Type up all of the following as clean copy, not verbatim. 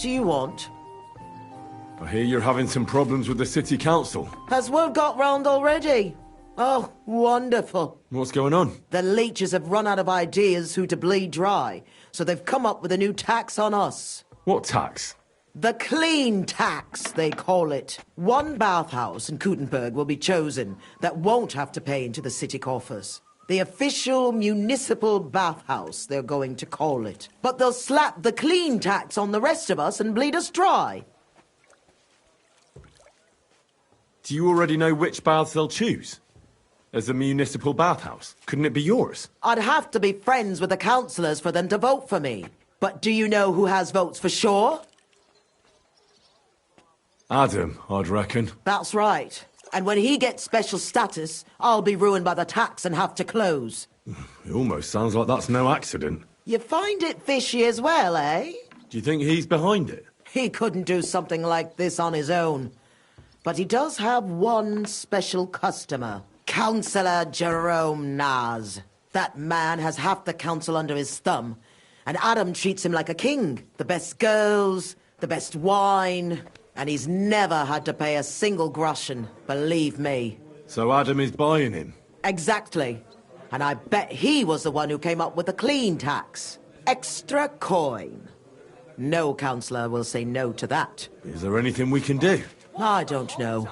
do you want? I hear you're having some problems with the city council. Has word got round already? Oh, wonderful. What's going on? The leeches have run out of ideas who to bleed dry, so they've come up with a new tax on us. What tax? The clean tax, they call it. One bathhouse in Kuttenberg will be chosen that won't have to pay into the city coffers. The official municipal bathhouse, they're going to call it. But they'll slap the clean tax on the rest of us and bleed us dry. Do you already know which baths they'll choose? As a municipal bathhouse, couldn't it be yours? I'd have to be friends with the councillors for them to vote for me. But do you know who has votes for sure? Adam, I'd reckon. That's right. And when he gets special status, I'll be ruined by the tax and have to close. It almost sounds like that's no accident. You find it fishy as well, eh? Do you think he's behind it? He couldn't do something like this on his own. But he does have one special customer. Councillor Jerome Naz. That man has half the council under his thumb. And Adam treats him like a king. The best girls, the best wine... And he's never had to pay a single groschen, believe me. So Adam is buying him? Exactly. And I bet he was the one who came up with the clean tax. Extra coin. No councillor will say no to that. Is there anything we can do? I don't know.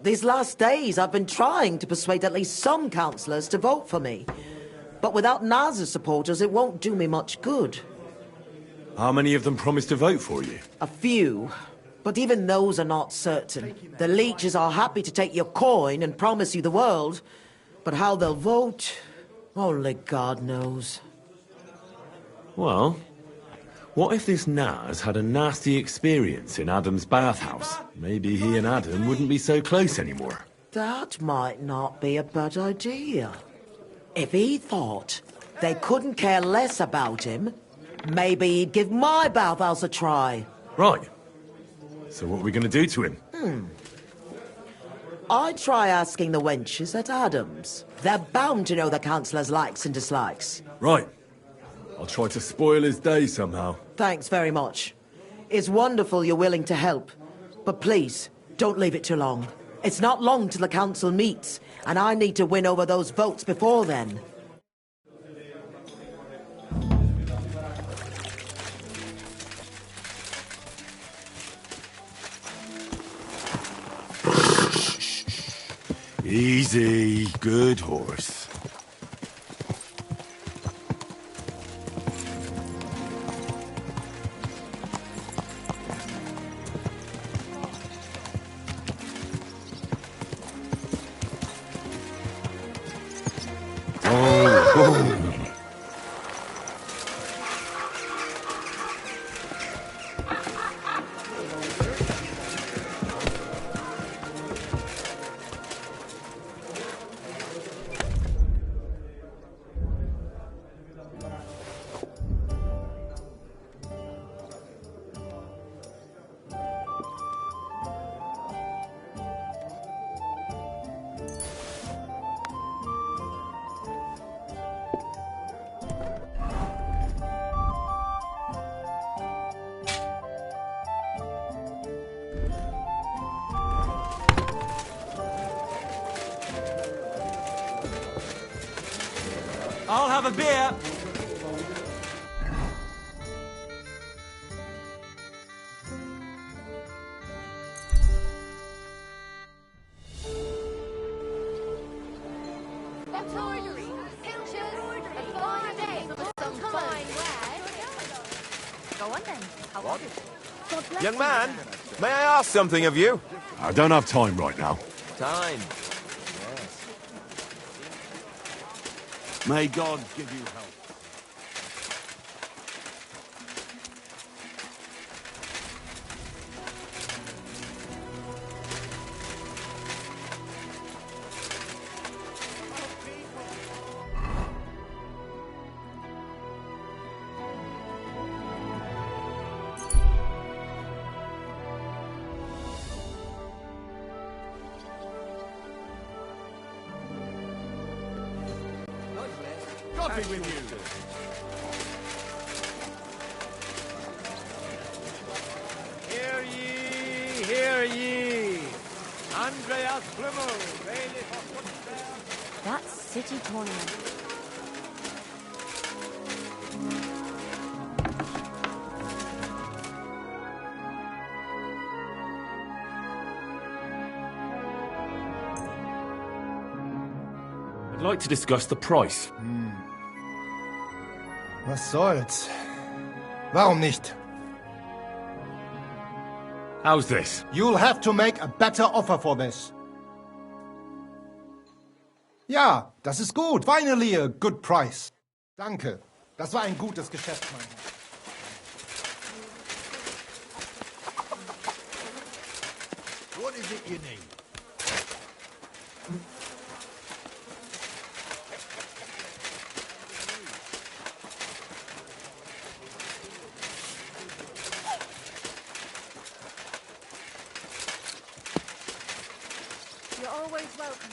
These last days I've been trying to persuade at least some councillors to vote for me. But without Naz's supporters, it won't do me much good. How many of them promised to vote for you? A few. But even those are not certain. The leeches are happy to take your coin and promise you the world. But how they'll vote, only God knows. Well, what if this Naz had a nasty experience in Adam's bathhouse? Maybe he and Adam wouldn't be so close anymore. That might not be a bad idea. If he thought they couldn't care less about him, maybe he'd give my bathhouse a try. Right. So what are we going to do to him? I'd try asking the wenches at Adams. They're bound to know the councillor's likes and dislikes. Right. I'll try to spoil his day somehow. Thanks very much. It's wonderful you're willing to help. But please, don't leave it too long. It's not long till the council meets, and I need to win over those votes before then. Easy, good horse. I'll have a beer. Young man, may I ask something of you? I don't have time right now. Time. May God give you help. God be with you. That's city tournament. I'd like to discuss the price. Was soll's? Warum nicht? How's this? You'll have to make a better offer for this. Ja, das ist gut. Finally a good price. Danke. Das war ein gutes Geschäft, mein Herr. What is it you need? You're always welcome.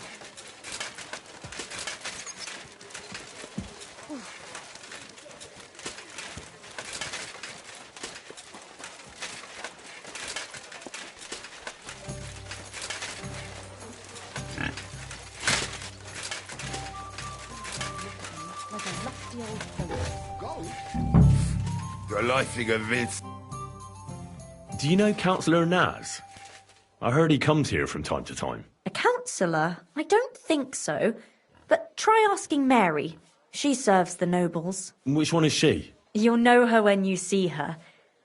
Like a lofty old boat. Der Läufiger willst. Do you know Councillor Naz? I heard he comes here from time to time. A councillor? I don't think so. But try asking Mary. She serves the nobles. Which one is she? You'll know her when you see her.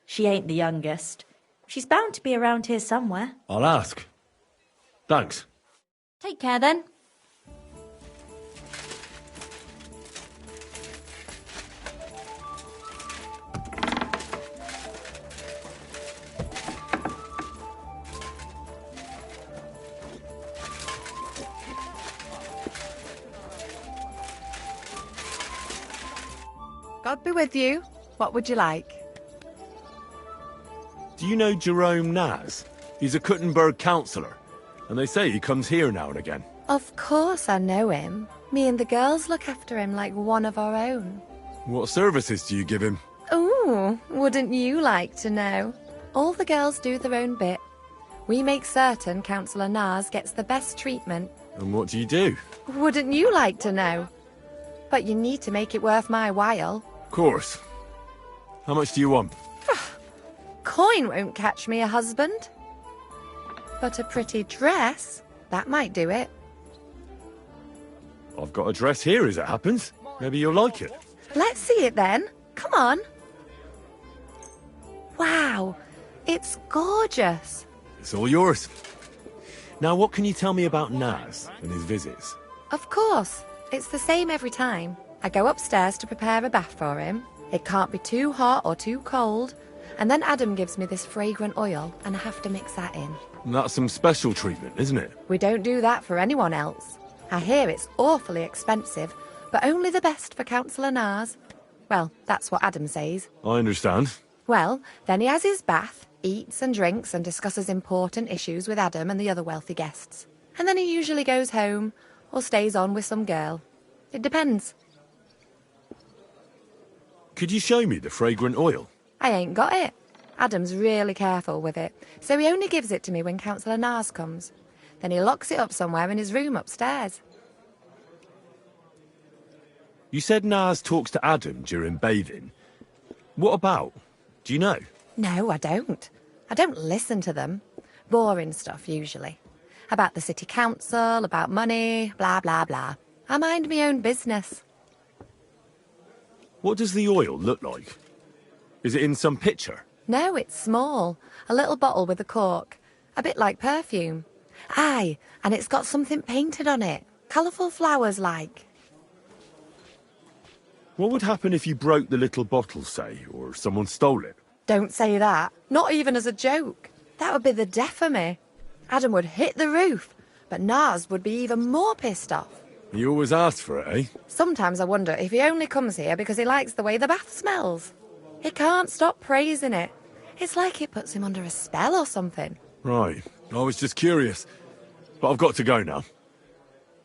She ain't the youngest. She's bound to be around here somewhere. I'll ask. Thanks. Take care then. God be with you. What would you like? Do you know Jerome Naz? He's a Kuttenberg councillor, and they say he comes here now and again. Of course I know him. Me and the girls look after him like one of our own. What services do you give him? Ooh, wouldn't you like to know? All the girls do their own bit. We make certain Councillor Naz gets the best treatment. And what do you do? Wouldn't you like to know? But you need to make it worth my while. Of course. How much do you want? Coin won't catch me a husband. But a pretty dress, that might do it. I've got a dress here as it happens. Maybe you'll like it. Let's see it then. Come on. Wow, it's gorgeous. It's all yours. Now, what can you tell me about Naz and his visits? Of course, it's the same every time. I go upstairs to prepare a bath for him. It can't be too hot or too cold. And then Adam gives me this fragrant oil, and I have to mix that in. That's some special treatment, isn't it? We don't do that for anyone else. I hear it's awfully expensive, but only the best for Councillor Naz. Well, that's what Adam says. I understand. Well, then he has his bath, eats and drinks and discusses important issues with Adam and the other wealthy guests. And then he usually goes home or stays on with some girl. It depends. Could you show me the fragrant oil? I ain't got it. Adam's really careful with it, so he only gives it to me when Councillor Naz comes. Then he locks it up somewhere in his room upstairs. You said Naz talks to Adam during bathing. What about? Do you know? No, I don't. I don't listen to them. Boring stuff, usually. About the city council, about money, blah, blah, blah. I mind my own business. What does the oil look like? Is it in some pitcher? No, it's small. A little bottle with a cork. A bit like perfume. Aye, and it's got something painted on it. Colourful flowers like. What would happen if you broke the little bottle, say, or someone stole it? Don't say that. Not even as a joke. That would be the death of me. Adam would hit the roof, but Naz would be even more pissed off. He always asks for it, eh? Sometimes I wonder if he only comes here because he likes the way the bath smells. He can't stop praising it. It's like it puts him under a spell or something. Right. I was just curious. But I've got to go now.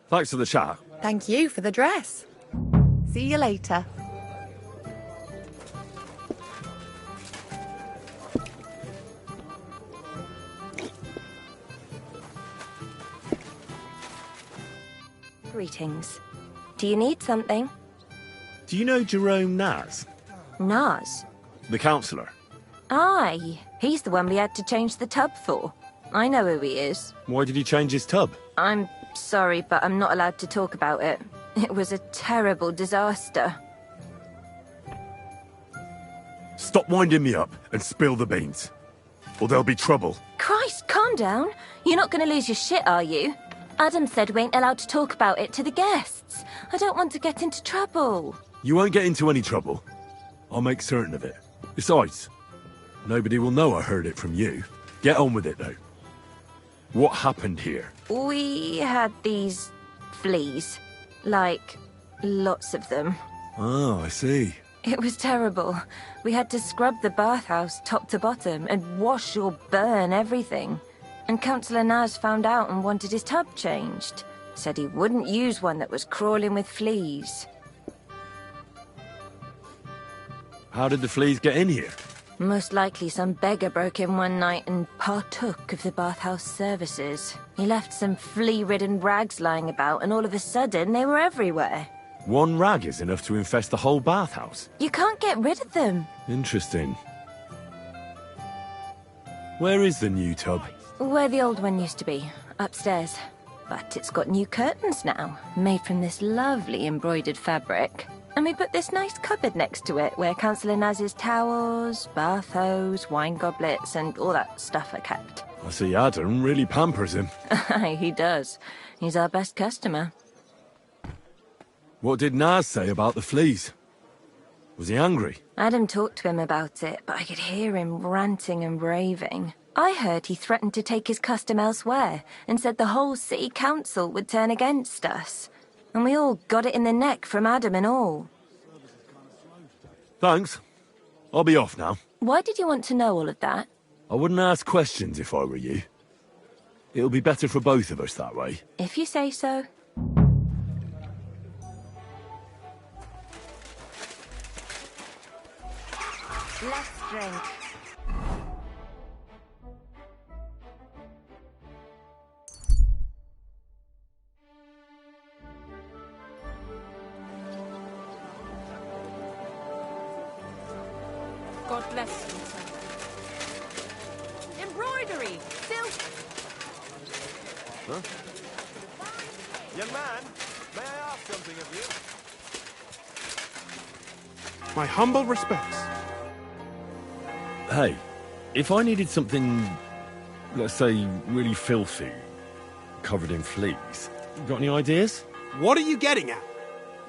Thanks for the chat. Thank you for the dress. See you later. Greetings. Do you need something? Do you know Jerome Naz, Naz? the councillor? Aye, he's the one we had to change the tub for. I know who he is. Why did he change his tub? I'm sorry, but I'm not allowed to talk about it. It was a terrible disaster. Stop winding me up and spill the beans, or there'll be trouble. Christ, calm down. You're not going to lose your shit, are you? Adam said we ain't allowed to talk about it to the guests. I don't want to get into trouble. You won't get into any trouble. I'll make certain of it. Besides, nobody will know I heard it from you. Get on with it, though. What happened here? We had these fleas. Like, lots of them. Oh, I see. It was terrible. We had to scrub the bathhouse top to bottom and wash or burn everything. And Councillor Naz found out and wanted his tub changed. Said he wouldn't use one that was crawling with fleas. How did the fleas get in here? Most likely some beggar broke in one night and partook of the bathhouse services. He left some flea-ridden rags lying about, and all of a sudden they were everywhere. One rag is enough to infest the whole bathhouse. You can't get rid of them. Interesting. Where is the new tub? Where the old one used to be, upstairs. But it's got new curtains now, made from this lovely embroidered fabric. And we put this nice cupboard next to it, where Councillor Naz's towels, bath hose, wine goblets, and all that stuff are kept. I see Adam really pampers him. Aye, he does. He's our best customer. What did Naz say about the fleas? Was he angry? Adam talked to him about it, but I could hear him ranting and raving. I heard he threatened to take his custom elsewhere, and said the whole city council would turn against us. And we all got it in the neck from Adam and all. Thanks. I'll be off now. Why did you want to know all of that? I wouldn't ask questions if I were you. It'll be better for both of us that way. If you say so. Let's drink. God bless you, sir. Embroidery! Silk! Huh? Young man, may I ask something of you? My humble respects. Hey, if I needed something, let's say, really filthy, covered in fleas, got any ideas? What are you getting at?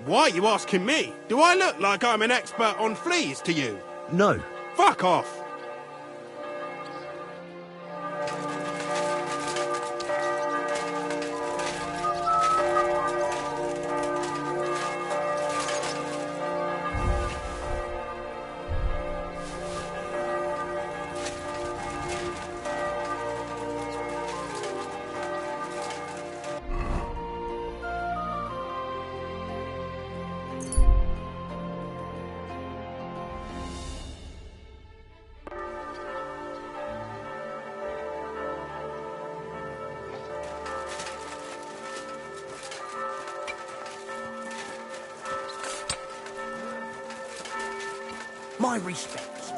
Why are you asking me? Do I look like I'm an expert on fleas to you? No. Fuck off! My respects.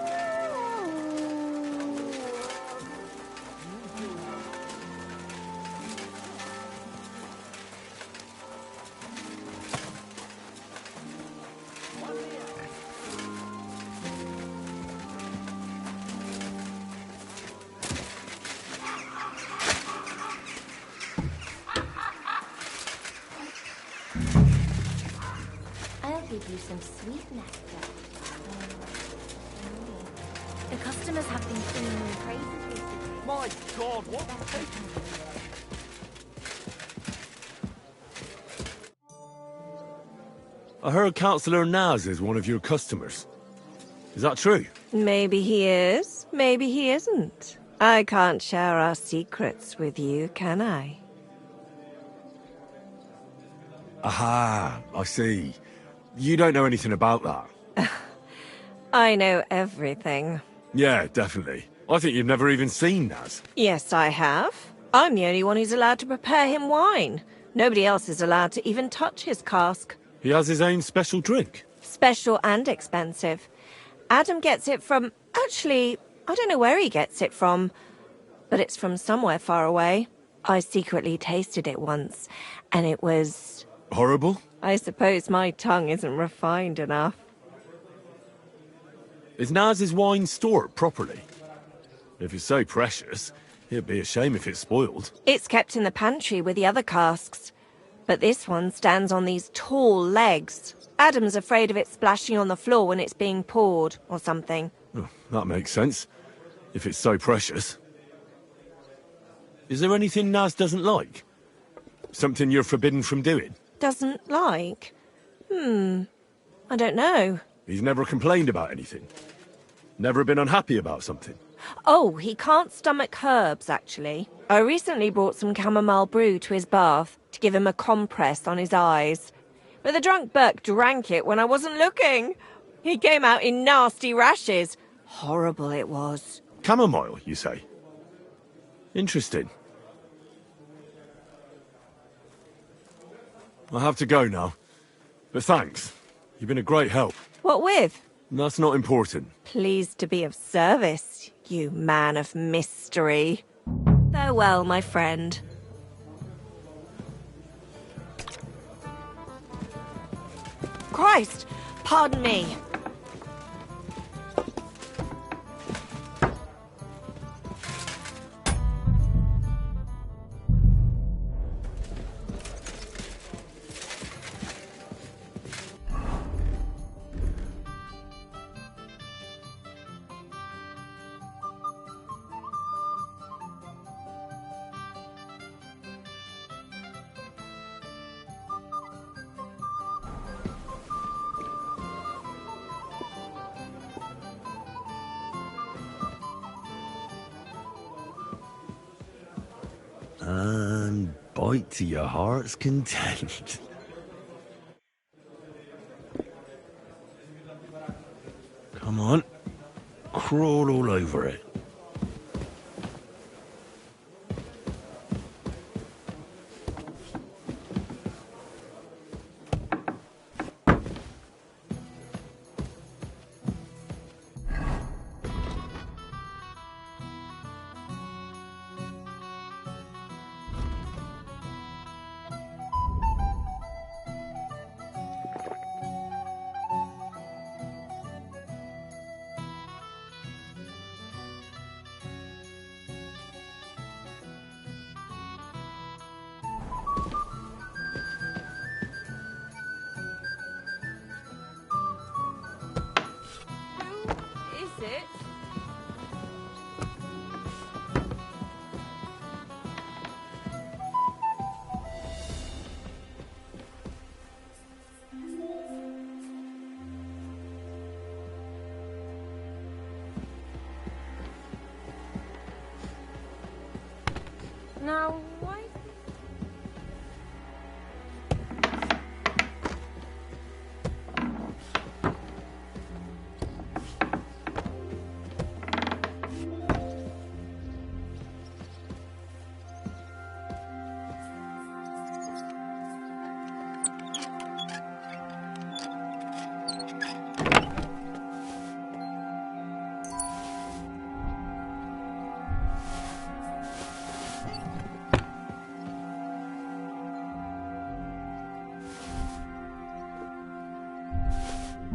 I'll give you some sweet nectar. The customers have been singing your praises recently. My God, what? I heard Councillor Naz is one of your customers. Is that true? Maybe he is, maybe he isn't. I can't share our secrets with you, can I? Aha, I see. You don't know anything about that. I know everything. Yeah, definitely. I think you've never even seen Naz. Yes, I have. I'm the only one who's allowed to prepare him wine. Nobody else is allowed to even touch his cask. He has his own special drink. Special and expensive. Adam gets it from... Actually, I don't know where he gets it from, but it's from somewhere far away. I secretly tasted it once, and it was... Horrible? I suppose my tongue isn't refined enough. Is Naz's wine stored properly? If it's so precious, it'd be a shame if it's spoiled. It's kept in the pantry with the other casks, but this one stands on these tall legs. Adam's afraid of it splashing on the floor when it's being poured, or something. Oh, that makes sense, if it's so precious. Is there anything Naz doesn't like? Something you're forbidden from doing? Doesn't like? I don't know. He's never complained about anything? Never been unhappy about something? Oh, he can't stomach herbs, actually. I recently brought some chamomile brew to his bath to give him a compress on his eyes. But the drunk Burke drank it when I wasn't looking. He came out in nasty rashes. Horrible it was. Chamomile, you say? Interesting. I have to go now. But thanks. You've been a great help. What with? That's not important. Pleased to be of service, you man of mystery. Farewell, my friend. Christ! Pardon me. And bite to your heart's content. Come on. Crawl all over it. Now, why...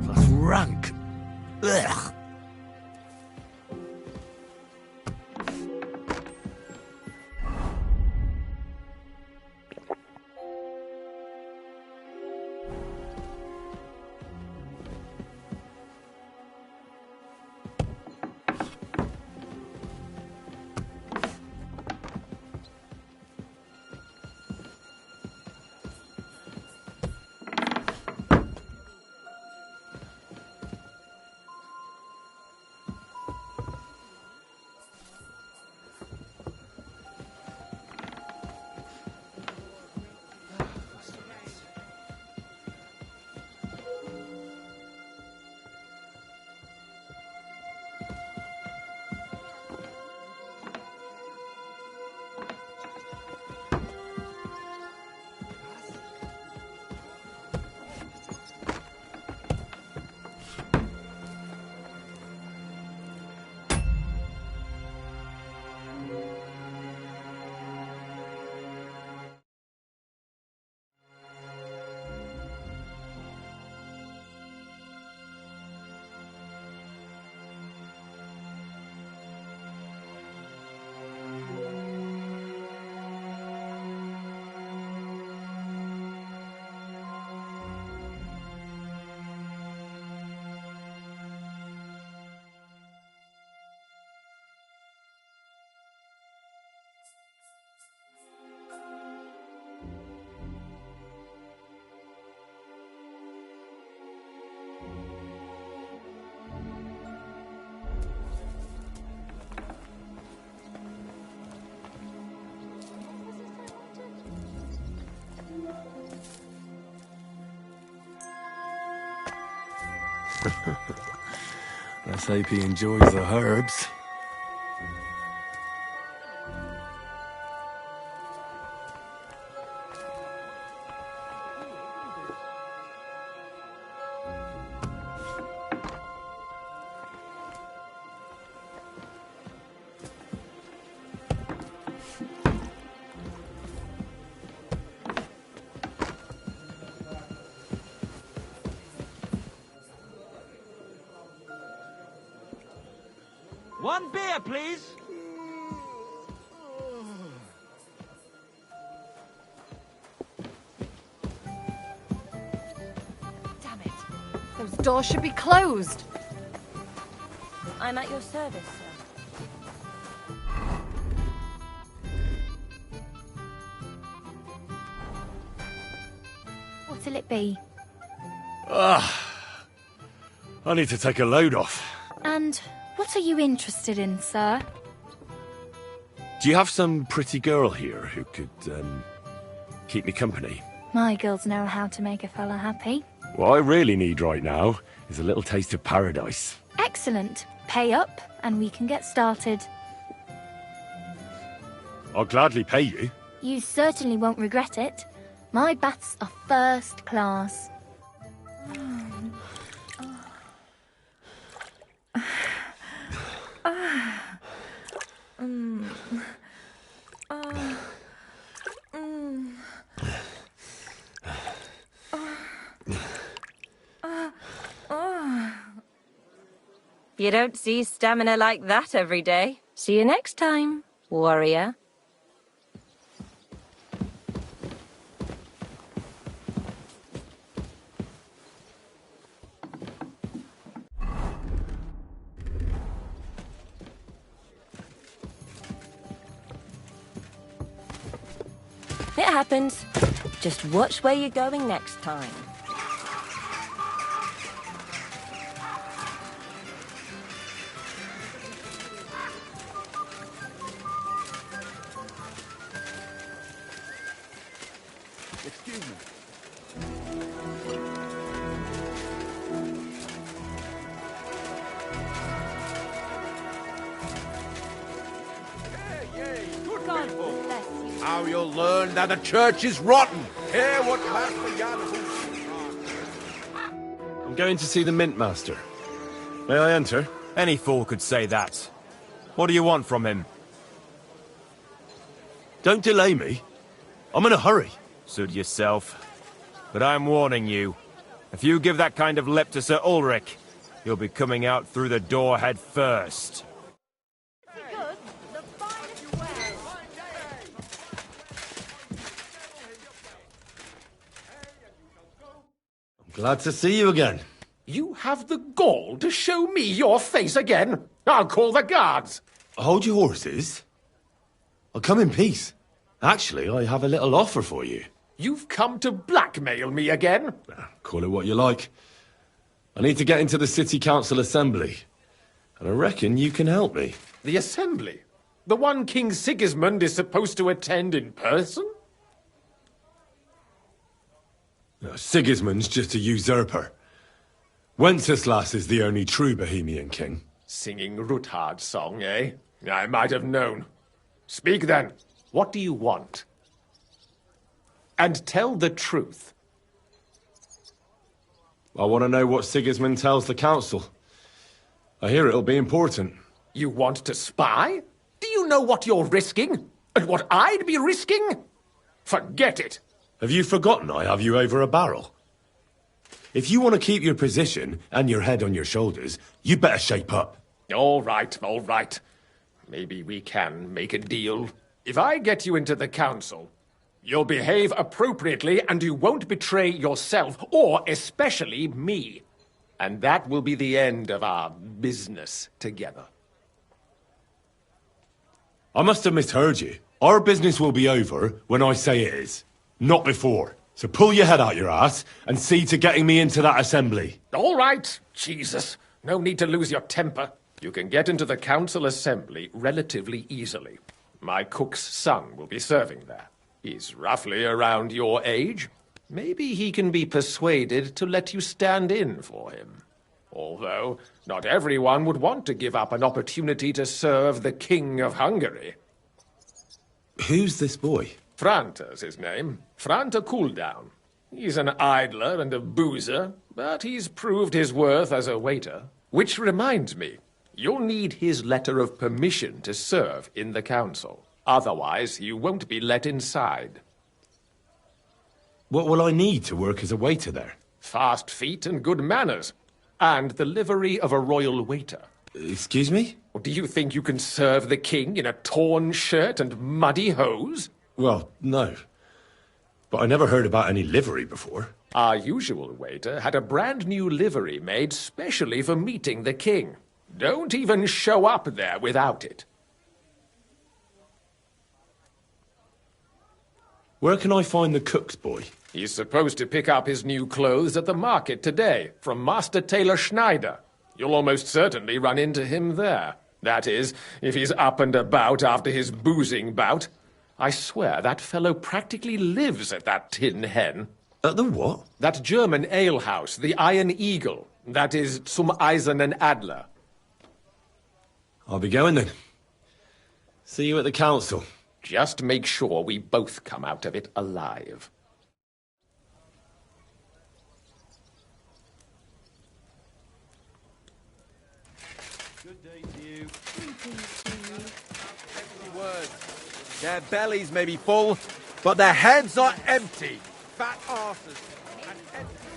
That's rank. Ugh. Let's hope he enjoys the herbs. One beer, please. Damn it. Those doors should be closed. I'm at your service, sir. What'll it be? I need to take a load off. And what are you interested in, sir? Do you have some pretty girl here who could, keep me company? My girls know how to make a fella happy. What I really need right now is a little taste of paradise. Excellent. Pay up, and we can get started. I'll gladly pay you. You certainly won't regret it. My baths are first class. You don't see stamina like that every day. See you next time, warrior. It happens. Just watch where you're going next time. Excuse me. Now you'll learn that the church is rotten. Hear what Master Jan I'm going to see the Mint Master. May I enter? Any fool could say that. What do you want from him? Don't delay me. I'm in a hurry. Suit yourself. But I'm warning you. If you give that kind of lip to Sir Ulrich, you'll be coming out through the door head first. Glad to see you again. You have the gall to show me your face again? I'll call the guards. Hold your horses. I'll come in peace. Actually, I have a little offer for you. You've come to blackmail me again? Call it what you like. I need to get into the City Council Assembly. And I reckon you can help me. The Assembly? The one King Sigismund is supposed to attend in person? No, Sigismund's just a usurper. Wenceslas is the only true Bohemian king. Singing Ruthard's song, eh? I might have known. Speak then. What do you want? And tell the truth. I want to know what Sigismund tells the council. I hear it'll be important. You want to spy? Do you know what you're risking? And what I'd be risking? Forget it. Have you forgotten I have you over a barrel? If you want to keep your position and your head on your shoulders, you better shape up. All right, all right. Maybe we can make a deal. If I get you into the council, you'll behave appropriately and you won't betray yourself, or especially me. And that will be the end of our business together. I must have misheard you. Our business will be over when I say it is, not before. So pull your head out your ass and see to getting me into that assembly. All right, Jesus. No need to lose your temper. You can get into the council assembly relatively easily. My cook's son will be serving there. He's roughly around your age. Maybe he can be persuaded to let you stand in for him. Although, not everyone would want to give up an opportunity to serve the King of Hungary. Who's this boy? Franta's his name. Franta Cooldown. He's an idler and a boozer, but he's proved his worth as a waiter. Which reminds me, you'll need his letter of permission to serve in the council. Otherwise, you won't be let inside. What will I need to work as a waiter there? Fast feet and good manners. And the livery of a royal waiter. Excuse me? Do you think you can serve the king in a torn shirt and muddy hose? Well, no. But I never heard about any livery before. Our usual waiter had a brand new livery made specially for meeting the king. Don't even show up there without it. Where can I find the cook's boy? He's supposed to pick up his new clothes at the market today, from Master Tailor Schneider. You'll almost certainly run into him there. That is, if he's up and about after his boozing bout. I swear that fellow practically lives at that Tin Hen. At the what? That German alehouse, the Iron Eagle. That is Zum Eisernen Adler. I'll be going then. See you at the council. Just make sure we both come out of it alive. Good day to you. Empty words. Their bellies may be full, but their heads are empty. Fat arses. And empty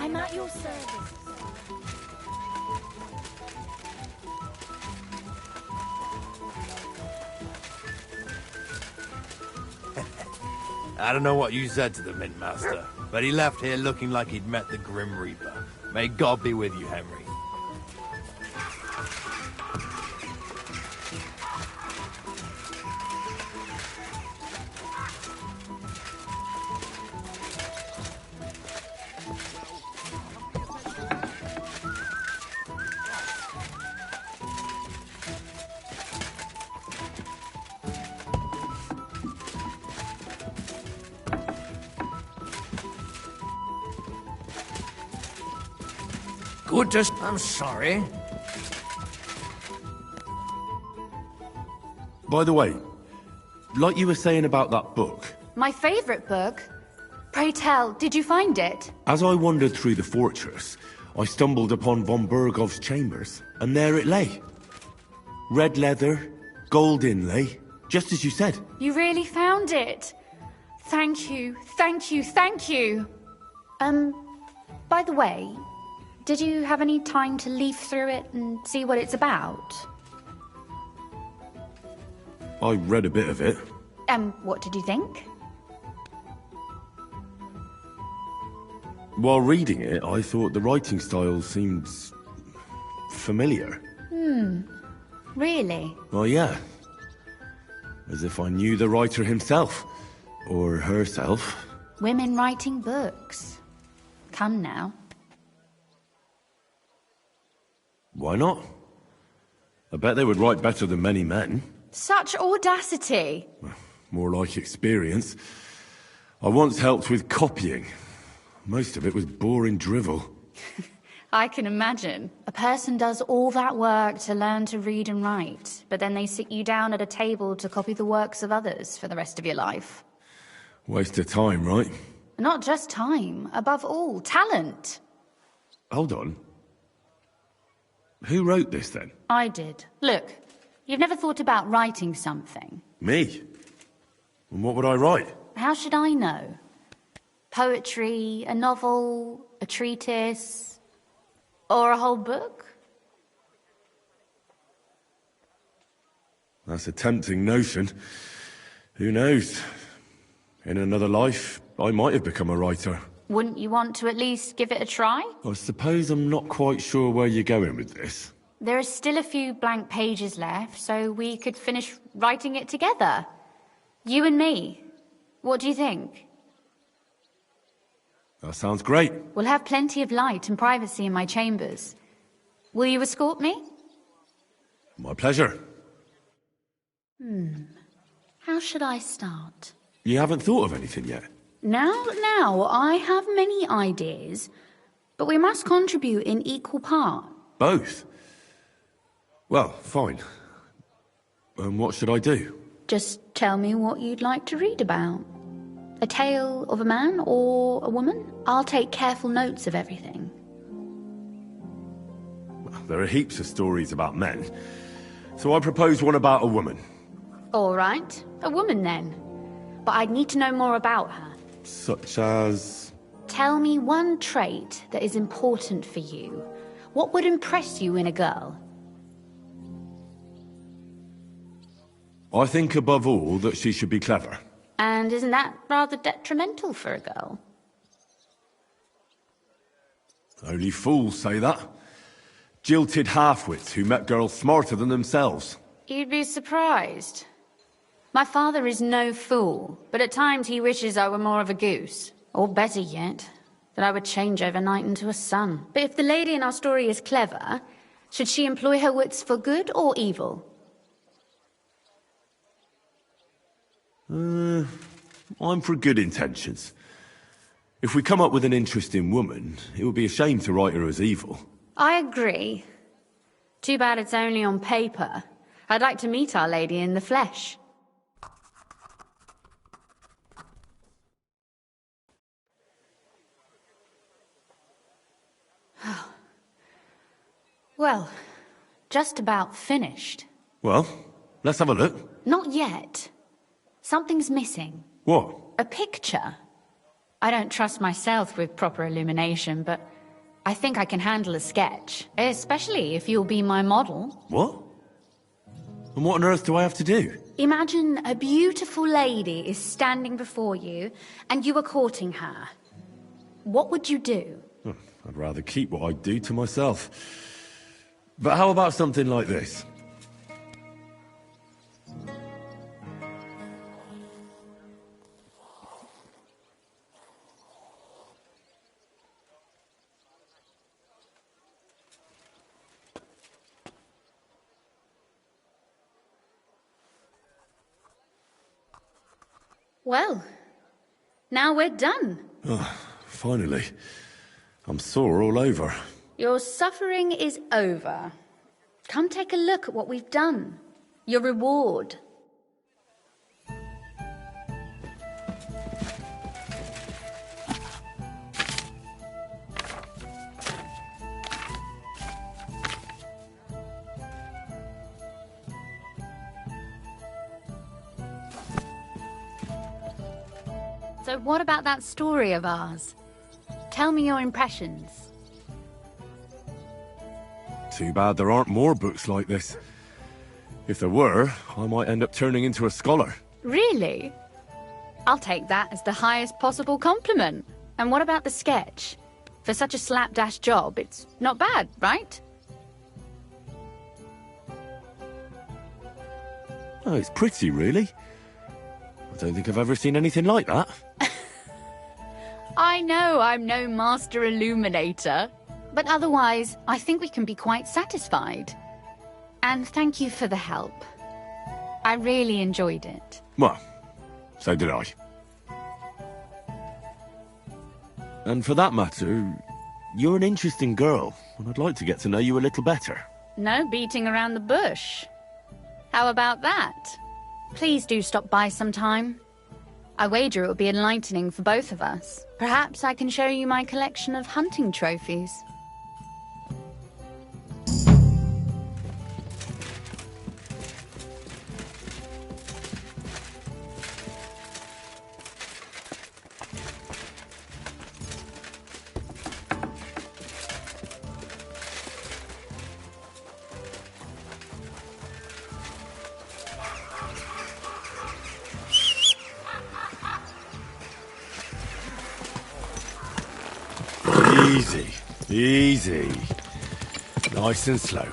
I'm at your service. I don't know what you said to the Mint Master, but he left here looking like he'd met the Grim Reaper. May God be with you, Henry. Good to... I'm sorry. By the way, like you were saying about that book, My favourite book? Pray tell, did you find it? as I wandered through the fortress, I stumbled upon von Bergov's chambers, and there it lay. Red leather, gold inlay, just as you said. You really found it? Thank you, thank you, thank you. By the way, did you have any time to leaf through it and see what it's about? I read a bit of it. What did you think? While reading it, I thought the writing style seemed... familiar. Really? Well, yeah. As if I knew the writer himself. Or herself. Women writing books. Come now. Why not? I bet they would write better than many men. Such audacity. More like experience. I once helped with copying. Most of it was boring drivel. I can imagine. A person does all that work to learn to read and write, but then they sit you down at a table to copy the works of others for the rest of your life. Waste of time, right? Not just time, above all, talent. Hold on. Who wrote this, then? I did. Look, you've never thought about writing something. Me? And what would I write? How should I know? Poetry, a novel, a treatise, or a whole book? That's a tempting notion. Who knows? In another life, I might have become a writer. Wouldn't you want to at least give it a try? I suppose I'm not quite sure where you're going with this. There are still a few blank pages left, so we could finish writing it together. You and me. What do you think? That sounds great. We'll have plenty of light and privacy in my chambers. Will you escort me? My pleasure. How should I start? You haven't thought of anything yet? Now, I have many ideas, but we must contribute in equal part. Both? Well, fine. And what should I do? Just tell me what you'd like to read about. A tale of a man or a woman? I'll take careful notes of everything. Well, there are heaps of stories about men, so I propose one about a woman. All right, a woman then. But I'd need to know more about her. Such as... Tell me one trait that is important for you. What would impress you in a girl? I think above all that she should be clever. And isn't that rather detrimental for a girl? Only fools say that. Jilted half-wits who met girls smarter than themselves. You'd be surprised. My father is no fool, but at times he wishes I were more of a goose. Or better yet, that I would change overnight into a sun. But if the lady in our story is clever, should she employ her wits for good or evil? I'm for good intentions. If we come up with an interesting woman, it would be a shame to write her as evil. I agree. Too bad it's only on paper. I'd like to meet Our Lady in the flesh. Well, just about finished. Well, let's have a look. Not yet. Something's missing. What? A picture. I don't trust myself with proper illumination, but I think I can handle a sketch, especially if you'll be my model. What? And what on earth do I have to do? Imagine a beautiful lady is standing before you, and you are courting her. What would you do? I'd rather keep what I do to myself. But how about something like this? Well, now we're done. Oh, finally. I'm sore all over. Your suffering is over. Come take a look at what we've done. Your reward. So what about that story of ours? Tell me your impressions. Too bad there aren't more books like this. If there were, I might end up turning into a scholar. Really? I'll take that as the highest possible compliment. And what about the sketch? For such a slapdash job, it's not bad, right? Oh, it's pretty, really. I don't think I've ever seen anything like that. I know I'm no master illuminator, but otherwise, I think we can be quite satisfied. And thank you for the help. I really enjoyed it. Well, so did I. And for that matter, you're an interesting girl, and I'd like to get to know you a little better. No beating around the bush. How about that? Please do stop by sometime. I wager it will be enlightening for both of us. Perhaps I can show you my collection of hunting trophies. Easy, easy. Nice and slow.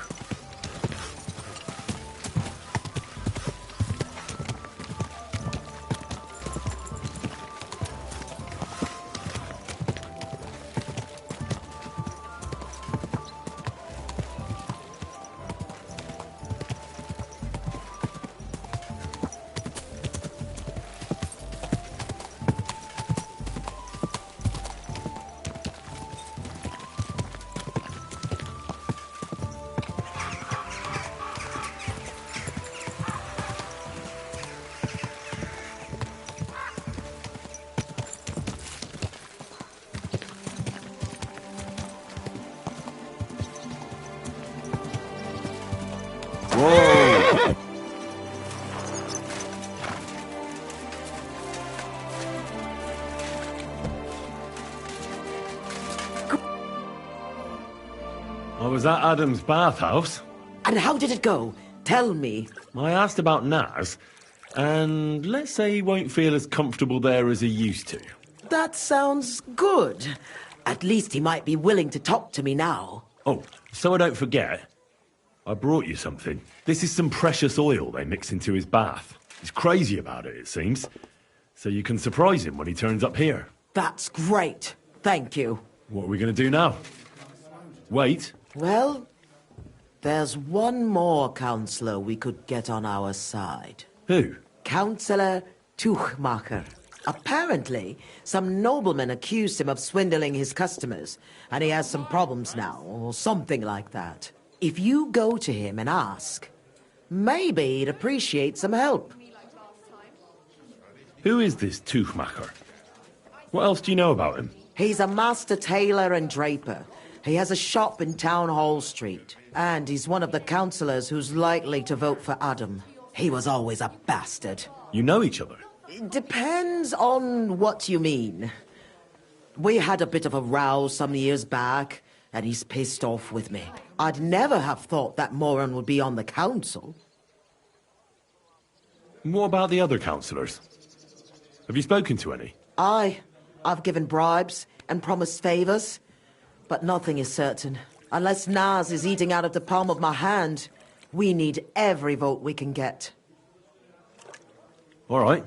I was at Adam's bathhouse. And how did it go? Tell me. I asked about Naz, and let's say he won't feel as comfortable there as he used to. That sounds good. At least he might be willing to talk to me now. Oh, so I don't forget, I brought you something. This is some precious oil they mix into his bath. He's crazy about it, it seems. So you can surprise him when he turns up here. That's great. Thank you. What are we going to do now? Wait. Well, there's one more councillor we could get on our side. Who? Councillor Tuchmacher. Apparently, some nobleman accused him of swindling his customers, and he has some problems now, or something like that. If you go to him and ask, maybe he'd appreciate some help. Who is this Tuchmacher? What else do you know about him? He's a master tailor and draper. He has a shop in Town Hall Street. And he's one of the councillors who's likely to vote for Adam. He was always a bastard. You know each other? It depends on what you mean. We had a bit of a row some years back, and he's pissed off with me. I'd never have thought that moron would be on the council. What about the other councillors? Have you spoken to any? I've given bribes and promised favours, but nothing is certain. Unless Naz is eating out of the palm of my hand, we need every vote we can get. All right.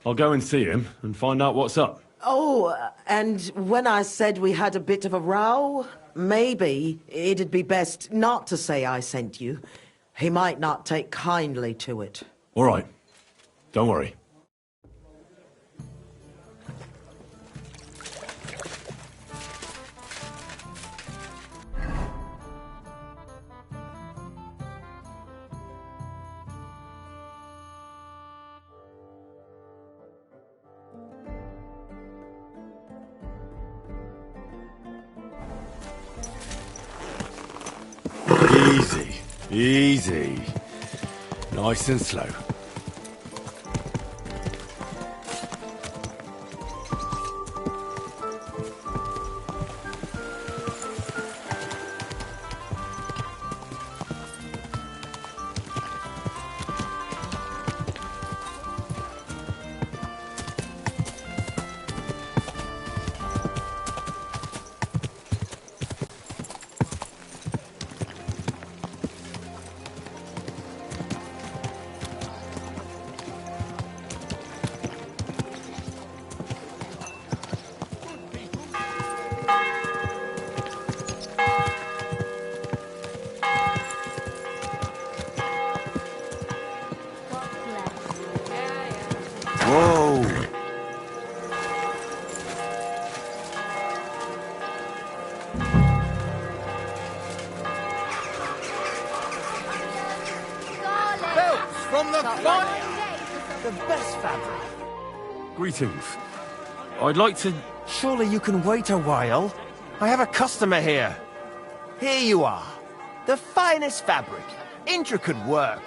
I'll go and see him and find out what's up. Oh, and when I said we had a bit of a row, maybe it'd be best not to say I sent you. He might not take kindly to it. All right. Don't worry. Easy, easy. Nice and slow. Whoa! Belts from the fire! The best fabric. Greetings. I'd like to... Surely you can wait a while. I have a customer here. Here you are. The finest fabric. Intricate work.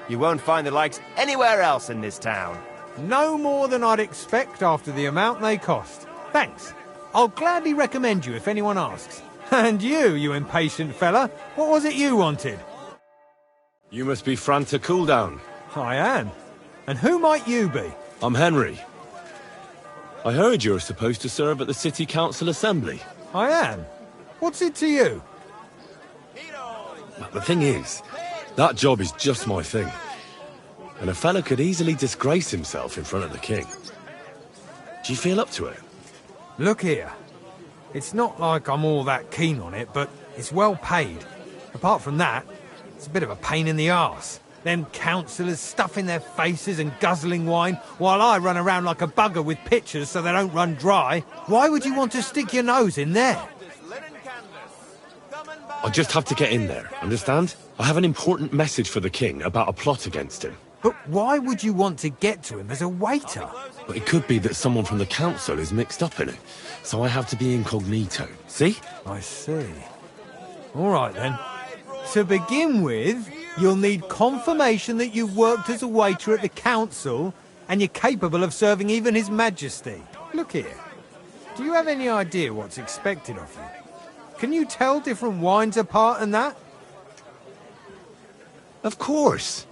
You won't find the likes anywhere else in this town. No more than I'd expect after the amount they cost. Thanks. I'll gladly recommend you if anyone asks. And you impatient fella, what was it you wanted? You must be Franta Cooldown. I am. And who might you be? I'm Henry. I heard you're supposed to serve at the City Council Assembly. I am. What's it to you? But the thing is, that job is just my thing. And a fella could easily disgrace himself in front of the king. Do you feel up to it? Look here. It's not like I'm all that keen on it, but it's well paid. Apart from that, it's a bit of a pain in the arse. Them councillors stuffing their faces and guzzling wine, while I run around like a bugger with pitchers so they don't run dry. Why would you want to stick your nose in there? I just have to get in there, understand? I have an important message for the king about a plot against him. But why would you want to get to him as a waiter? But it could be that someone from the council is mixed up in it, so I have to be incognito. See? I see. All right, then. To begin with, you'll need confirmation that you've worked as a waiter at the council and you're capable of serving even His Majesty. Look here. Do you have any idea what's expected of you? Can you tell different wines apart and that? Of course.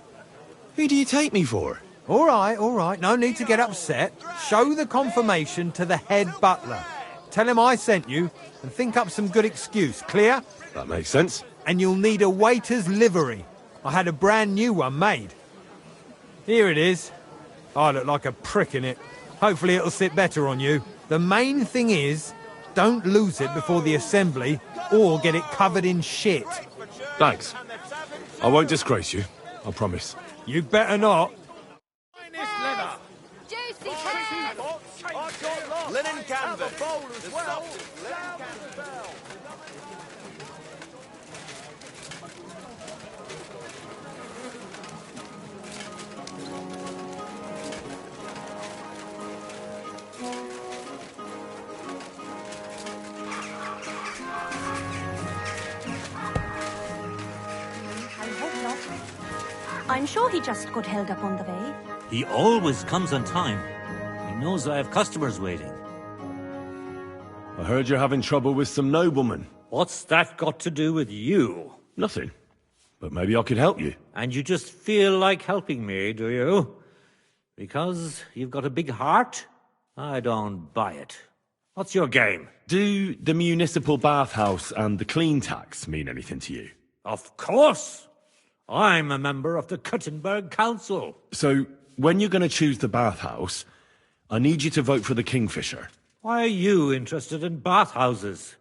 Who do you take me for? All right. No need to get upset. Show the confirmation to the head butler. Tell him I sent you and think up some good excuse. Clear? That makes sense. And you'll need a waiter's livery. I had a brand new one made. Here it is. I look like a prick in it. Hopefully it'll sit better on you. The main thing is, don't lose it before the assembly or get it covered in shit. Thanks. I won't disgrace you, I promise. You better not. Juicy cake! Linen canvas. As well. I'm sure he just got held up on the way. He always comes on time. He knows I have customers waiting. I heard you're having trouble with some noblemen. What's that got to do with you? Nothing. But maybe I could help you. And you just feel like helping me, do you? Because you've got a big heart? I don't buy it. What's your game? Do the municipal bathhouse and the clean tax mean anything to you? Of course! I'm a member of the Kuttenberg Council. So, when you're going to choose the bathhouse, I need you to vote for the Kingfisher. Why are you interested in bathhouses?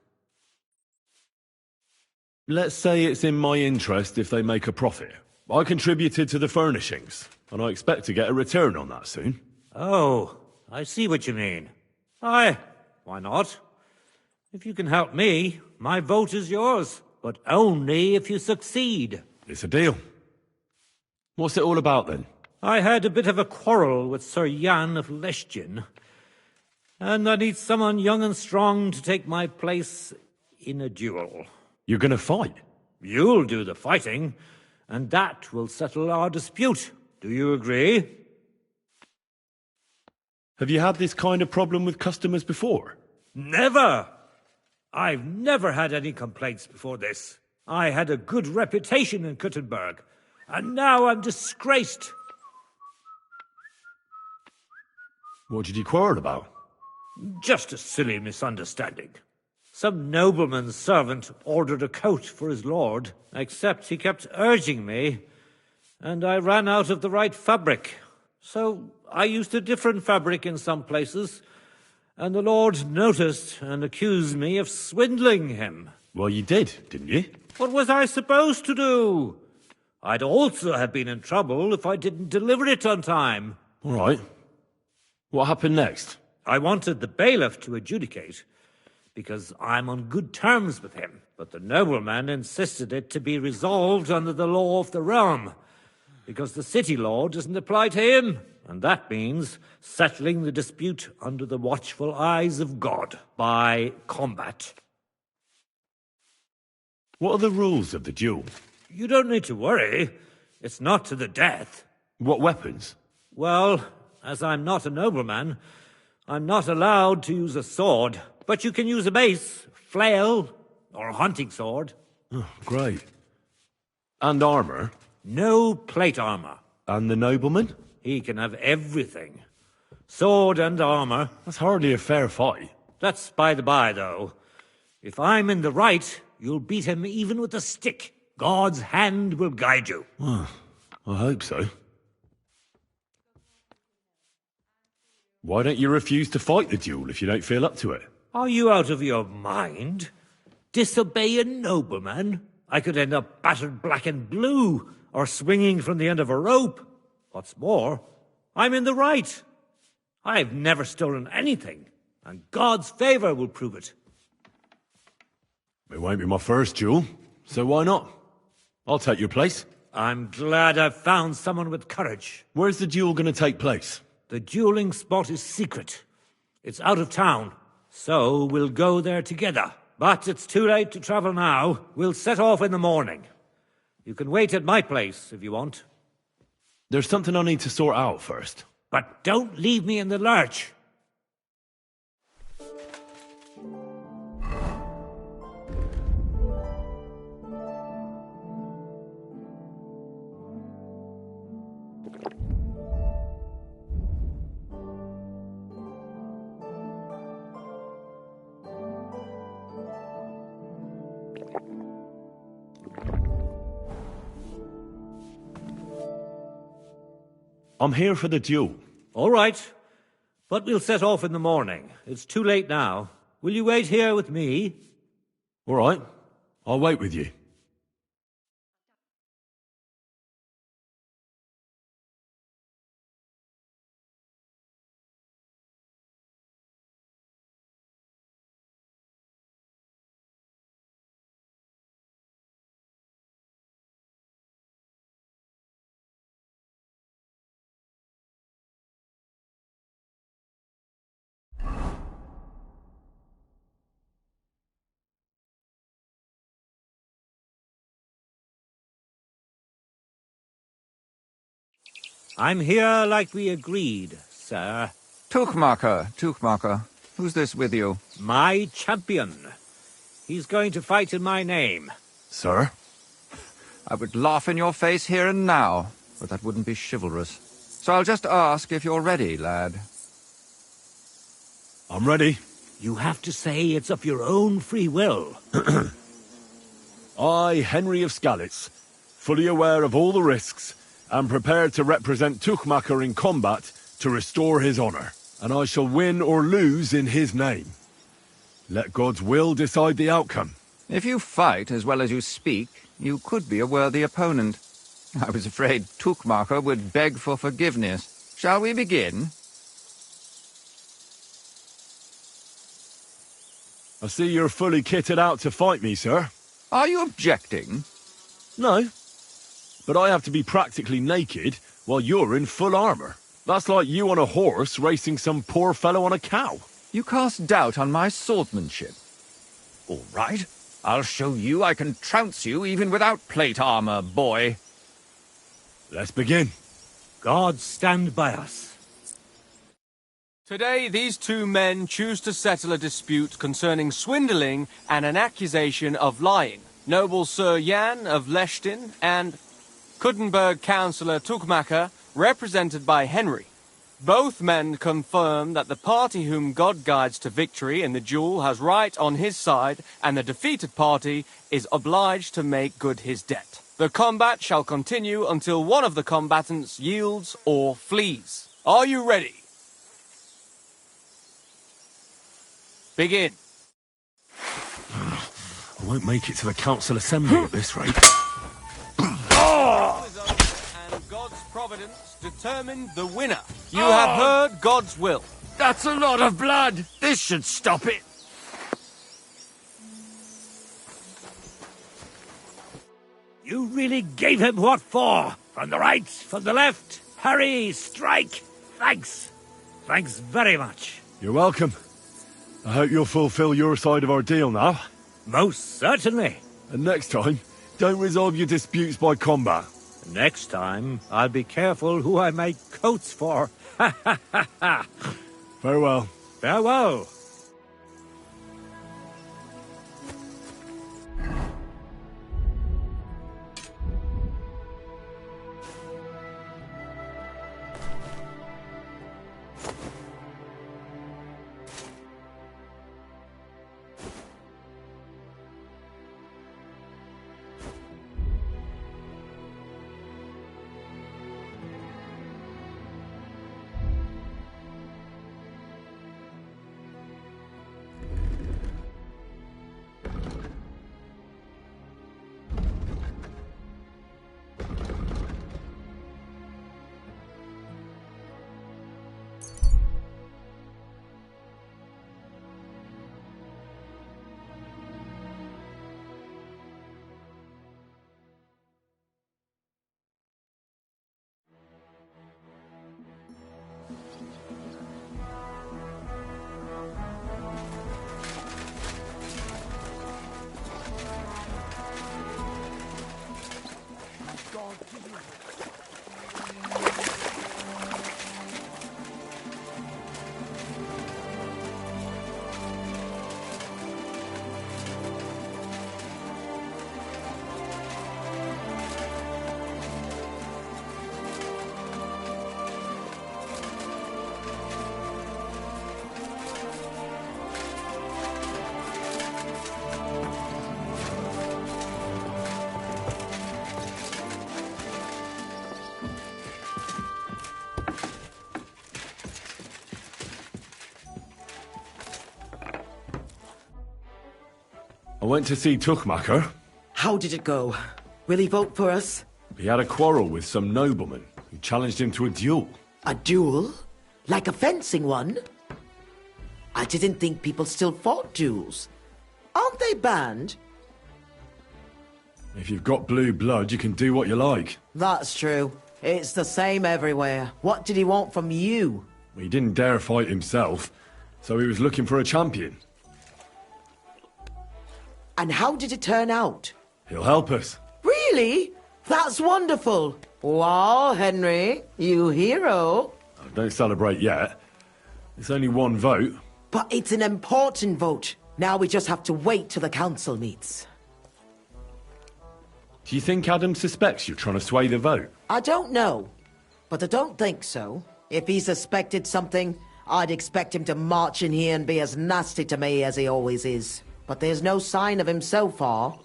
Let's say it's in my interest if they make a profit. I contributed to the furnishings, and I expect to get a return on that soon. Oh, I see what you mean. Aye, why not? If you can help me, my vote is yours, but only if you succeed. It's a deal. What's it all about, then? I had a bit of a quarrel with Sir Jan of Leschin, and I need someone young and strong to take my place in a duel. You're going to fight? You'll do the fighting, and that will settle our dispute. Do you agree? Have you had this kind of problem with customers before? Never! I've never had any complaints before this. I had a good reputation in Kuttenberg, and now I'm disgraced. What did you quarrel about? Just a silly misunderstanding. Some nobleman's servant ordered a coat for his lord, except he kept urging me, and I ran out of the right fabric. So I used a different fabric in some places, and the lord noticed and accused me of swindling him. Well, you did, didn't you? What was I supposed to do? I'd also have been in trouble if I didn't deliver it on time. All right. What happened next? I wanted the bailiff to adjudicate, because I'm on good terms with him. But the nobleman insisted it to be resolved under the law of the realm, because the city law doesn't apply to him. And that means settling the dispute under the watchful eyes of God, by combat. What are the rules of the duel? You don't need to worry. It's not to the death. What weapons? Well, as I'm not a nobleman, I'm not allowed to use a sword. But you can use a mace, flail, or a hunting sword. Oh, great. And armour? No plate armour. And the nobleman? He can have everything. Sword and armour. That's hardly a fair fight. That's by the by, though. If I'm in the right, you'll beat him even with a stick. God's hand will guide you. Well, I hope so. Why don't you refuse to fight the duel if you don't feel up to it? Are you out of your mind? Disobey a nobleman? I could end up battered black and blue, or swinging from the end of a rope. What's more, I'm in the right. I've never stolen anything, and God's favour will prove it. It won't be my first duel, so why not? I'll take your place. I'm glad I've found someone with courage. Where's the duel going to take place? The dueling spot is secret. It's out of town, so we'll go there together. But it's too late to travel now. We'll set off in the morning. You can wait at my place if you want. There's something I need to sort out first. But don't leave me in the lurch. I'm here for the duel. All right. But we'll set off in the morning. It's too late now. Will you wait here with me? All right. I'll wait with you. I'm here like we agreed, sir. Tuchmacher. Who's this with you? My champion. He's going to fight in my name. Sir? I would laugh in your face here and now, but that wouldn't be chivalrous. So I'll just ask if you're ready, lad. I'm ready. You have to say it's of your own free will. I, Henry of Skalitz, fully aware of all the risks, am prepared to represent Tuchmacher in combat to restore his honor, and I shall win or lose in his name. Let God's will decide the outcome. If you fight as well as you speak, you could be a worthy opponent. I was afraid Tuchmacher would beg for forgiveness. Shall we begin? I see you're fully kitted out to fight me, sir. Are you objecting? No. But I have to be practically naked while you're in full armor. That's like you on a horse racing some poor fellow on a cow. You cast doubt on my swordsmanship. All right. I'll show you I can trounce you even without plate armor, boy. Let's begin. God stand by us. Today, these two men choose to settle a dispute concerning swindling and an accusation of lying. Noble Sir Jan of Lechtin and Kuttenberg Councillor Tuchmacher, represented by Henry. Both men confirm that the party whom God guides to victory in the duel has right on his side, and the defeated party is obliged to make good his debt. The combat shall continue until one of the combatants yields or flees. Are you ready? Begin. I won't make it to the council assembly at this rate. And God's providence determined the winner. You have heard God's will. That's a lot of blood. This should stop it. You really gave him what for? From the right, from the left. Hurry, strike. Thanks. Thanks very much. You're welcome. I hope you'll fulfill your side of our deal now. Most certainly. And next time, don't resolve your disputes by combat. Next time, I'll be careful who I make coats for. Ha ha ha ha. Farewell. Farewell. I went to see Tuchmacher. How did it go? Will he vote for us? He had a quarrel with some nobleman who challenged him to a duel. A duel? Like a fencing one? I didn't think people still fought duels. Aren't they banned? If you've got blue blood, you can do what you like. That's true. It's the same everywhere. What did he want from you? He didn't dare fight himself, so he was looking for a champion. And how did it turn out? He'll help us. Really? That's wonderful. Wow, Henry, you hero. Don't celebrate yet. It's only one vote. But it's an important vote. Now we just have to wait till the council meets. Do you think Adam suspects you're trying to sway the vote? I don't know, but I don't think so. If he suspected something, I'd expect him to march in here and be as nasty to me as he always is. But there's no sign of him so far.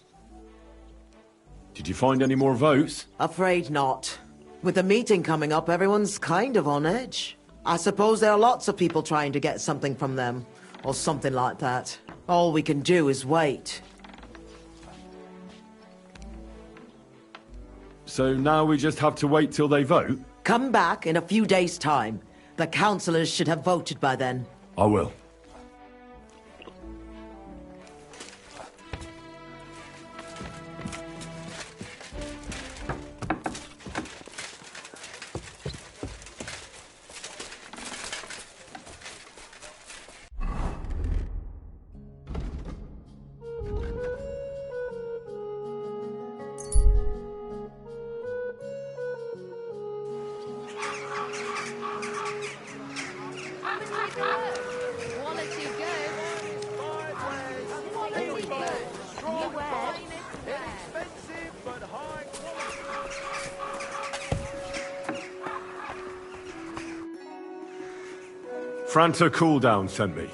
Did you find any more votes? Afraid not. With the meeting coming up, everyone's kind of on edge. I suppose there are lots of people trying to get something from them, or something like that. All we can do is wait. So now we just have to wait till they vote? Come back in a few days' time. The councillors should have voted by then. I will. Franta Cooldown sent me.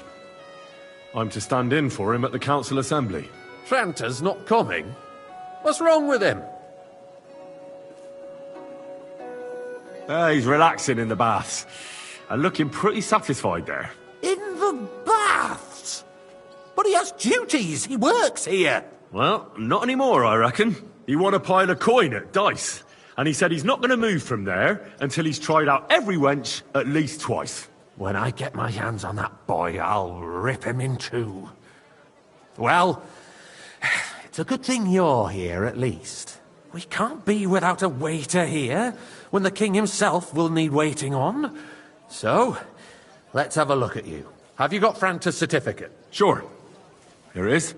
I'm to stand in for him at the council assembly. Franta's not coming? What's wrong with him? He's relaxing in the baths. And looking pretty satisfied there. In the baths? But he has duties. He works here. Well, not anymore, I reckon. He won a pile of coin at dice. And he said he's not going to move from there until he's tried out every wench at least twice. When I get my hands on that boy, I'll rip him in two. Well, it's a good thing you're here, at least. We can't be without a waiter here, when the king himself will need waiting on. So, let's have a look at you. Have you got Franta's certificate? Sure. Here it is.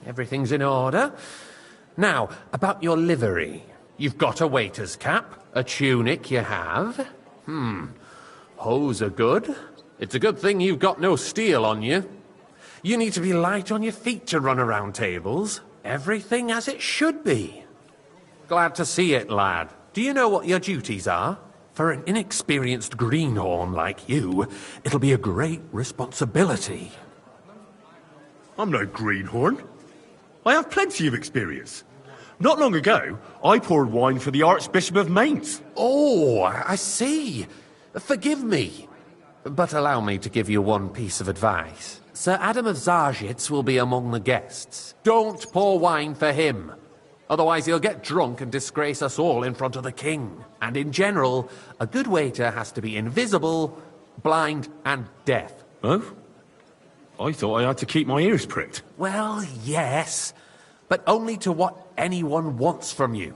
Everything's in order. Now, about your livery. You've got a waiter's cap, a tunic you have. Hose are good. It's a good thing you've got no steel on you. You need to be light on your feet to run around tables. Everything as it should be. Glad to see it, lad. Do you know what your duties are? For an inexperienced greenhorn like you, it'll be a great responsibility. I'm no greenhorn. I have plenty of experience. Not long ago, I poured wine for the Archbishop of Mainz. Oh, I see. Forgive me, but allow me to give you one piece of advice. Sir Adam of Zarjitz will be among the guests. Don't pour wine for him. Otherwise he'll get drunk and disgrace us all in front of the king. And in general, a good waiter has to be invisible, blind and deaf. Oh? I thought I had to keep my ears pricked. Well, yes, but only to what anyone wants from you.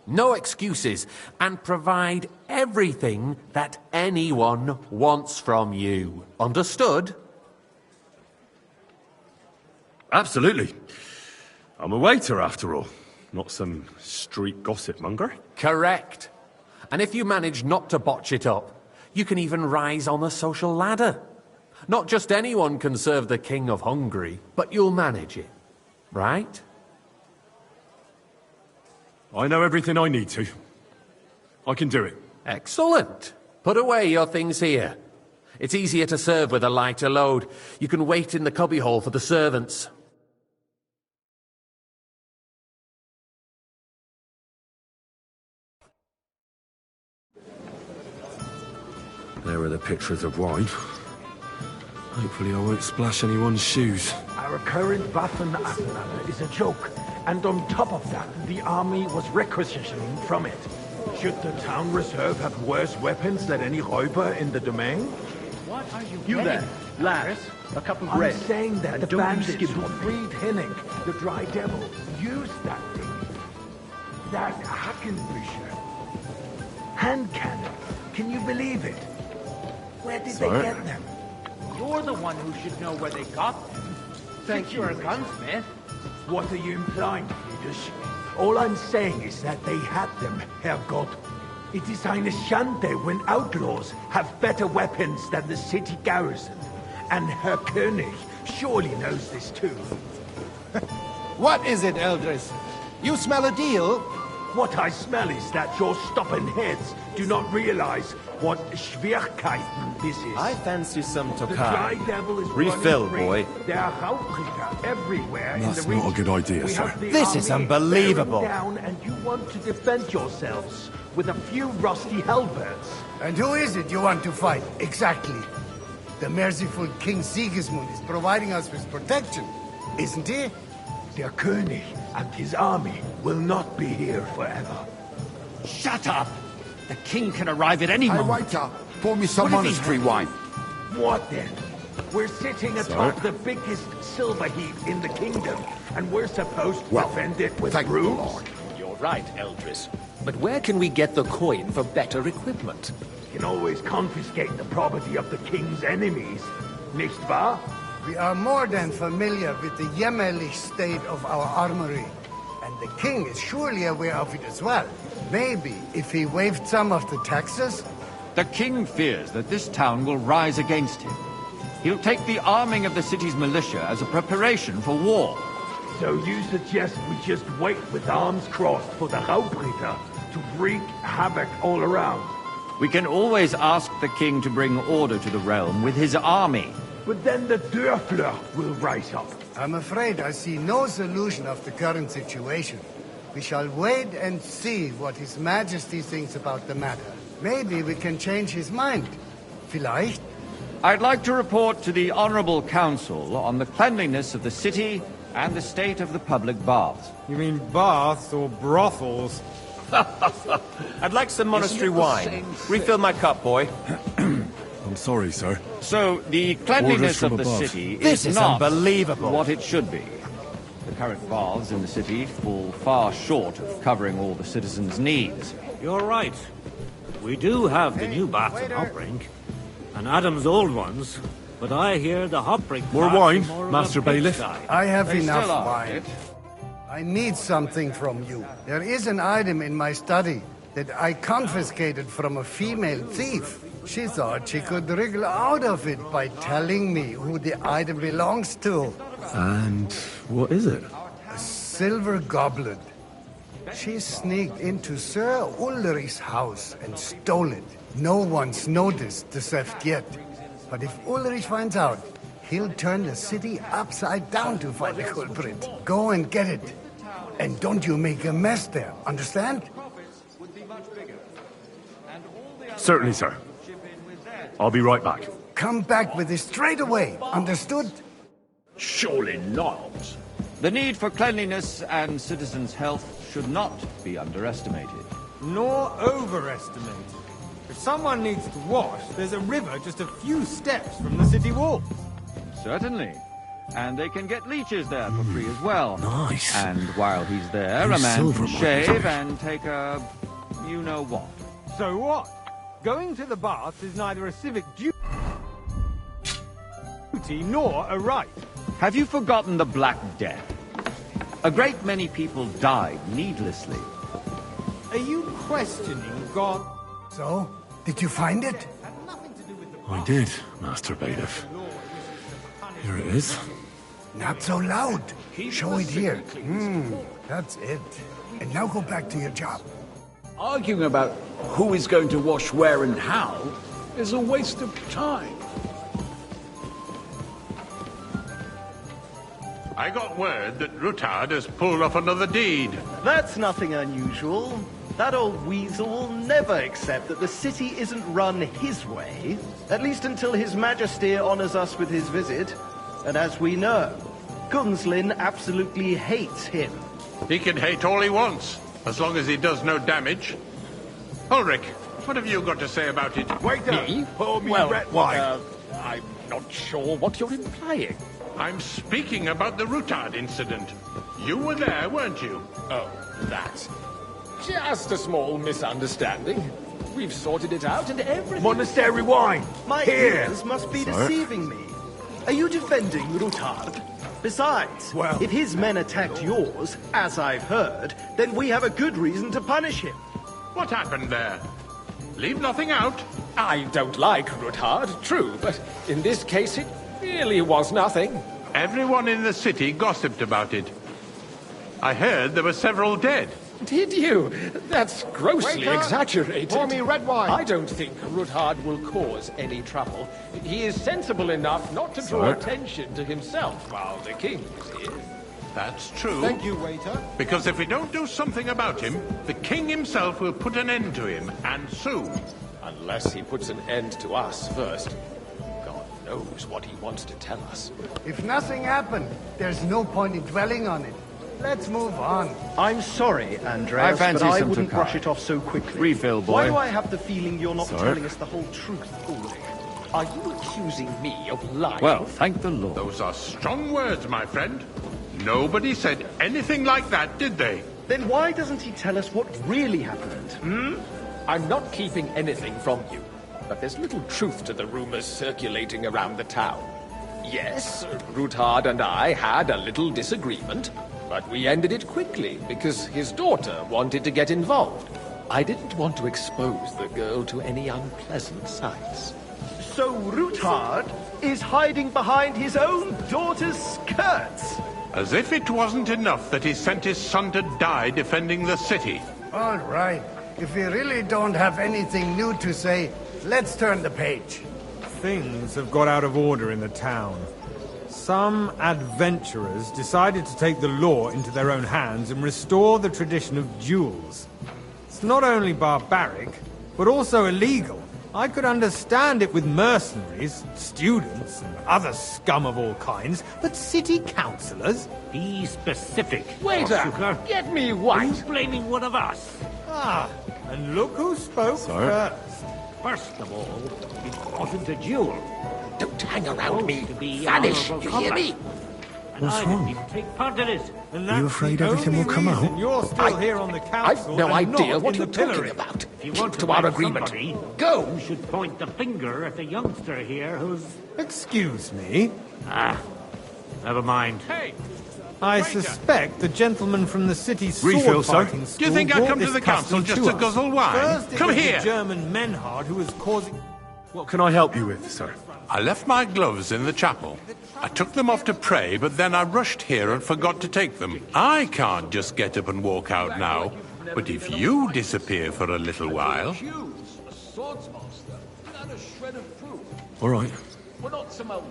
No excuses, and provide everything that anyone wants from you. Understood? Absolutely. I'm a waiter, after all. Not some street gossip monger. Correct. And if you manage not to botch it up, you can even rise on the social ladder. Not just anyone can serve the King of Hungary, but you'll manage it. Right? I know everything I need to. I can do it. Excellent. Put away your things here. It's easier to serve with a lighter load. You can wait in the cubbyhole for the servants. There are the pictures of wine. Hopefully I won't splash anyone's shoes. Our current Waffenarsenal is a joke, and on top of that, the army was requisitioning from it. Should the town reserve have worse weapons than any Räuber in the domain? What are you You getting? there, lads, a cup of bread. I'm saying that the bandits who freed Henning, the Dry Devil, used that thing. That Hackenbücher. Hand cannon. Can you believe it? Where did they get them? You're the one who should know where they got them. Thank you. You're a gunsmith. What are you implying, Friedrich? All I'm saying is that they had them, Herrgott. It is eine Schande when outlaws have better weapons than the city garrison. And Herr König surely knows this too. What is it, Eldris? You smell a deal? What I smell is that your stubborn heads do not realize what Schwierigkeiten this is. I fancy some The Dry Tokai. Devil is Refill, running free. boy. There are Raubritter everywhere That's in the region. not a good idea, We sir. have the This is army unbelievable. bearing down, and you want to defend yourselves with a few rusty halberds. And who is it you want to fight, exactly? The merciful King Sigismund is providing us with protection, isn't he? Der König and his army will not be here forever. Shut up! The king can arrive at any moment. waiter, pour me some What if he monastery has- wine. What then? We're sitting atop the biggest silver heap in the kingdom, and we're supposed to defend it with brooms? You're right, Eldris. But where can we get the coin for better equipment? You can always confiscate the property of the king's enemies, nicht wahr? We are more than familiar with the jämmerlich state of our armory. And the king is surely aware of it as well. Maybe if he waived some of the taxes? The king fears that this town will rise against him. He'll take the arming of the city's militia as a preparation for war. So you suggest we just wait with arms crossed for the Raubritter to wreak havoc all around? We can always ask the king to bring order to the realm with his army. But then the Dörfler will rise up. I'm afraid I see no solution of the current situation. We shall wait and see what His Majesty thinks about the matter. Maybe we can change his mind. Vielleicht? I'd like to report to the Honorable Council on the cleanliness of the city and the state of the public baths. You mean baths or brothels? I'd like some monastery wine. Refill my cup, boy. I'm sorry, sir. So, the cleanliness Orders from of the above. city This is not unbelievable. what it should be. The current baths in the city fall far short of covering all the citizens' needs. You're right. We do have the new baths in Hopbrink, and Adam's old ones, but I hear the Hopbrink More baths are wine, more of a Master Bailiff? pigsty. I have They enough still are, wine. I need something from you. There is an item in my study that I confiscated from a female thief. She thought she could wriggle out of it by telling me who the item belongs to. And what is it? A silver goblet. She sneaked into Sir Ulrich's house and stole it. No one's noticed the theft yet. But if Ulrich finds out, he'll turn the city upside down to find the culprit. Go and get it. And don't you make a mess there, understand? Certainly, sir. I'll be right back. Come back with it straight away, understood? Surely not. The need for cleanliness and citizens' health should not be underestimated. Nor overestimated. If someone needs to wash, there's a river just a few steps from the city walls. Certainly. And they can get leeches there for free as well. Nice. And while he's there, Any a man silver can might shave finish. and take a... you-know-what. So what? Going to the baths is neither a civic duty nor a right. Have you forgotten the Black Death? A great many people died needlessly. Are you questioning God? So, did you find it? I did, Master Bailiff. Here it is. Not so loud. Show it here. That's it. And now go back to your job. Arguing about who is going to wash where and how is a waste of time. I got word that Rutard has pulled off another deed. That's nothing unusual. That old weasel will never accept that the city isn't run his way, at least until His Majesty honors us with his visit. And as we know, Gunslin absolutely hates him. He can hate all he wants, as long as he does no damage. Ulrich, what have you got to say about it? Me? Well, I'm not sure what you're implying. I'm speaking about the Rutard incident. You were there, weren't you? Oh, that. Just a small misunderstanding. We've sorted it out and everything... Monastery wine! My Here! ears must be deceiving me. Are you defending Rutard? Besides, if his men attacked yours, as I've heard, then we have a good reason to punish him. What happened there? Leave nothing out. I don't like Rutard, true, but in this case it really was nothing. Everyone in the city gossiped about it. I heard there were several dead. Did you? That's grossly Waiter, exaggerated. pour me red wine. I don't think Rutard will cause any trouble. He is sensible enough not to draw attention to himself while the king is here. That's true. Thank you, waiter. Because if we don't do something about him, the king himself will put an end to him, and soon. Unless he puts an end to us first. God knows what he wants to tell us. If nothing happened, there's no point in dwelling on it. Let's move on. I'm sorry, Andreas, but I wouldn't brush it off so quickly. Refill, boy. Why do I have the feeling you're not telling us the whole truth, Ulrich? Are you accusing me of lying? Well, thank the Lord. Those are strong words, my friend. Nobody said anything like that, did they? Then why doesn't he tell us what really happened? I'm not keeping anything from you, but there's little truth to the rumors circulating around the town. Yes, Rutard and I had a little disagreement, but we ended it quickly because his daughter wanted to get involved. I didn't want to expose the girl to any unpleasant sights. So Rutard is hiding behind his own daughter's skirts? As if it wasn't enough that he sent his son to die defending the city. All right. If we really don't have anything new to say, let's turn the page. Things have got out of order in the town. Some adventurers decided to take the law into their own hands and restore the tradition of duels. It's not only barbaric, but also illegal. I could understand it with mercenaries, students, and other scum of all kinds, but city councillors? Be specific. Waiter, Sugar. get me white. Who's blaming one of us? Ah, and look who spoke first. First of all, it wasn't a duel. Don't hang around me. To be Vanish, honourable you hear combat. me? And What's I didn't wrong? even take part in it. And Are you that's afraid the everything only will come reason out? You're still here on the council. I've no and idea not what in you're the talking pillory. about. If you want Keep to to our blame agreement. somebody, Go! You should point the finger at the youngster here who's... Excuse me. Never mind. Hey! I suspect the gentleman from the city's Refill, sir. sword-fighting school Do you think I brought come to this the council custom just to us. guzzle wine? First it Come was here. the German Menhard who was causing... What can I help you with, sir? I left my gloves in the chapel. I took them off to pray, but then I rushed here and forgot to take them. I can't just get up and walk out now. But if you disappear for a little while... All right.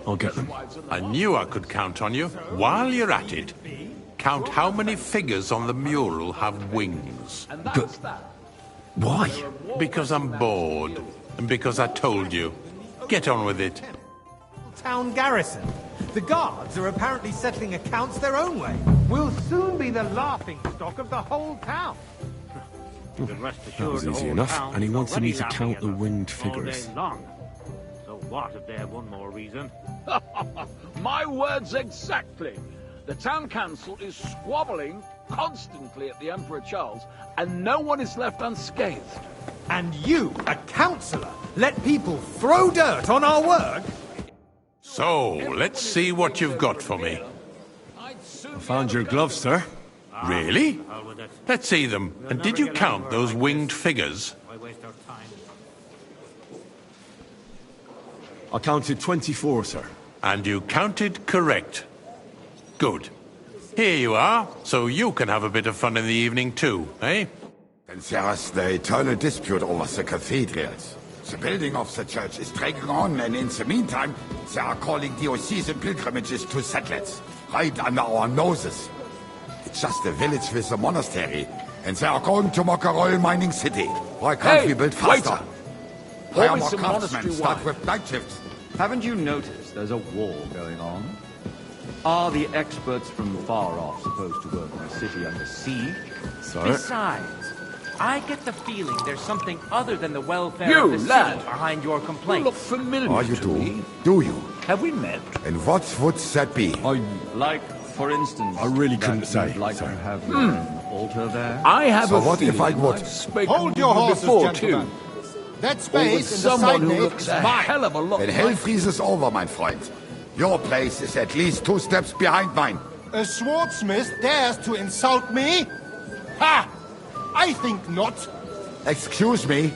I'll get them. I knew I could count on you. While you're at it, count how many figures on the mural have wings. But why? Because I'm bored. And because I told you. Get on with it. town garrison. The guards are apparently settling accounts their own way. We'll soon be the laughing stock of the whole town. That was easy enough, and he wanted me to count the winged figures. So what if they have one more reason? My words exactly. The town council is squabbling constantly at the Emperor Charles, and no one is left unscathed. And you, a councillor, let people throw dirt on our work? So, let's see what you've got for me. I found your gloves, sir. Really? Let's see them. And did you count those winged figures? I counted 24, sir. And you counted correct. Good. Here you are, so you can have a bit of fun in the evening too, eh? And there's the eternal dispute over the cathedrals. The building of the church is dragging on, and in the meantime, they are calling diocesan pilgrimages to settlers, right under our noses. It's just a village with a monastery, and they are going to mock a royal mining city. Why can't we build faster? Waiter. Hire Pour me more some craftsmen, monastery start wine. with night shifts. Haven't you noticed there's a war going on? Are the experts from far off supposed to work in a city under siege? Besides, I get the feeling there's something other than the welfare You, of the lad! city behind your You complaint. look familiar Are you to do? me. Do you? Have we met? And what would that be? Like, for instance, I really that couldn't say, you'd like sir. to have an altar there? I have So a what if feeling I would? I've spoken Hold with your you horses, before, gentlemen. too. That Or space with in the someone side who nave looks is a mine. hell of a lot Then like... hell freezes over, mein Freund. Your place is at least 2 steps behind mine. A swordsmith dares to insult me? Ha! I think not. Excuse me?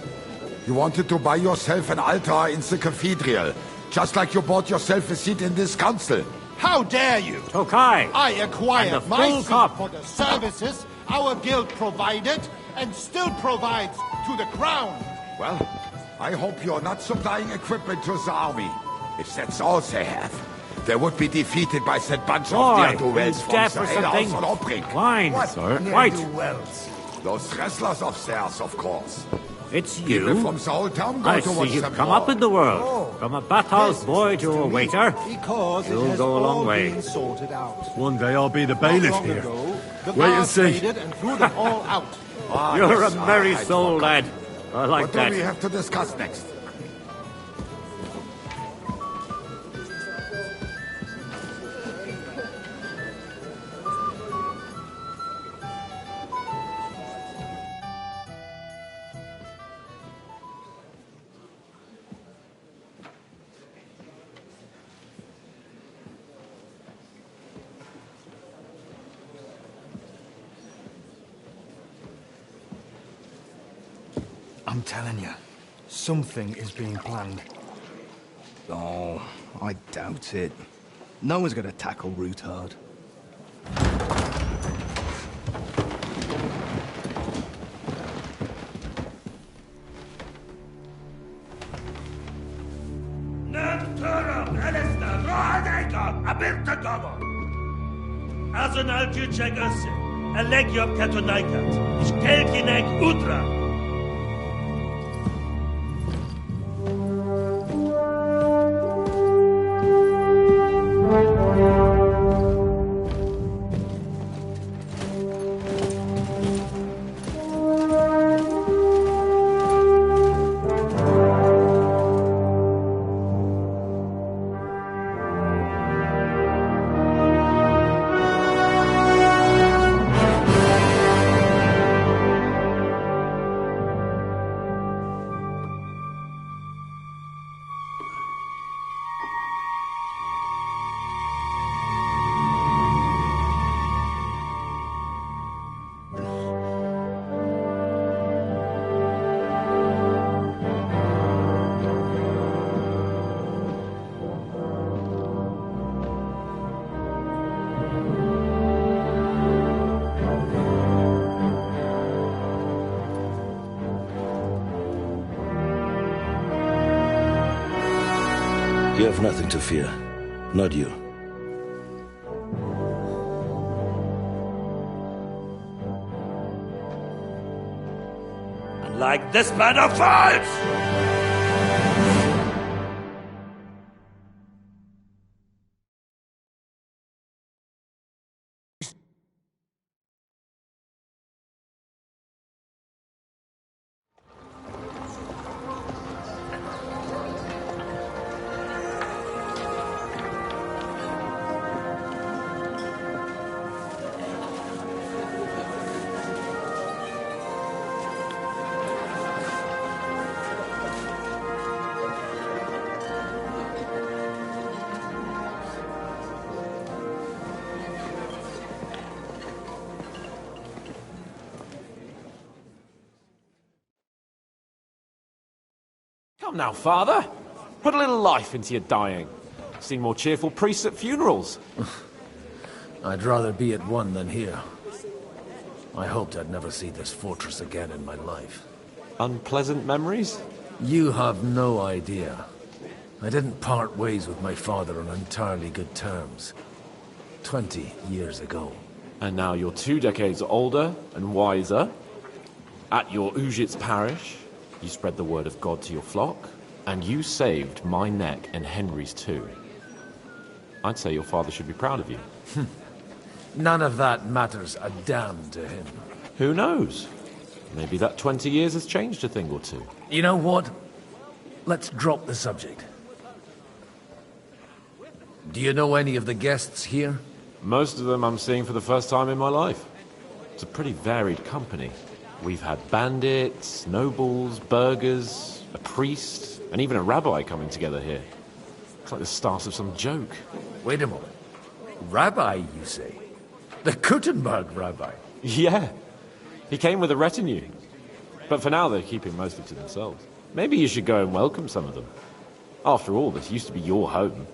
You wanted to buy yourself an altar in the cathedral, just like you bought yourself a seat in this council. How dare you? Tokai! I And acquired a my full seat cup. for the services our guild provided and still provides to the crown. Well, I hope you're not supplying equipment to the army. If that's all they have, they would be defeated by that bunch of Boy, ne'er-do-wells you from deaf the or Alehouse something? on Obrink. Wine, What? White. Those wrestlers of theirs, of course. It's People you. from the whole town go I to see watch you've them come brawl. up in the world. From a bathhouse boy to a waiter. Because it You'll has go a long all way. been sorted out. One day I'll be the Not bailiff long here. ago, the Wait and guards see. raided and threw them all out. Ah, You're yes, a merry I soul, forgot. lad. I like What do that. we have to discuss next? I'm telling you, something is being planned. Oh, I doubt it. No one's gonna tackle Rootard. Azonal Juchek Össe, Elegiop Katonaikat, Ishkelkinek Utra. You have nothing to fear. Not you. Like this man of fights! Come now, Father. Put a little life into your dying. Seen more cheerful priests at funerals. I'd rather be at one than here. I hoped I'd never see this fortress again in my life. Unpleasant memories? You have no idea. I didn't part ways with my father on entirely good terms. 20 years ago. And now you're 2 decades older and wiser. At your Ujitz parish, you spread the word of God to your flock, and you saved my neck and Henry's too. I'd say your father should be proud of you. None of that matters a damn to him. Who knows? Maybe that 20 years has changed a thing or two. You know what? Let's drop the subject. Do you know any of the guests here? Most of them I'm seeing for the first time in my life. It's a pretty varied company. We've had bandits, nobles, burghers, a priest, and even a rabbi coming together here. It's like the start of some joke. Wait a moment. Rabbi, you say? The Kuttenberg rabbi? Yeah. He came with a retinue. But for now, they're keeping mostly to themselves. Maybe you should go and welcome some of them. After all, this used to be your home.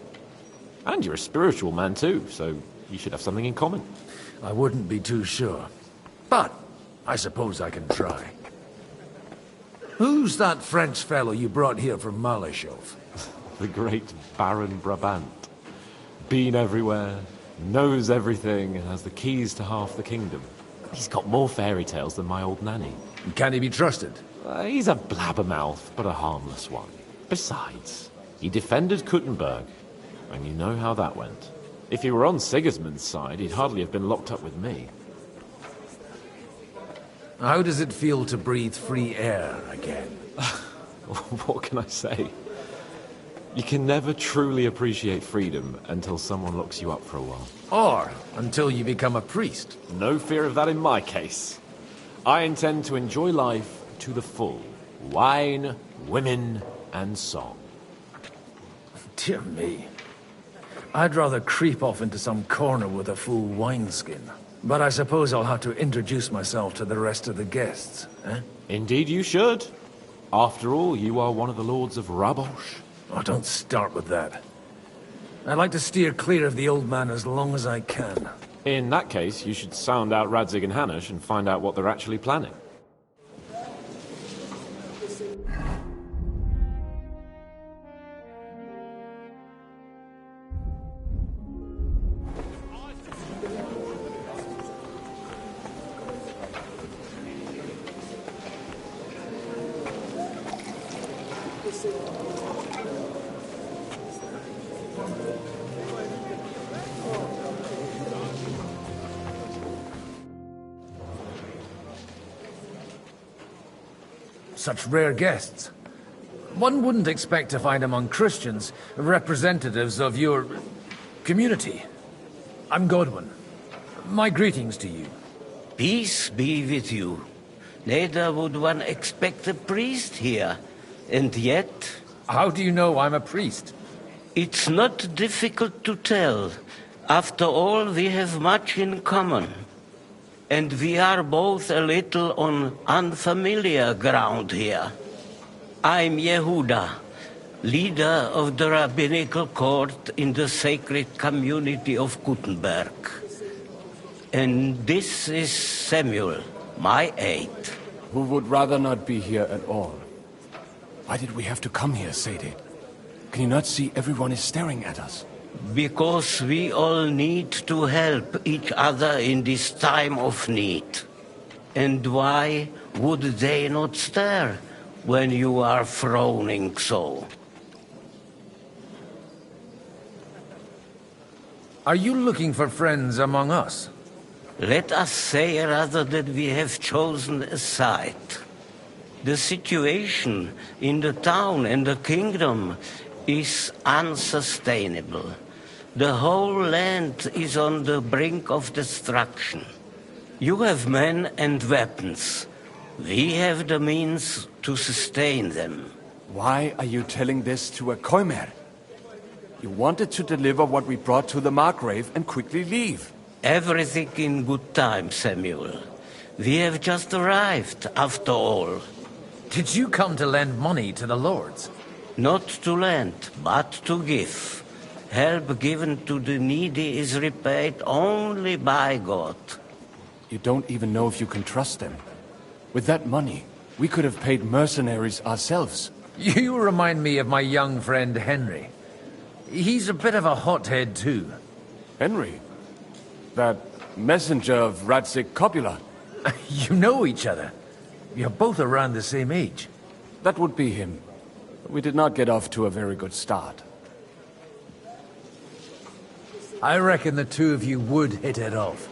And you're a spiritual man too, so you should have something in common. I wouldn't be too sure. But I suppose I can try. Who's that French fellow you brought here from Malashov? The great Baron Brabant. Been everywhere, knows everything, and has the keys to half the kingdom. He's got more fairy tales than my old nanny. Can he be trusted? He's a blabbermouth, but a harmless one. Besides, he defended Kuttenberg, and you know how that went. If he were on Sigismund's side, he'd hardly have been locked up with me. How does it feel to breathe free air again? What can I say? You can never truly appreciate freedom until someone locks you up for a while. Or until you become a priest. No fear of that in my case. I intend to enjoy life to the full. Wine, women, and song. Dear me. I'd rather creep off into some corner with a full wineskin. But I suppose I'll have to introduce myself to the rest of the guests, eh? Indeed you should. After all, you are one of the lords of Rabosh. Oh, don't start with that. I'd like to steer clear of the old man as long as I can. In that case, you should sound out Radzig and Hanush and find out what they're actually planning. Such rare guests. One wouldn't expect to find among Christians representatives of your community. I'm Godwin. My greetings to you. Peace be with you. Neither would one expect a priest here. And yet... How do you know I'm a priest? It's not difficult to tell. After all, we have much in common. And we are both a little on unfamiliar ground here. I'm Yehuda, leader of the rabbinical court in the sacred community of Kuttenberg. And this is Samuel, my aide. Who would rather not be here at all. Why did we have to come here, Sadie? Can you not see everyone is staring at us? Because we all need to help each other in this time of need. And why would they not stare when you are frowning so? Are you looking for friends among us? Let us say rather that we have chosen a side. The situation in the town and the kingdom is unsustainable. The whole land is on the brink of destruction. You have men and weapons. We have the means to sustain them. Why are you telling this to a Koimer? You wanted to deliver what we brought to the Margrave and quickly leave. Everything in good time, Samuel. We have just arrived, after all. Did you come to lend money to the lords? Not to lend, but to give. Help given to the needy is repaid only by God. You don't even know if you can trust them. With that money, we could have paid mercenaries ourselves. You remind me of my young friend Henry. He's a bit of a hothead too. Henry? That messenger of Radzig Copula? You know each other. You're both around the same age. That would be him. We did not get off to a very good start. I reckon the two of you would hit it off.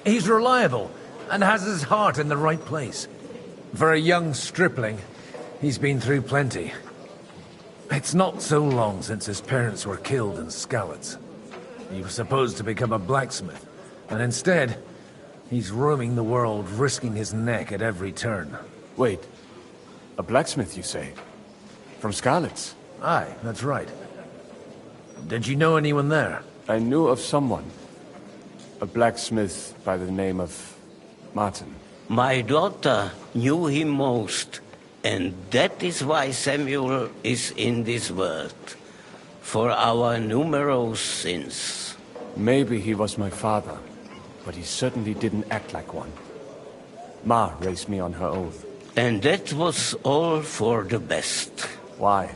He's reliable and has his heart in the right place. For a young stripling, he's been through plenty. It's not so long since his parents were killed in Skalitz. He was supposed to become a blacksmith, and instead, he's roaming the world, risking his neck at every turn. Wait, a blacksmith, you say? From Skalitz? Aye, that's right. Did you know anyone there? I knew of someone. A blacksmith by the name of Martin. My daughter knew him most, and that is why Samuel is in this world. For our numerous sins. Maybe he was my father, but he certainly didn't act like one. Ma raised me on her oath. And that was all for the best. Why?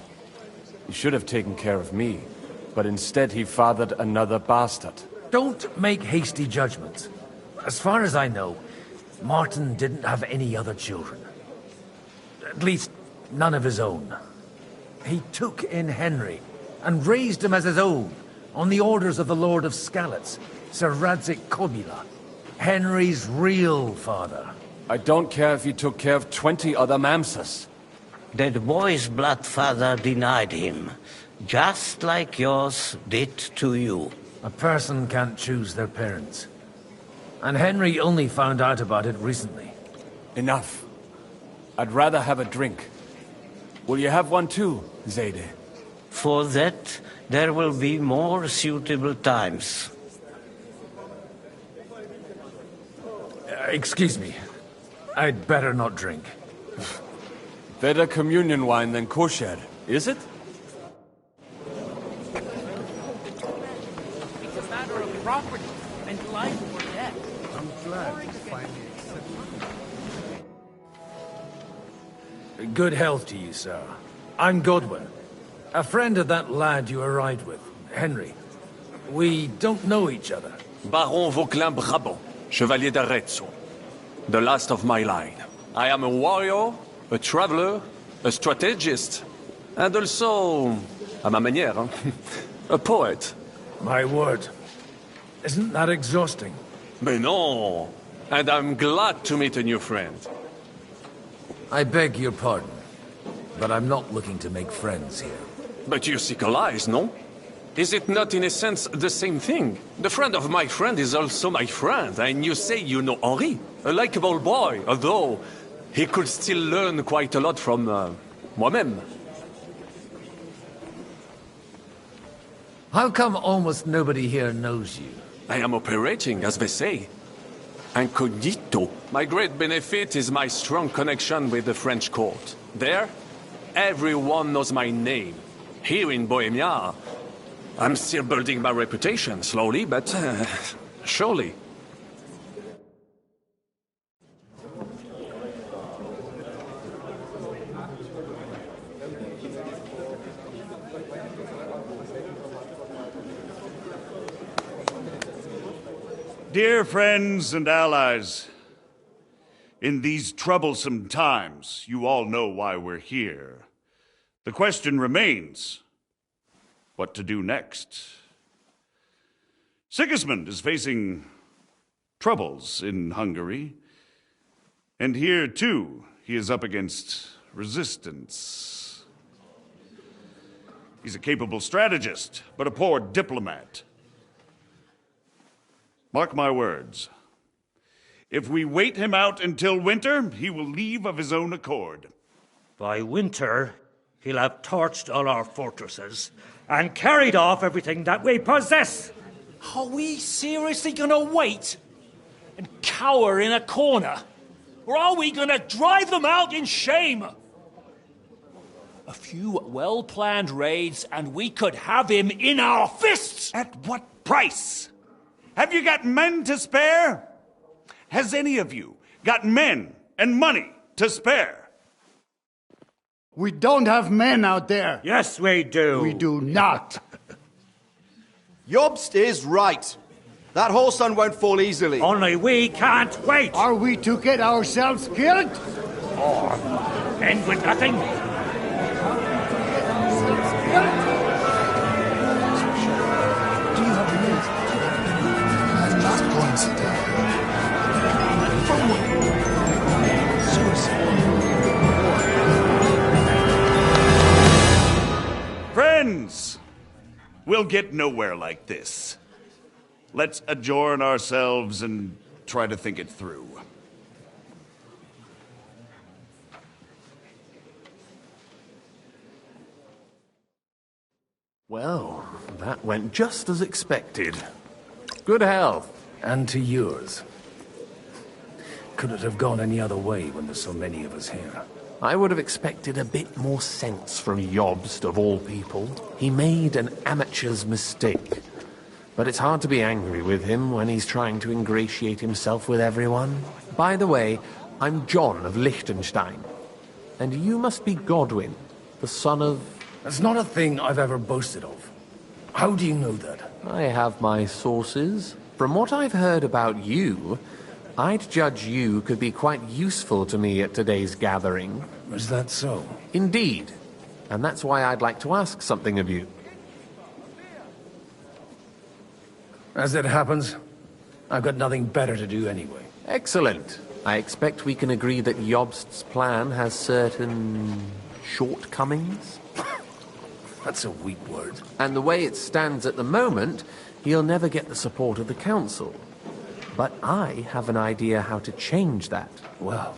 He should have taken care of me, but instead he fathered another bastard. Don't make hasty judgments. As far as I know, Martin didn't have any other children. At least, none of his own. He took in Henry and raised him as his own, on the orders of the Lord of Skalitz, Sir Radzik Kobila, Henry's real father. I don't care if he took care of 20 other mamsas. That boy's blood father denied him, just like yours did to you. A person can't choose their parents. And Henry only found out about it recently. Enough. I'd rather have a drink. Will you have one too, Zayde? For that, there will be more suitable times. Excuse me. I'd better not drink. Better communion wine than kosher, is it? It's a matter of property and life or death. I'm glad to finally accept. Good health to you, sir. I'm Godwin. A friend of that lad you arrived with, Henry. We don't know each other. Baron Vauquelin Brabant, Chevalier d'Arezzo. The last of my line. I am a warrior, a traveler, a strategist, and also, à ma manière, a poet. My word. Isn't that exhausting? Mais non! And I'm glad to meet a new friend. I beg your pardon, but I'm not looking to make friends here. But you seek allies, no? Is it not in a sense the same thing? The friend of my friend is also my friend, and you say you know Henri, a likable boy, although he could still learn quite a lot from moi-même. How come almost nobody here knows you? I am operating, as they say. Incognito. My great benefit is my strong connection with the French court. There, everyone knows my name. Here in Bohemia, I'm still building my reputation, slowly, but surely. Dear friends and allies, in these troublesome times, you all know why we're here. The question remains, what to do next? Sigismund is facing troubles in Hungary, and here, too, he is up against resistance. He's a capable strategist, but a poor diplomat. Mark my words. If we wait him out until winter, he will leave of his own accord. By winter, he'll have torched all our fortresses and carried off everything that we possess. Are we seriously gonna wait and cower in a corner? Or are we gonna drive them out in shame? A few well-planned raids and we could have him in our fists! At what price? Have you got men to spare? Has any of you got men and money to spare? We don't have men out there. Yes, we do. We do not. Jobst is right. That whoreson won't fall easily. Only we can't wait. Are we to get ourselves killed? Or end with nothing? Do you have news? We'll get nowhere like this. Let's adjourn ourselves and try to think it through. Well, that went just as expected. Good health. And to yours. Could it have gone any other way when there's so many of us here? I would have expected a bit more sense from Jobst, of all people. He made an amateur's mistake. But it's hard to be angry with him when he's trying to ingratiate himself with everyone. By the way, I'm John of Liechtenstein. And you must be Godwin, the son of... That's not a thing I've ever boasted of. How do you know that? I have my sources. From what I've heard about you, I'd judge you could be quite useful to me at today's gathering. Is that so? Indeed. And that's why I'd like to ask something of you. As it happens, I've got nothing better to do anyway. Excellent. I expect we can agree that Jobst's plan has certain... shortcomings? That's a weak word. And the way it stands at the moment, he'll never get the support of the council. But I have an idea how to change that. Well,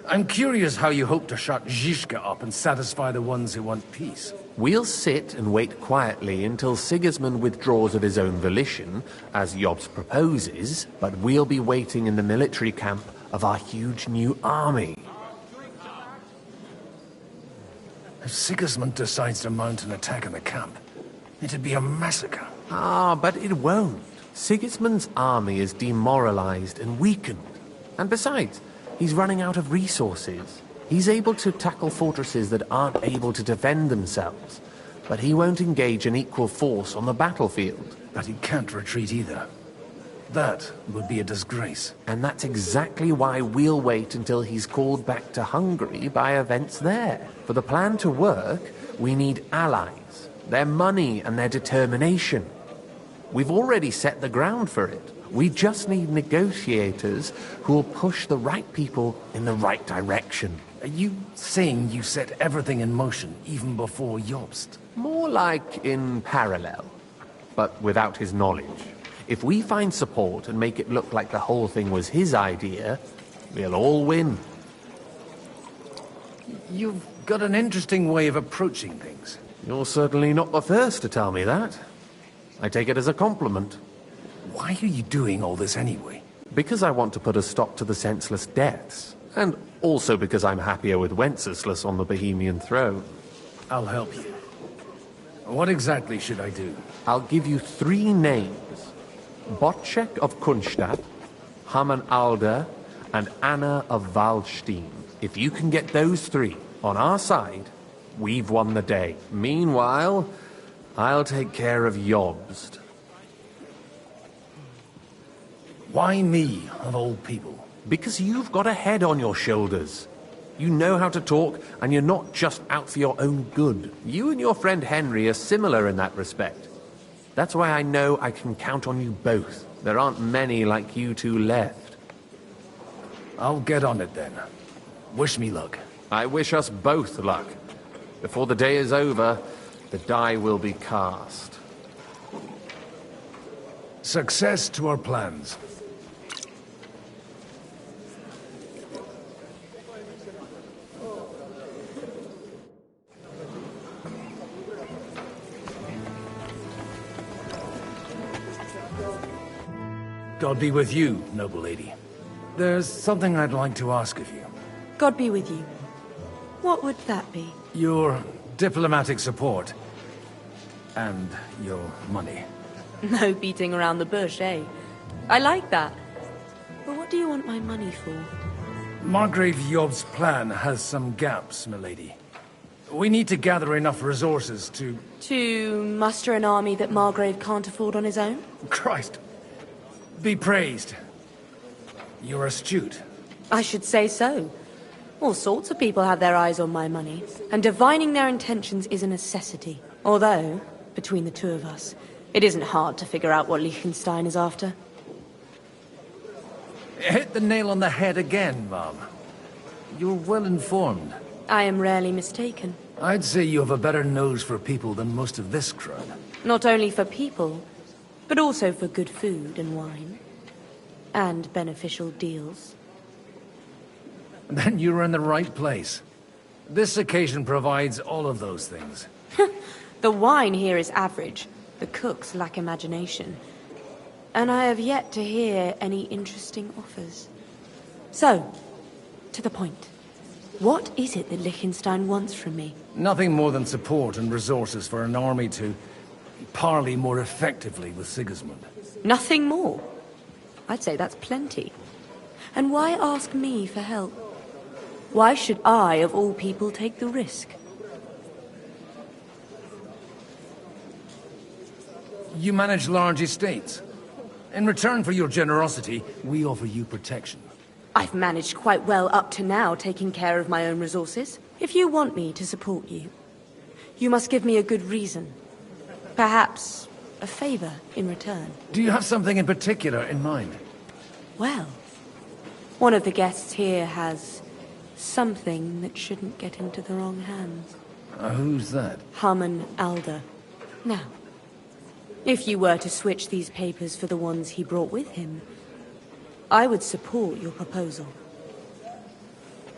I'm curious how you hope to shut Zizka up and satisfy the ones who want peace. We'll sit and wait quietly until Sigismund withdraws of his own volition, as Jobst proposes, but we'll be waiting in the military camp of our huge new army. If Sigismund decides to mount an attack on the camp, it'd be a massacre. Ah, but it won't. Sigismund's army is demoralized and weakened. And besides, he's running out of resources. He's able to tackle fortresses that aren't able to defend themselves. But he won't engage an equal force on the battlefield. But he can't retreat either. That would be a disgrace. And that's exactly why we'll wait until he's called back to Hungary by events there. For the plan to work, we need allies, their money and their determination. We've already set the ground for it. We just need negotiators who'll push the right people in the right direction. Are you saying you set everything in motion even before Jobst? More like in parallel, but without his knowledge. If we find support and make it look like the whole thing was his idea, we'll all win. You've got an interesting way of approaching things. You're certainly not the first to tell me that. I take it as a compliment. Why are you doing all this anyway? Because I want to put a stop to the senseless deaths. And also because I'm happier with Wenceslas on the Bohemian throne. I'll help you. What exactly should I do? I'll give you 3 names. Botchek of Kunstadt, Haman Alder, and Anna of Waldstein. If you can get those 3 on our side, we've won the day. Meanwhile, I'll take care of Jobst. Why me, of all people? Because you've got a head on your shoulders. You know how to talk, and you're not just out for your own good. You and your friend Henry are similar in that respect. That's why I know I can count on you both. There aren't many like you two left. I'll get on it then. Wish me luck. I wish us both luck. Before the day is over, the die will be cast. Success to our plans. God be with you, noble lady. There's something I'd like to ask of you. God be with you. What would that be? Your diplomatic support. And your money. No beating around the bush, eh? I like that. But what do you want my money for? Margrave Job's plan has some gaps, milady. We need to gather enough resources to... To muster an army that Margrave can't afford on his own? Christ. Be praised. You're astute. I should say so. All sorts of people have their eyes on my money, and divining their intentions is a necessity. Although, between the two of us, it isn't hard to figure out what Liechtenstein is after. Hit the nail on the head again, Mom. You're well informed. I am rarely mistaken. I'd say you have a better nose for people than most of this crowd. Not only for people, but also for good food and wine. And beneficial deals. Then you're in the right place. This occasion provides all of those things. The wine here is average. The cooks lack imagination. And I have yet to hear any interesting offers. So, to the point. What is it that Liechtenstein wants from me? Nothing more than support and resources for an army to parley more effectively with Sigismund. Nothing more? I'd say that's plenty. And why ask me for help? Why should I, of all people, take the risk? You manage large estates. In return for your generosity, we offer you protection. I've managed quite well up to now, taking care of my own resources. If you want me to support you, you must give me a good reason. Perhaps a favor in return. Do you have something in particular in mind? Well, one of the guests here has something that shouldn't get into the wrong hands. Who's that? Harman Alder. Now, if you were to switch these papers for the ones he brought with him, I would support your proposal.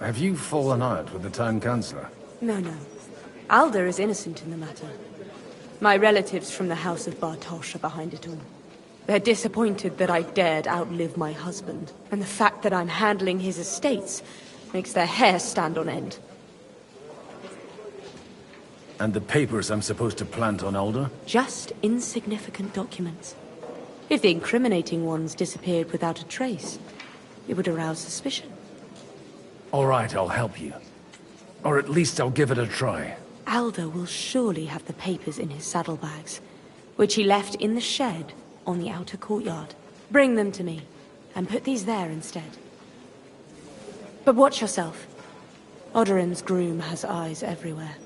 Have you fallen out with the town councillor? No. Alder is innocent in the matter. My relatives from the House of Bartosz are behind it all. They're disappointed that I dared outlive my husband, and the fact that I'm handling his estates makes their hair stand on end. And the papers I'm supposed to plant on Alder? Just insignificant documents. If the incriminating ones disappeared without a trace, it would arouse suspicion. All right, I'll help you. Or at least I'll give it a try. Alder will surely have the papers in his saddlebags, which he left in the shed on the outer courtyard. Bring them to me, and put these there instead. But watch yourself. Odorin's groom has eyes everywhere.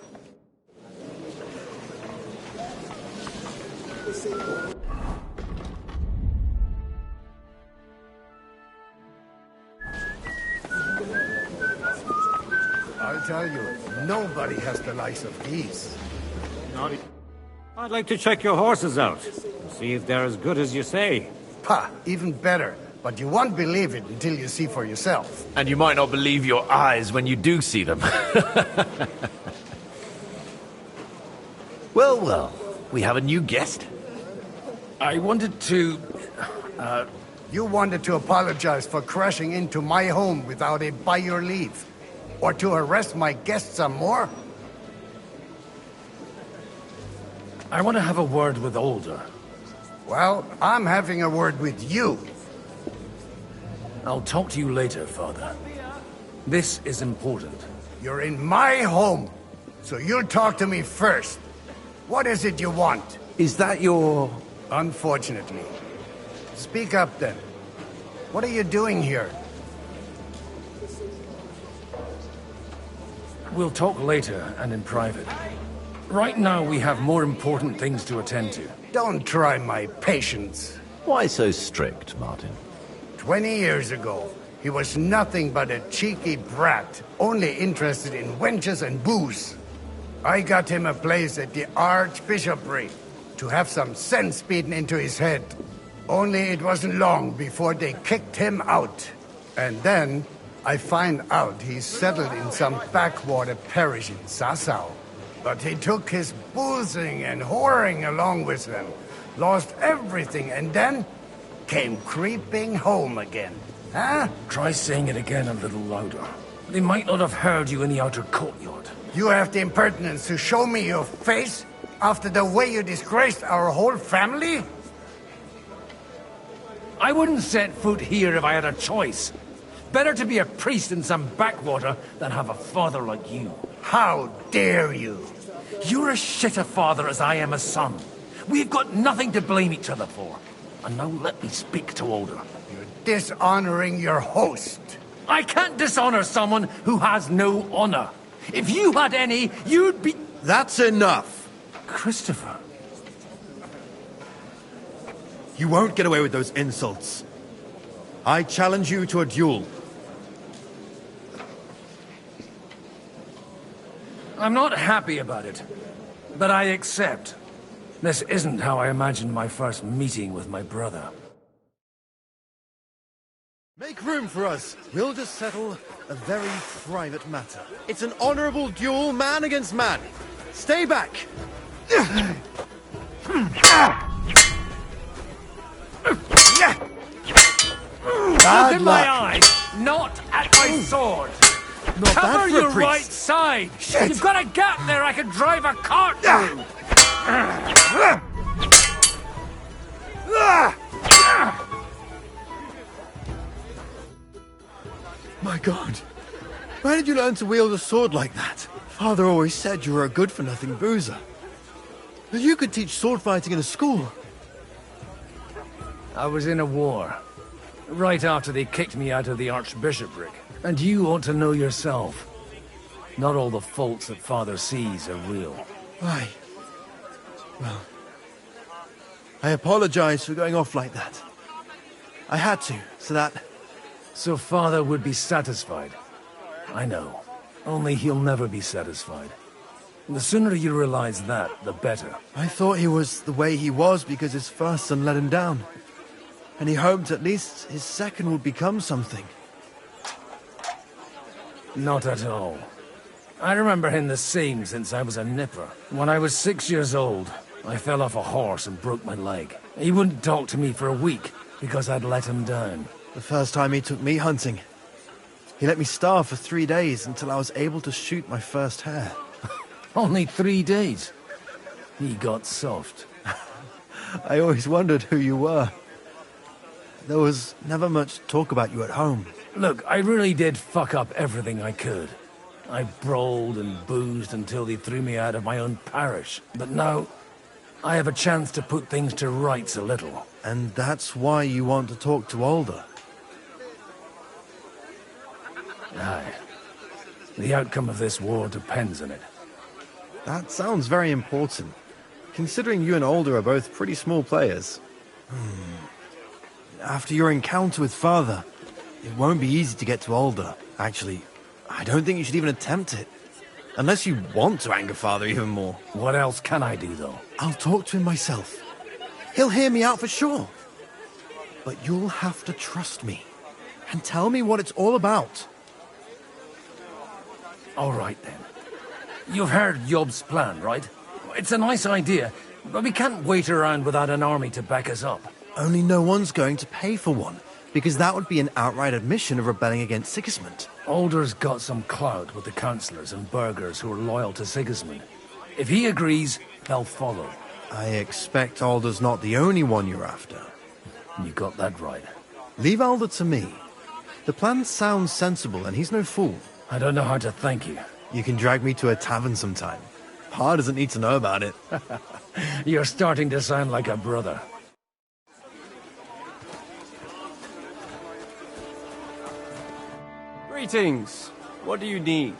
I'll tell you, nobody has the likes of these. I'd like to check your horses out, and see if they're as good as you say. Ha, even better. But you won't believe it until you see for yourself. And you might not believe your eyes when you do see them. Well, we have a new guest. I wanted to... You wanted to apologize for crashing into my home without a by your leave. Or to arrest my guests some more? I want to have a word with Alder. Well, I'm having a word with you. I'll talk to you later, Father. This is important. You're in my home, so you'll talk to me first. What is it you want? Is that your... Unfortunately. Speak up, then. What are you doing here? We'll talk later and in private. Right now, we have more important things to attend to. Don't try my patience. Why so strict, Martin? 20 years ago, he was nothing but a cheeky brat, only interested in wenches and booze. I got him a place at the Archbishopric to have some sense beaten into his head. Only it wasn't long before they kicked him out. And then I find out he's settled in some backwater parish in Sassau. But he took his boozing and whoring along with him, lost everything, and then came creeping home again. Huh? Try saying it again a little louder. They might not have heard you in the outer courtyard. You have the impertinence to show me your face after the way you disgraced our whole family? I wouldn't set foot here if I had a choice. Better to be a priest in some backwater than have a father like you. How dare you? You're as shit a father as I am a son. We've got nothing to blame each other for. And now let me speak to Alder. You're dishonoring your host. I can't dishonor someone who has no honor. If you had any, you'd be... That's enough. Christopher. You won't get away with those insults. I challenge you to a duel. I'm not happy about it, but I accept. This isn't how I imagined my first meeting with my brother. Make room for us. We'll just settle a very private matter. It's an honorable duel, man against man. Stay back. Look in my eyes, not at my sword. Not Cover bad for a your priest. right side. Shit. You've got a gap there I can drive a cart through. My God. Where did you learn to wield a sword like that? Father always said you were a good-for-nothing boozer. But you could teach sword fighting in a school. I was in a war. Right after they kicked me out of the archbishopric. And you ought to know yourself. Not all the faults that Father sees are real. Why? Well, I apologize for going off like that. I had to, so that... So Father would be satisfied. I know. Only he'll never be satisfied. The sooner you realize that, the better. I thought he was the way he was because his first son let him down. And he hoped at least his second would become something. Not at all. I remember him the same since I was a nipper. When I was 6 years old, I fell off a horse and broke my leg. He wouldn't talk to me for a week because I'd let him down. The first time he took me hunting, he let me starve for 3 days until I was able to shoot my first hare. Only 3 days. He got soft. I always wondered who you were. There was never much talk about you at home. Look, I really did fuck up everything I could. I brawled and boozed until they threw me out of my own parish. But now, I have a chance to put things to rights a little. And that's why you want to talk to Alder? Aye. The outcome of this war depends on it. That sounds very important, considering you and Alder are both pretty small players. After your encounter with Father, it won't be easy to get to Alder. Actually, I don't think you should even attempt it. Unless you want to anger Father even more. What else can I do, though? I'll talk to him myself. He'll hear me out for sure. But you'll have to trust me. And tell me what it's all about. All right, then. You've heard Yob's plan, right? It's a nice idea, but we can't wait around without an army to back us up. Only no one's going to pay for one, because that would be an outright admission of rebelling against Sigismund. Alder's got some clout with the councillors and burghers who are loyal to Sigismund. If he agrees, they'll follow. I expect Alder's not the only one you're after. You got that right. Leave Alder to me. The plan sounds sensible, and he's no fool. I don't know how to thank you. You can drag me to a tavern sometime. Pa doesn't need to know about it. You're starting to sound like a brother. Greetings. What do you need?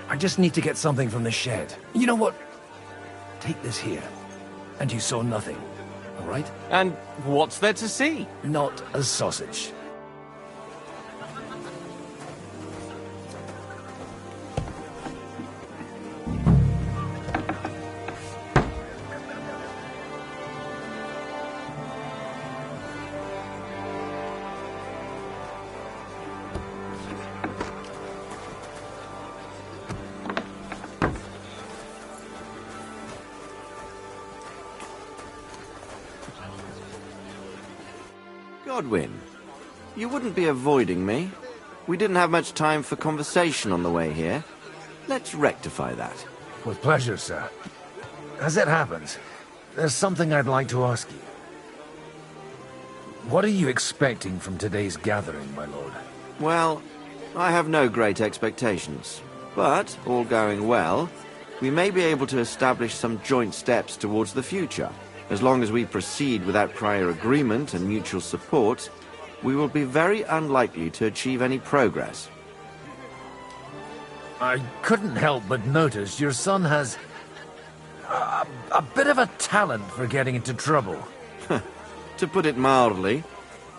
I just need to get something from the shed. You know what? Take this here. And you saw nothing, all right? And what's there to see? Not a sausage. Godwin, you wouldn't be avoiding me. We didn't have much time for conversation on the way here. Let's rectify that. With pleasure, sir. As it happens, there's something I'd like to ask you. What are you expecting from today's gathering, my lord? Well, I have no great expectations. But, all going well, we may be able to establish some joint steps towards the future. As long as we proceed without prior agreement and mutual support, we will be very unlikely to achieve any progress. I couldn't help but notice your son has a bit of a talent for getting into trouble. To put it mildly,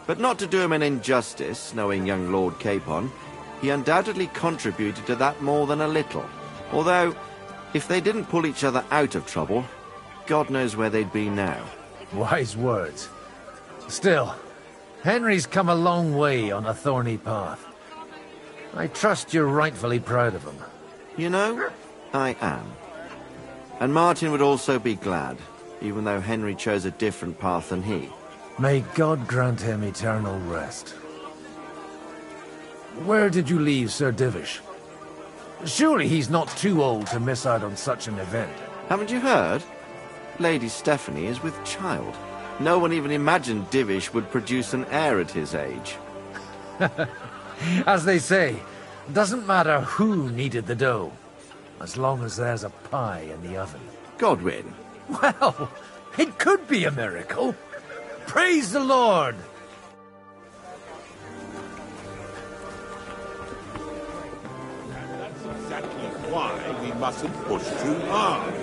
but not to do him an injustice, knowing young Lord Capon, he undoubtedly contributed to that more than a little. Although, if they didn't pull each other out of trouble, God knows where they'd be now. Wise words. Still, Henry's come a long way on a thorny path. I trust you're rightfully proud of him. You know, I am. And Martin would also be glad, even though Henry chose a different path than he. May God grant him eternal rest. Where did you leave Sir Divish? Surely he's not too old to miss out on such an event. Haven't you heard? Lady Stephanie is with child. No one even imagined Divish would produce an heir at his age. As they say, doesn't matter who kneaded the dough, as long as there's a pie in the oven. Godwin. Well, it could be a miracle. Praise the Lord! That's exactly why we mustn't push too hard.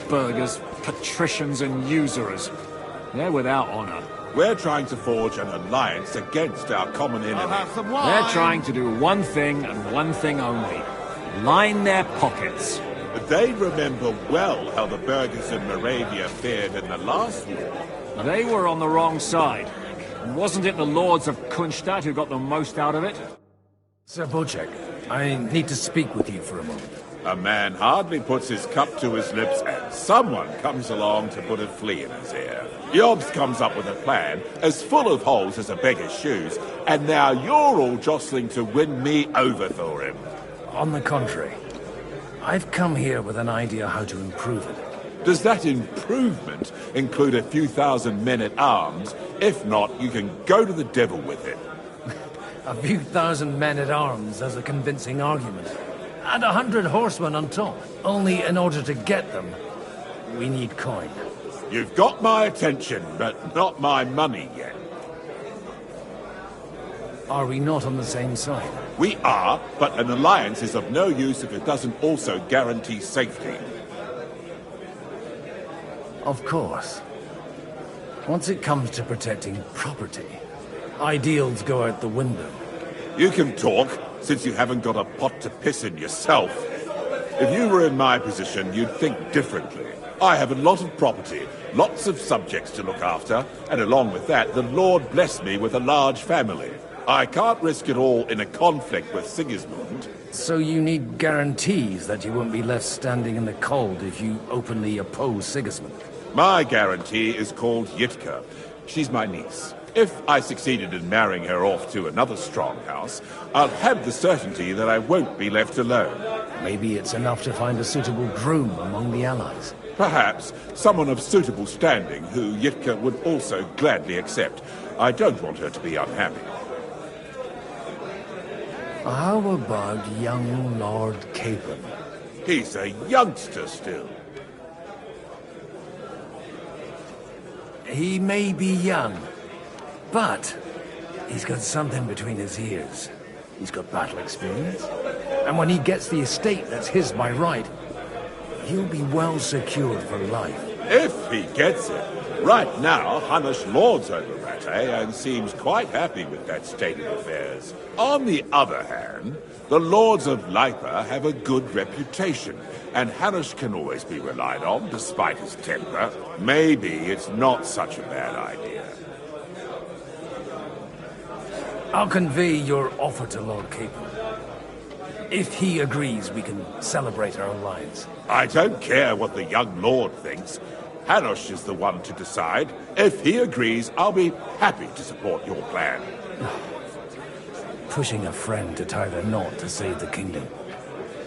Burghers, patricians and usurers. They're without honor. We're trying to forge an alliance against our common enemy. They're trying to do one thing and one thing only. Line their pockets. They remember well how the burghers in Moravia fared in the last war. They were on the wrong side. And wasn't it the lords of Kunstadt who got the most out of it? Sir Bocek, I need to speak with you for a moment. A man hardly puts his cup to his lips and someone comes along to put a flea in his ear. Yobbs comes up with a plan as full of holes as a beggar's shoes, and now you're all jostling to win me over for him. On the contrary, I've come here with an idea how to improve it. Does that improvement include a few thousand men-at-arms? If not, you can go to the devil with it. A few thousand men-at-arms as a convincing argument. And 100 horsemen on top. Only in order to get them, we need coin. You've got my attention, but not my money yet. Are we not on the same side? We are, but an alliance is of no use if it doesn't also guarantee safety. Of course. Once it comes to protecting property, ideals go out the window. You can talk, since you haven't got a pot to piss in yourself. If you were in my position, you'd think differently. I have a lot of property, lots of subjects to look after, and along with that, the Lord blessed me with a large family. I can't risk it all in a conflict with Sigismund. So you need guarantees that you won't be left standing in the cold if you openly oppose Sigismund? My guarantee is called Yitka. She's my niece. If I succeeded in marrying her off to another strong house, I'll have the certainty that I won't be left alone. Maybe it's enough to find a suitable groom among the allies. Perhaps someone of suitable standing who Yitka would also gladly accept. I don't want her to be unhappy. How about young Lord Capon? He's a youngster still. He may be young, but he's got something between his ears. He's got battle experience. And when he gets the estate that's his by right, he'll be well secured for life. If he gets it. Right now, Hanush lords over Rattay and seems quite happy with that state of affairs. On the other hand, the lords of Lipa have a good reputation, and Hanush can always be relied on, despite his temper. Maybe it's not such a bad idea. I'll convey your offer to Lord Capon. If he agrees, we can celebrate our alliance. I don't care what the young lord thinks. Hanush is the one to decide. If he agrees, I'll be happy to support your plan. Pushing a friend to tie the knot to save the kingdom.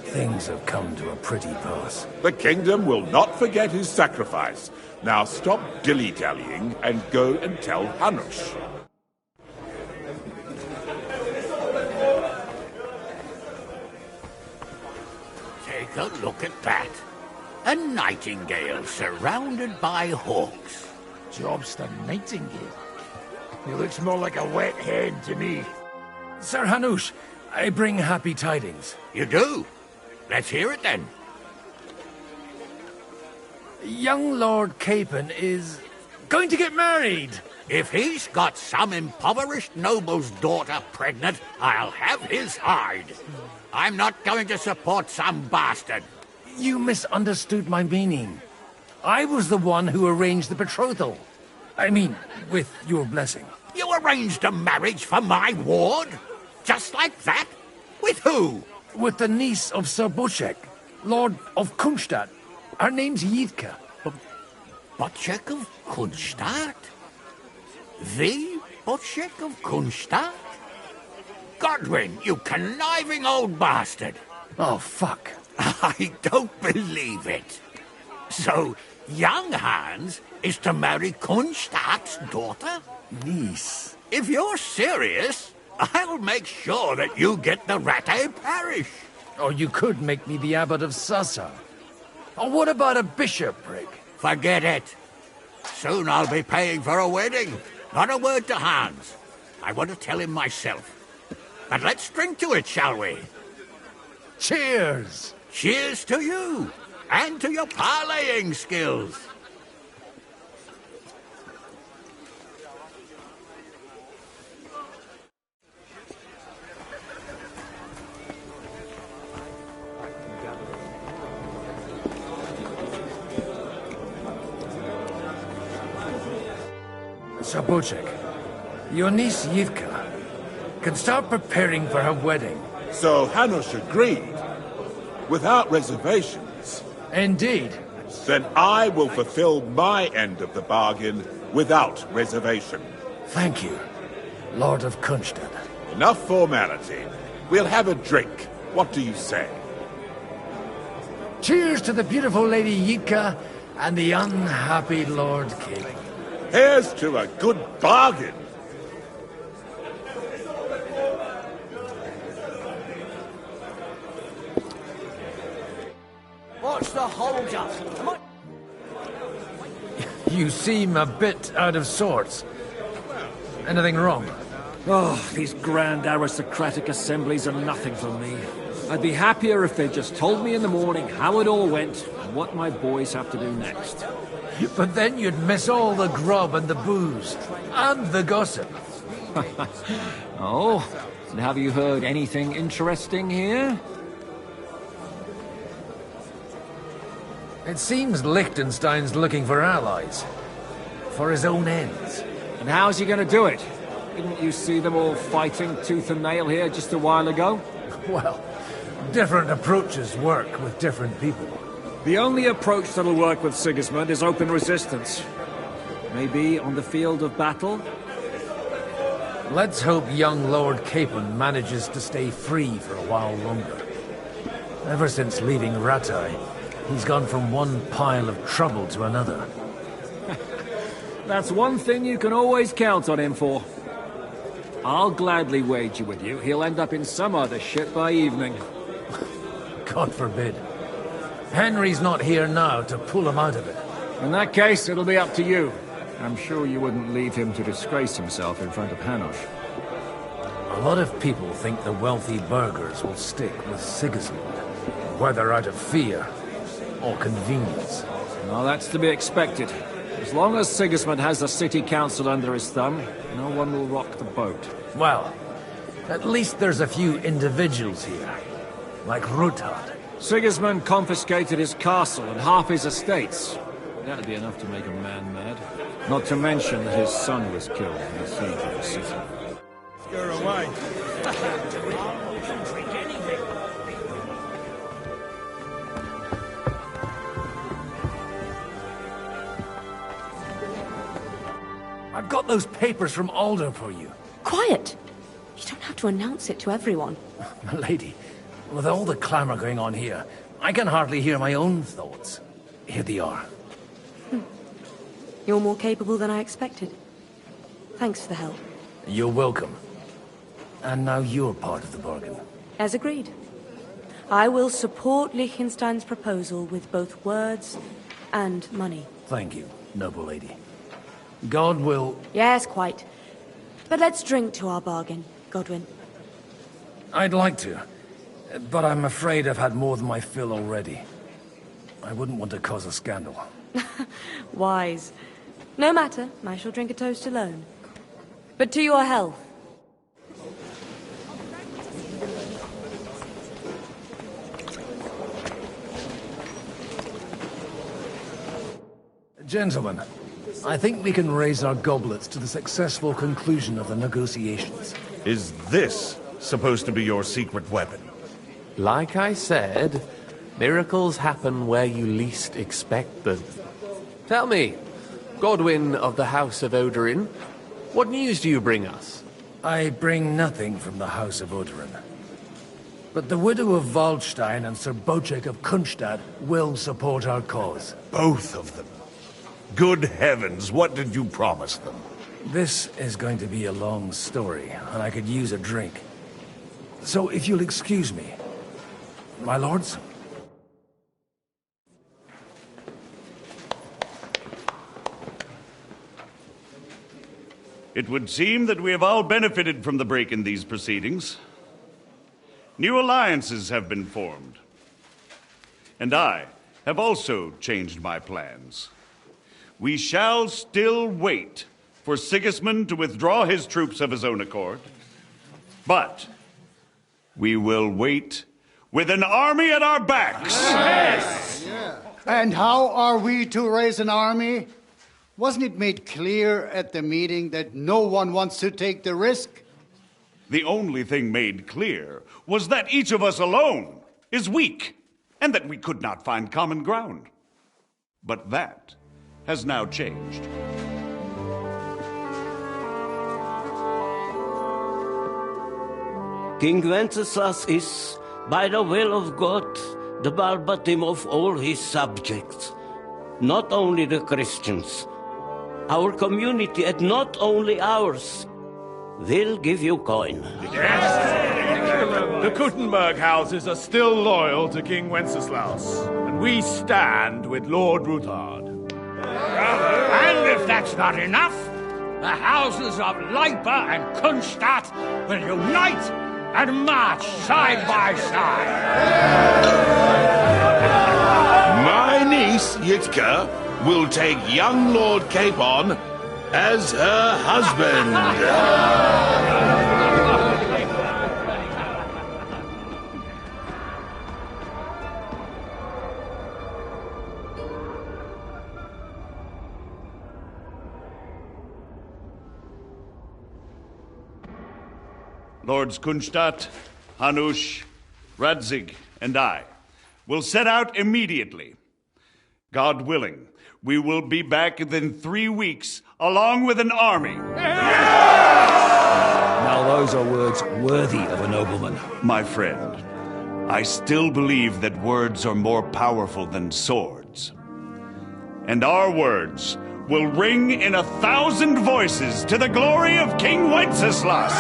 Things have come to a pretty pass. The kingdom will not forget his sacrifice. Now stop dilly-dallying and go and tell Hanush. Take a look at that. A nightingale surrounded by hawks. Job's the nightingale. He looks more like a wet hen to me. Sir Hanush, I bring happy tidings. You do? Let's hear it then. Young Lord Capon is going to get married. If he's got some impoverished noble's daughter pregnant, I'll have his hide. I'm not going to support some bastard. You misunderstood my meaning. I was the one who arranged the betrothal. I mean, with your blessing. You arranged a marriage for my ward? Just like that? With who? With the niece of Sir Butchek, Lord of Kunstadt. Her name's Yidka. Butchek of Kunstadt? The Butchek of Kunstadt? Godwin, you conniving old bastard! Oh, fuck. I don't believe it. So, young Hans is to marry Kunstadt's daughter? Niece. If you're serious, I'll make sure that you get the Rattay parish. Or you could make me the abbot of Sassa. Or what about a bishopric? Forget it. Soon I'll be paying for a wedding. Not a word to Hans. I want to tell him myself. But let's drink to it, shall we? Cheers! Cheers to you, and to your parleying skills. Sir Butchek, your niece Yivka can start preparing for her wedding. So Hanush agreed, without reservations. Indeed. Then I will fulfill my end of the bargain without reservation. Thank you, Lord of Kunstadt. Enough formality. We'll have a drink. What do you say? Cheers to the beautiful Lady Yidka and the unhappy Lord King. Here's to a good bargain. What's the hold up? You seem a bit out of sorts. Anything wrong? Oh, these grand aristocratic assemblies are nothing for me. I'd be happier if they just told me in the morning how it all went and what my boys have to do next. But then you'd miss all the grub and the booze, and the gossip. Oh, and have you heard anything interesting here? It seems Liechtenstein's looking for allies. For his own ends. And how's he going to do it? Didn't you see them all fighting tooth and nail here just a while ago? Well, different approaches work with different people. The only approach that'll work with Sigismund is open resistance. Maybe on the field of battle? Let's hope young Lord Capon manages to stay free for a while longer. Ever since leaving Rattay, he's gone from one pile of trouble to another. That's one thing you can always count on him for. I'll gladly wager with you he'll end up in some other shit by evening. God forbid. Henry's not here now to pull him out of it. In that case, it'll be up to you. I'm sure you wouldn't leave him to disgrace himself in front of Hanush. A lot of people think the wealthy burghers will stick with Sigismund, whether out of fear or convenience. No, that's to be expected. As long as Sigismund has the city council under his thumb, no one will rock the boat. Well, at least there's a few individuals here, like Ruthard. Sigismund confiscated his castle and half his estates. That'd be enough to make a man mad. Not to mention that his son was killed in the siege of the city. Scare away. I've got those papers from Alder for you. Quiet! You don't have to announce it to everyone. My lady, with all the clamor going on here, I can hardly hear my own thoughts. Here they are. You're more capable than I expected. Thanks for the help. You're welcome. And now you're part of the bargain. As agreed. I will support Liechtenstein's proposal with both words and money. Thank you, noble lady. God will... Yes, quite. But let's drink to our bargain, Godwin. I'd like to, but I'm afraid I've had more than my fill already. I wouldn't want to cause a scandal. Wise. No matter, I shall drink a toast alone. But to your health. Gentlemen, I think we can raise our goblets to the successful conclusion of the negotiations. Is this supposed to be your secret weapon? Like I said, miracles happen where you least expect them. Tell me, Godwin of the House of Odorin, what news do you bring us? I bring nothing from the House of Odorin. But the widow of Waldstein and Sir Bocek of Kunstad will support our cause. Both of them? Good heavens, what did you promise them? This is going to be a long story, and I could use a drink. So if you'll excuse me, my lords? It would seem that we have all benefited from the break in these proceedings. New alliances have been formed. And I have also changed my plans. We shall still wait for Sigismund to withdraw his troops of his own accord. But we will wait with an army at our backs. Yes. And how are we to raise an army? Wasn't it made clear at the meeting that no one wants to take the risk? The only thing made clear was that each of us alone is weak, and that we could not find common ground. But that has now changed. King Wenceslas is, by the will of God, the balbatim of all his subjects. Not only the Christians, our community, and not only ours, will give you coin. The Kuttenberg houses are still loyal to King Wenceslas, and we stand with Lord Ruthard. And if that's not enough, the houses of Leipa and Kunstadt will unite and march side by side. My niece, Yitka, will take young Lord Capon as her husband. Lords Kunstadt, Hanush, Radzig, and I will set out immediately. God willing, we will be back within 3 weeks, along with an army. Now those are words worthy of a nobleman. My friend, I still believe that words are more powerful than swords. And our words will ring in 1,000 voices to the glory of King Wenceslas.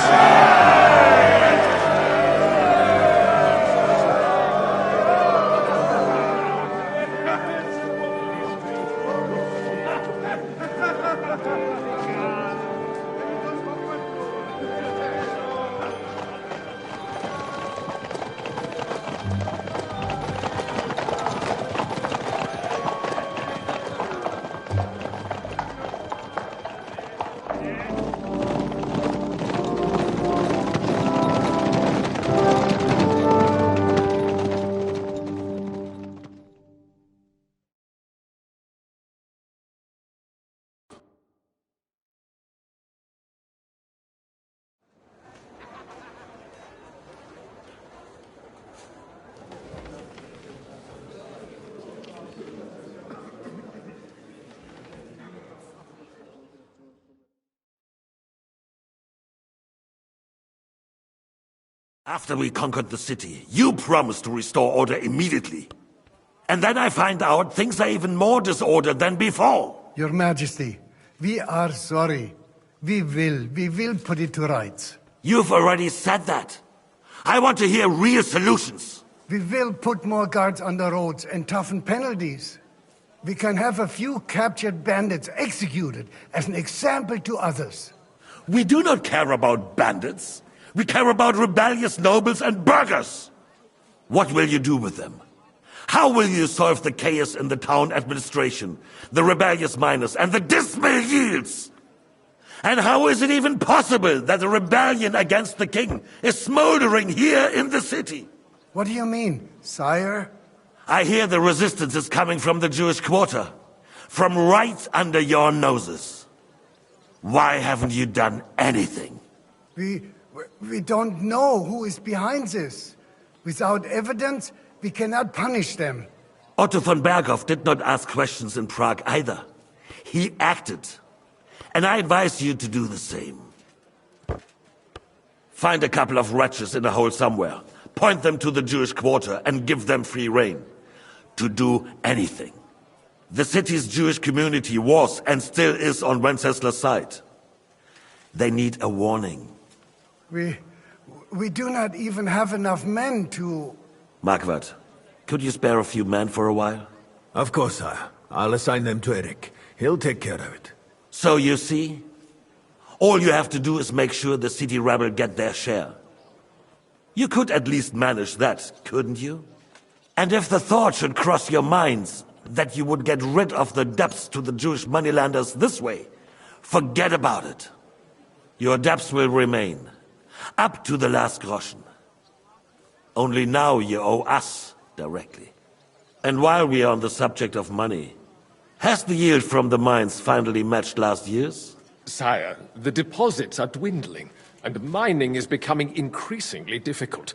After we conquered the city, you promised to restore order immediately. And then I find out things are even more disordered than before. Your Majesty, we are sorry. We will put it to rights. You've already said that. I want to hear real solutions. We will put more guards on the roads and toughen penalties. We can have a few captured bandits executed as an example to others. We do not care about bandits. We care about rebellious nobles and burghers. What will you do with them? How will you solve the chaos in the town administration, the rebellious miners, and the dismal yields? And how is it even possible that a rebellion against the king is smoldering here in the city? What do you mean, sire? I hear the resistance is coming from the Jewish quarter, from right under your noses. Why haven't you done anything? We don't know who is behind this. Without evidence, we cannot punish them. Otto von Berghoff did not ask questions in Prague either. He acted. And I advise you to do the same. Find a couple of wretches in a hole somewhere, point them to the Jewish quarter, and give them free rein to do anything. The city's Jewish community was and still is on Wencesla's side. They need a warning. We do not even have enough men to... Marquardt, could you spare a few men for a while? Of course, sire. I'll assign them to Eric. He'll take care of it. So you see, all you have to do is make sure the city rebel get their share. You could at least manage that, couldn't you? And if the thought should cross your minds that you would get rid of the debts to the Jewish moneylenders this way, forget about it. Your debts will remain, up to the last groschen. Only now you owe us directly. And while we are on the subject of money, has the yield from the mines finally matched last year's? Sire, the deposits are dwindling, and mining is becoming increasingly difficult.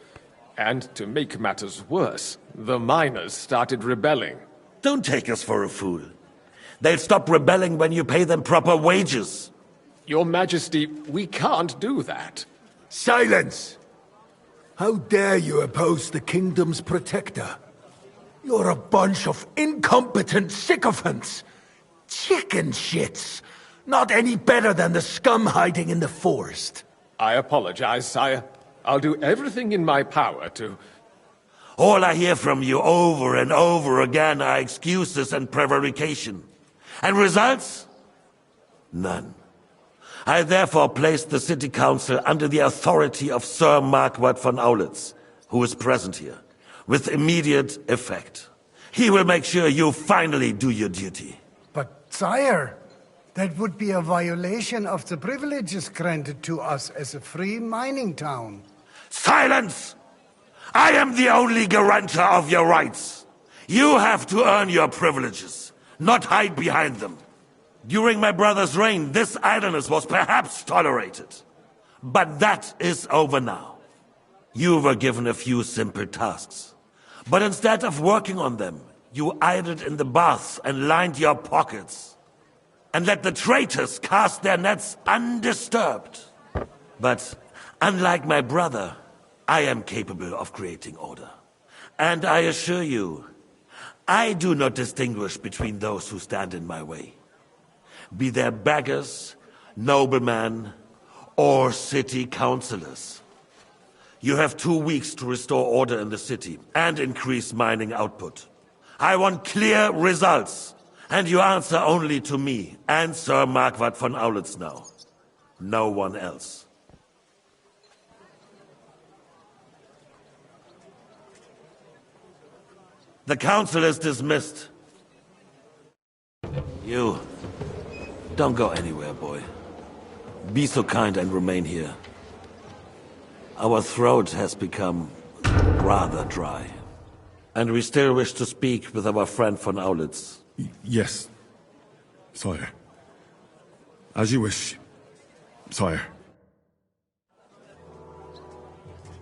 And to make matters worse, the miners started rebelling. Don't take us for a fool. They'll stop rebelling when you pay them proper wages. Your Majesty, we can't do that. Silence! How dare you oppose the kingdom's protector? You're a bunch of incompetent sycophants! Chicken shits! Not any better than the scum hiding in the forest. I apologize, sire. I'll do everything in my power to... All I hear from you over and over again are excuses and prevarication. And results? None. I therefore placed the city council under the authority of Sir Marquardt von Aulitz, who is present here, with immediate effect. He will make sure you finally do your duty. But, sire, that would be a violation of the privileges granted to us as a free mining town. Silence! I am the only guarantor of your rights. You have to earn your privileges, not hide behind them. During my brother's reign, this idleness was perhaps tolerated. But that is over now. You were given a few simple tasks. But instead of working on them, you idled in the baths and lined your pockets. And let the traitors cast their nets undisturbed. But unlike my brother, I am capable of creating order. And I assure you, I do not distinguish between those who stand in my way. Be they beggars, noblemen, or city councillors. You have 2 weeks to restore order in the city and increase mining output. I want clear results, and you answer only to me and Sir Marquardt von Aulitz now. No one else. The council is dismissed. You, don't go anywhere, boy. Be so kind and remain here. Our throat has become rather dry. And we still wish to speak with our friend von Aulitz. Yes, sire. As you wish, sire.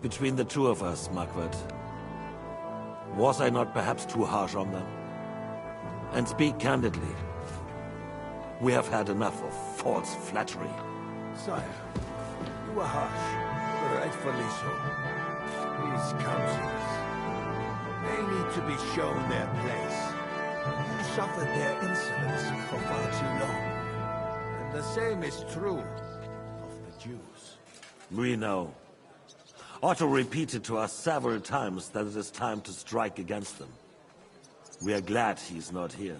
Between the two of us, Marquardt, was I not perhaps too harsh on them? And speak candidly. We have had enough of false flattery. Sire, you were harsh, but rightfully so. These councillors, they need to be shown their place. You suffered their insolence for far too long. And the same is true of the Jews. We know. Otto repeated to us several times that it is time to strike against them. We are glad he's not here.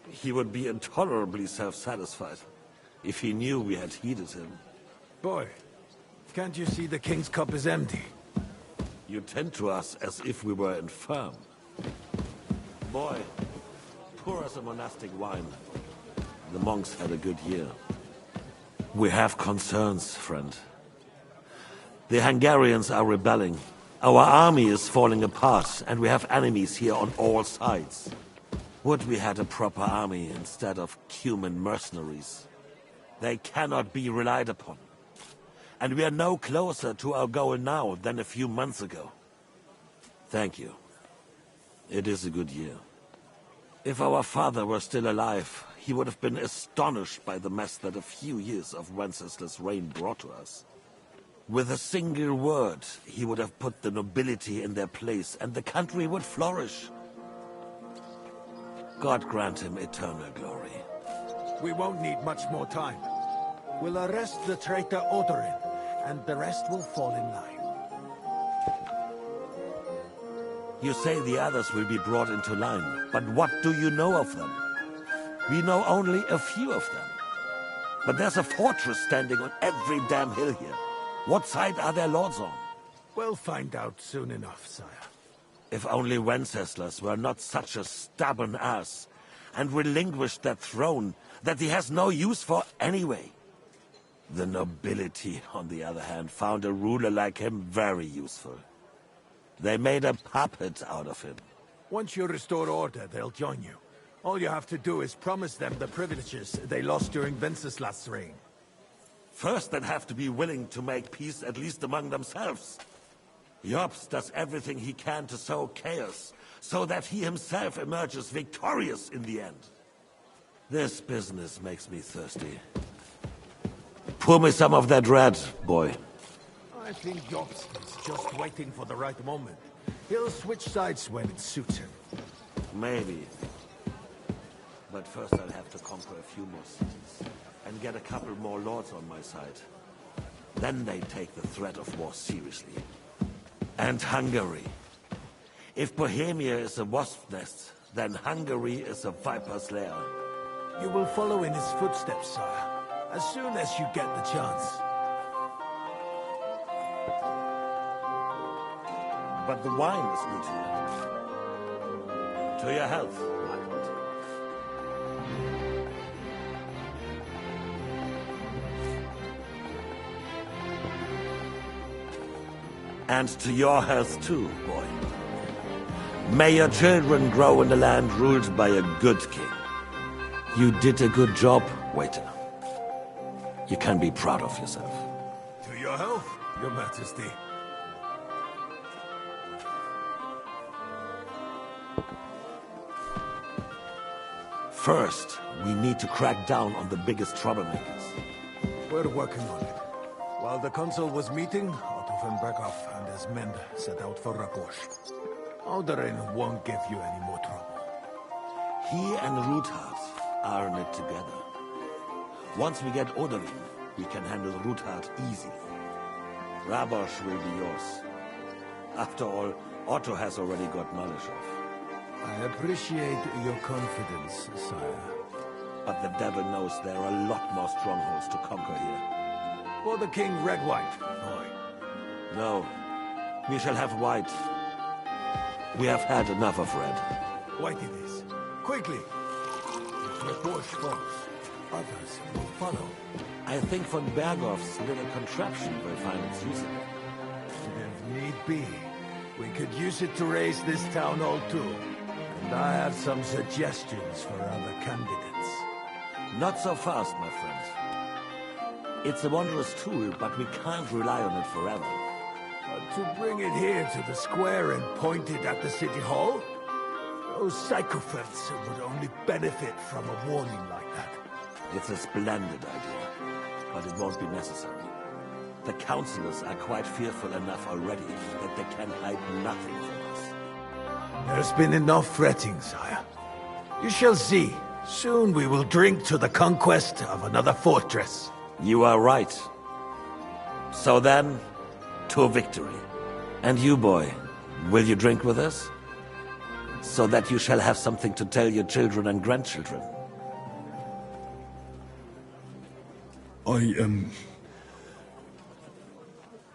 He would be intolerably self-satisfied if he knew we had heeded him. Boy, can't you see the king's cup is empty? You tend to us as if we were infirm. Boy, pour us a monastic wine. The monks had a good year. We have concerns, friend. The Hungarians are rebelling. Our army is falling apart, and we have enemies here on all sides. Would we had a proper army instead of human mercenaries? They cannot be relied upon. And we are no closer to our goal now than a few months ago. Thank you. It is a good year. If our father were still alive, he would have been astonished by the mess that a few years of Wenceslas' reign brought to us. With a single word, he would have put the nobility in their place, and the country would flourish. God grant him eternal glory. We won't need much more time. We'll arrest the traitor Odorin, and the rest will fall in line. You say the others will be brought into line, but what do you know of them? We know only a few of them. But there's a fortress standing on every damn hill here. What side are their lords on? We'll find out soon enough, sire. If only Wenceslas were not such a stubborn ass, and relinquished that throne that he has no use for anyway. The nobility, on the other hand, found a ruler like him very useful. They made a puppet out of him. Once you restore order, they'll join you. All you have to do is promise them the privileges they lost during Wenceslas' reign. First, they'd have to be willing to make peace at least among themselves. Jobst does everything he can to sow chaos, so that he himself emerges victorious in the end. This business makes me thirsty. Pour me some of that red, boy. I think Jobst is just waiting for the right moment. He'll switch sides when it suits him. Maybe. But first I'll have to conquer a few more cities, and get a couple more lords on my side. Then they take the threat of war seriously. And Hungary. If Bohemia is a wasp nest, then Hungary is a viper's lair. You will follow in his footsteps, sire, as soon as you get the chance. But the wine is good here. To your health, my lord. And to your health too, boy. May your children grow in a land ruled by a good king. You did a good job, waiter. You can be proud of yourself. To your health, your majesty. First, we need to crack down on the biggest troublemakers. We're working on it. While the consul was meeting, Otto von Berghoff and his men set out for Ragosh. Odorin won't give you any more trouble. He and Ruthard are in it together. Once we get Odorin, we can handle Ruthard easily. Rabosh will be yours. After all, Otto has already got knowledge of. I appreciate your confidence, sire. But the devil knows there are a lot more strongholds to conquer here. For the king, red-white, boy. No, we shall have white. We have had enough of red. White it is. Quickly! If Rabosh falls, others will follow. I think von Berghoff's little contraption will find its use again. If need be, we could use it to raise this town hall too. And I have some suggestions for other candidates. Not so fast, my friend. It's a wondrous tool, but we can't rely on it forever. But to bring it here to the square and point it at the city hall? Those sycophants would only benefit from a warning like that. It's a splendid idea, but it won't be necessary. The councillors are quite fearful enough already that they can hide nothing from us. There's been enough fretting, sire. You shall see. Soon we will drink to the conquest of another fortress. You are right. So then, to victory. And you, boy, will you drink with us? So that you shall have something to tell your children and grandchildren.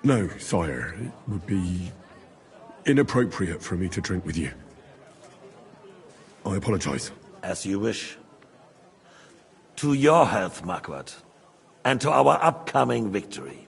No, sire. It would be inappropriate for me to drink with you. I apologize. As you wish. To your health, Marquardt, and to our upcoming victory.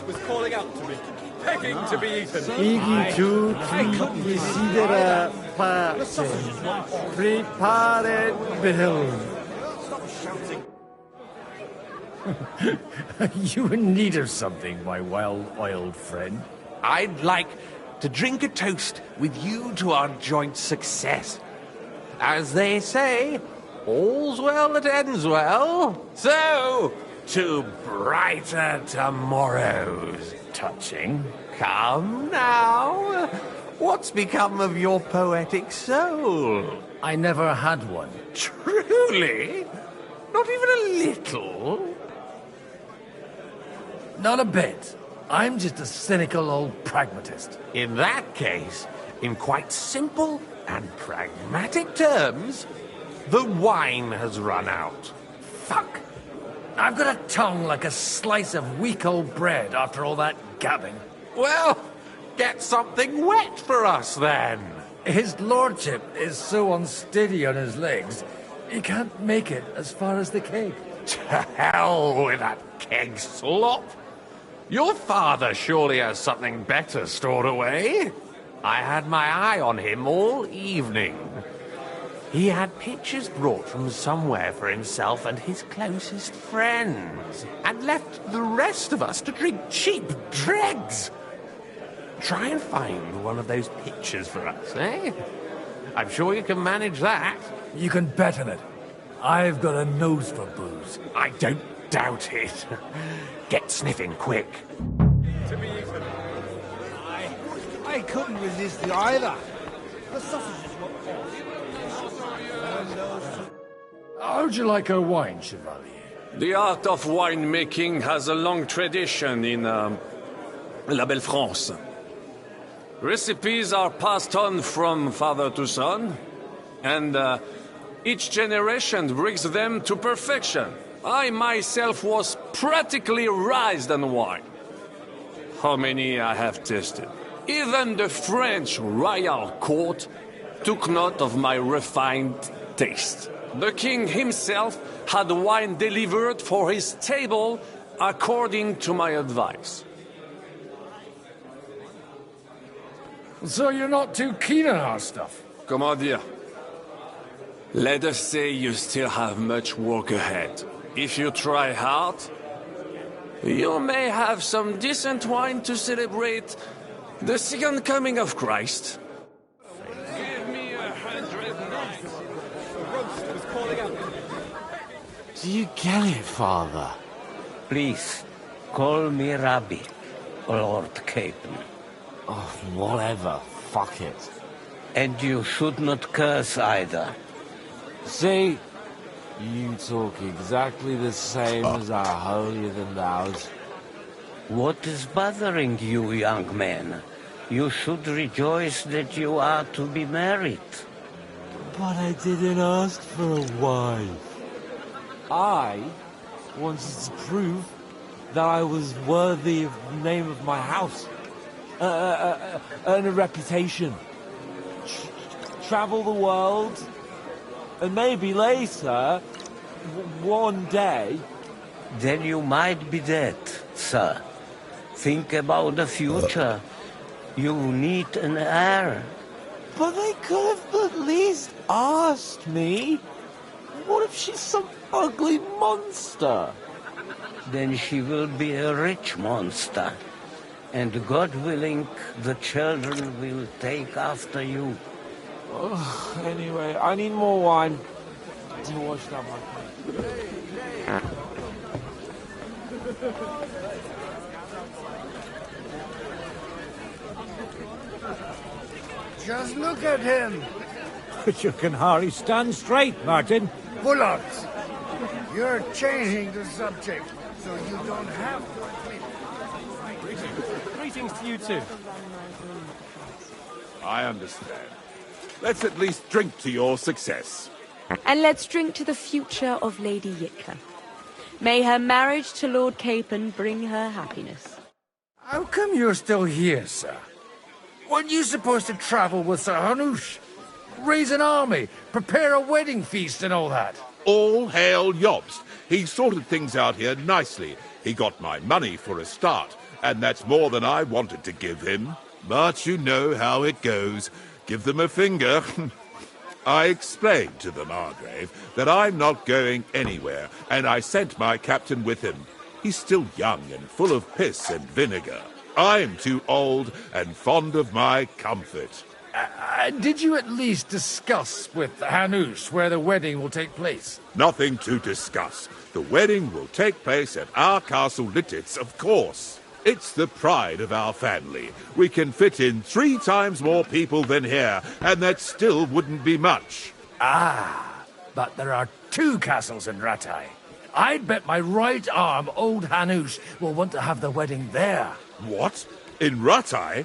Was calling out to me, begging to be eaten. desidera pace. Prepare build. You in need of something, my well-oiled friend? I'd like to drink a toast with you to our joint success. As they say, all's well that ends well. So, to brighter tomorrows. Touching. Come now. What's become of your poetic soul? I never had one. Truly? Not even a little? Not a bit. I'm just a cynical old pragmatist. In that case, in quite simple and pragmatic terms, the wine has run out. Fuck! I've got a tongue like a slice of weak old bread after all that gabbing. Well, get something wet for us then. His lordship is so unsteady on his legs, he can't make it as far as the keg. To hell with that keg slop. Your father surely has something better stored away. I had my eye on him all evening. He had pictures brought from somewhere for himself and his closest friends, and left the rest of us to drink cheap dregs. Try and find one of those pictures for us, eh? I'm sure you can manage that. You can bet on it. I've got a nose for booze. I don't doubt it. Get sniffing quick. To be eaten. I couldn't resist it either. The sausages were How'd you like our wine, Chevalier? The art of winemaking has a long tradition in La Belle France. Recipes are passed on from father to son, and each generation brings them to perfection. I myself was practically raised on wine. How many I have tasted. Even the French royal court took note of my refined taste. The king himself had wine delivered for his table according to my advice. So you're not too keen on our stuff? Comment dire? Let us say you still have much work ahead. If you try hard, you may have some decent wine to celebrate the second coming of Christ. Give me 100 knights. The roast was calling out. Do you get it, Father? Please, call me Rabbi, Lord Capon. Oh, whatever. Fuck it. And you should not curse either. See? You talk exactly the same as our holier-than-thous. What is bothering you, young man? You should rejoice that you are to be married. But I didn't ask for a wife. I wanted to prove that I was worthy of the name of my house. Earn a reputation. Travel the world. And maybe later, one day... Then you might be dead, sir. Think about the future. You need an heir. But they could have at least asked me. What if she's some ugly monster? Then she will be a rich monster. And God willing, the children will take after you. Oh, anyway, I need more wine to wash down my face. Just look at him. But you can hardly stand straight, Martin. Bullocks. You're changing the subject, so you don't have to. Greetings to you too. I understand. Let's at least drink to your success. And let's drink to the future of Lady Yitka. May her marriage to Lord Capon bring her happiness. How come you're still here, sir? Weren't you supposed to travel with Sir Hanush? Raise an army, prepare a wedding feast and all that? All hail Jobst. He sorted things out here nicely. He got my money for a start, and that's more than I wanted to give him. But you know how it goes. Give them a finger. I explained to the Margrave that I'm not going anywhere, and I sent my captain with him. He's still young and full of piss and vinegar. I'm too old and fond of my comfort. Did you at least discuss with Hanush where the wedding will take place? Nothing to discuss. The wedding will take place at our castle Littitz, of course. It's the pride of our family. We can fit in 3 times more people than here, and that still wouldn't be much. Ah, but there are 2 castles in Rattay. I'd bet my right arm old Hanush will want to have the wedding there. What? In Rattay?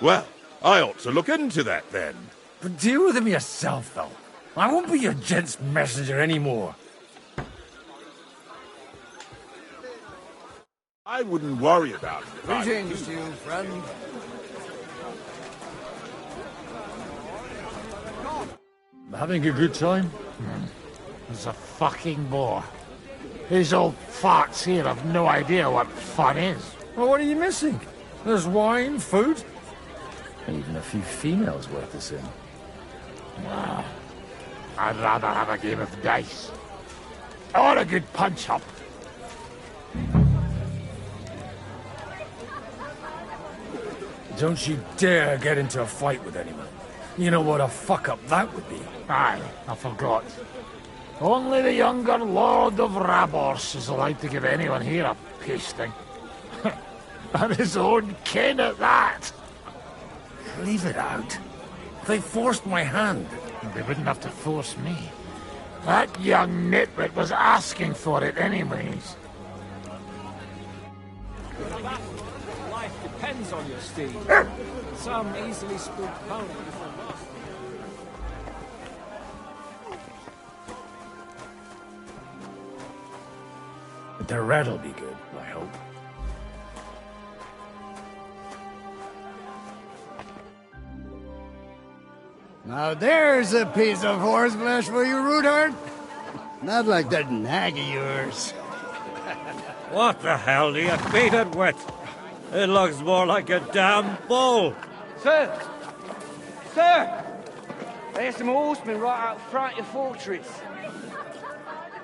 Well, I ought to look into that then. But deal with him yourself, though. I won't be your gent's messenger anymore. I wouldn't worry about it. Greetings to you, friend. Having a good time? It's a fucking bore. These old farts here have no idea what fun is. Well, what are you missing? There's wine, food. Even a few females worth the sin. Wow. I'd rather have a game of dice. Or a good punch-up. Don't you dare get into a fight with anyone. You know what a fuck-up that would be. Aye, I forgot. Only the younger Lord of Rabors is allowed to give anyone here a pasting. And his own kin at that. Leave it out. They forced my hand. They wouldn't have to force me. That young nitwit was asking for it anyways. Life depends on your steed. Some easily spooked pony before lost. The red'll be good, I hope. Now there's a piece of horseflesh for you, Roothard. Not like that nag of yours. What the hell do you beat it with? It looks more like a damn bull. Sir! Sir! There's some horsemen right out front of your fortress.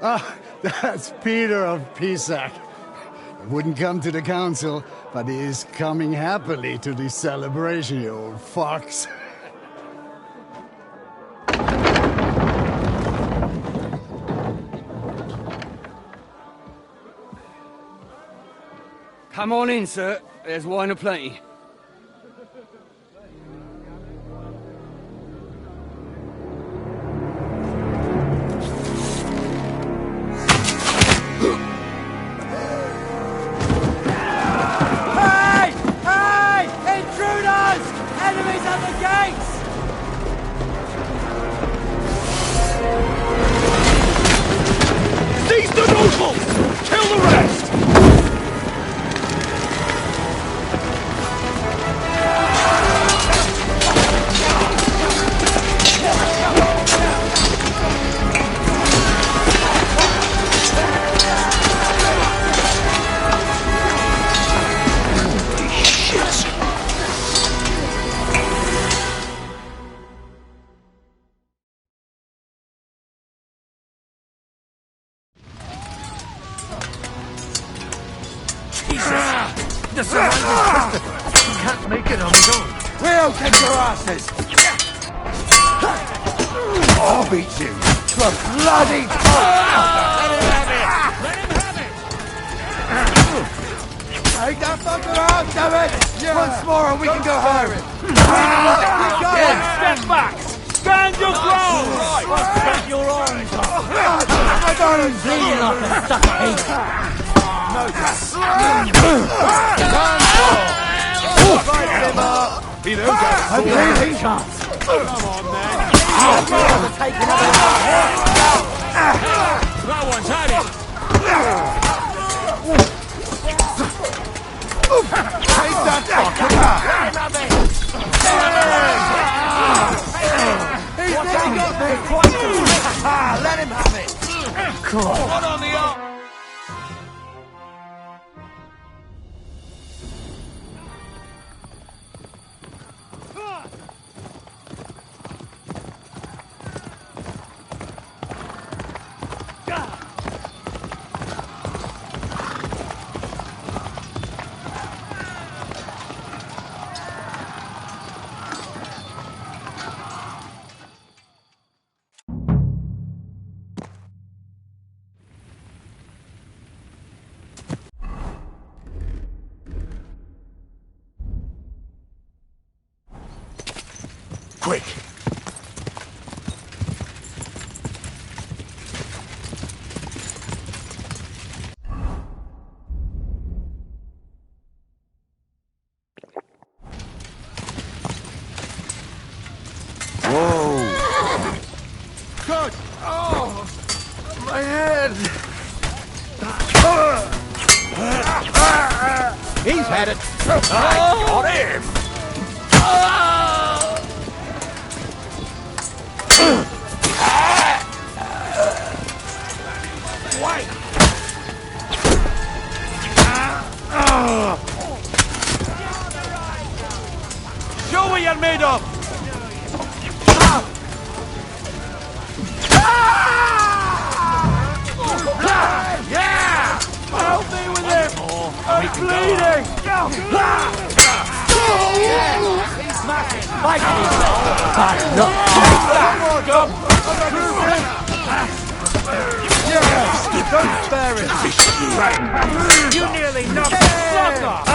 Ah, that's Peter of Pisac. He wouldn't come to the council, but he is coming happily to the celebration, you old fox. Come on in, sir. There's wine aplenty. Hey! Hey! Intruders! Enemies at the gates! Seize the nobles! Kill the rest! The survivor Christopher can't make it on his own. We'll kick your asses! I'll beat you! The bloody Let him have it! Take that fucker out, damn it! Once more and we can go home! Step back! Stand your ground! Cut your arms off! Bleeding off and stuck heat! I'm bleeding! Come on, man! That one's had it! Take that fucker back! He's nearly got me! Let him have it! Come on. One on the arm! Quick! Whoa! Good! Oh! My head! He's had it! I got him! Wait! Show what you're made of! Yeah! Help me with him! I'm bleeding! He's smashing! Fight Don't spare him! You nearly knocked the fuck off!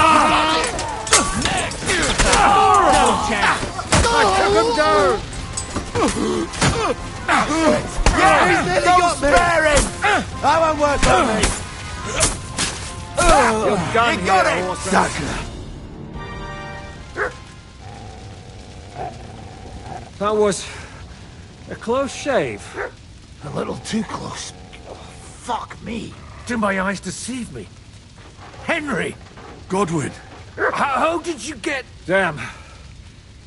No chance! I took him down! Yeah, he's nearly got me! Spare him! That won't work on me! You're done You got here, it! Orson. Sucker! That was a close shave. A little too close. Fuck me. Do my eyes deceive me? Henry! Godwin! How did you get... Damn.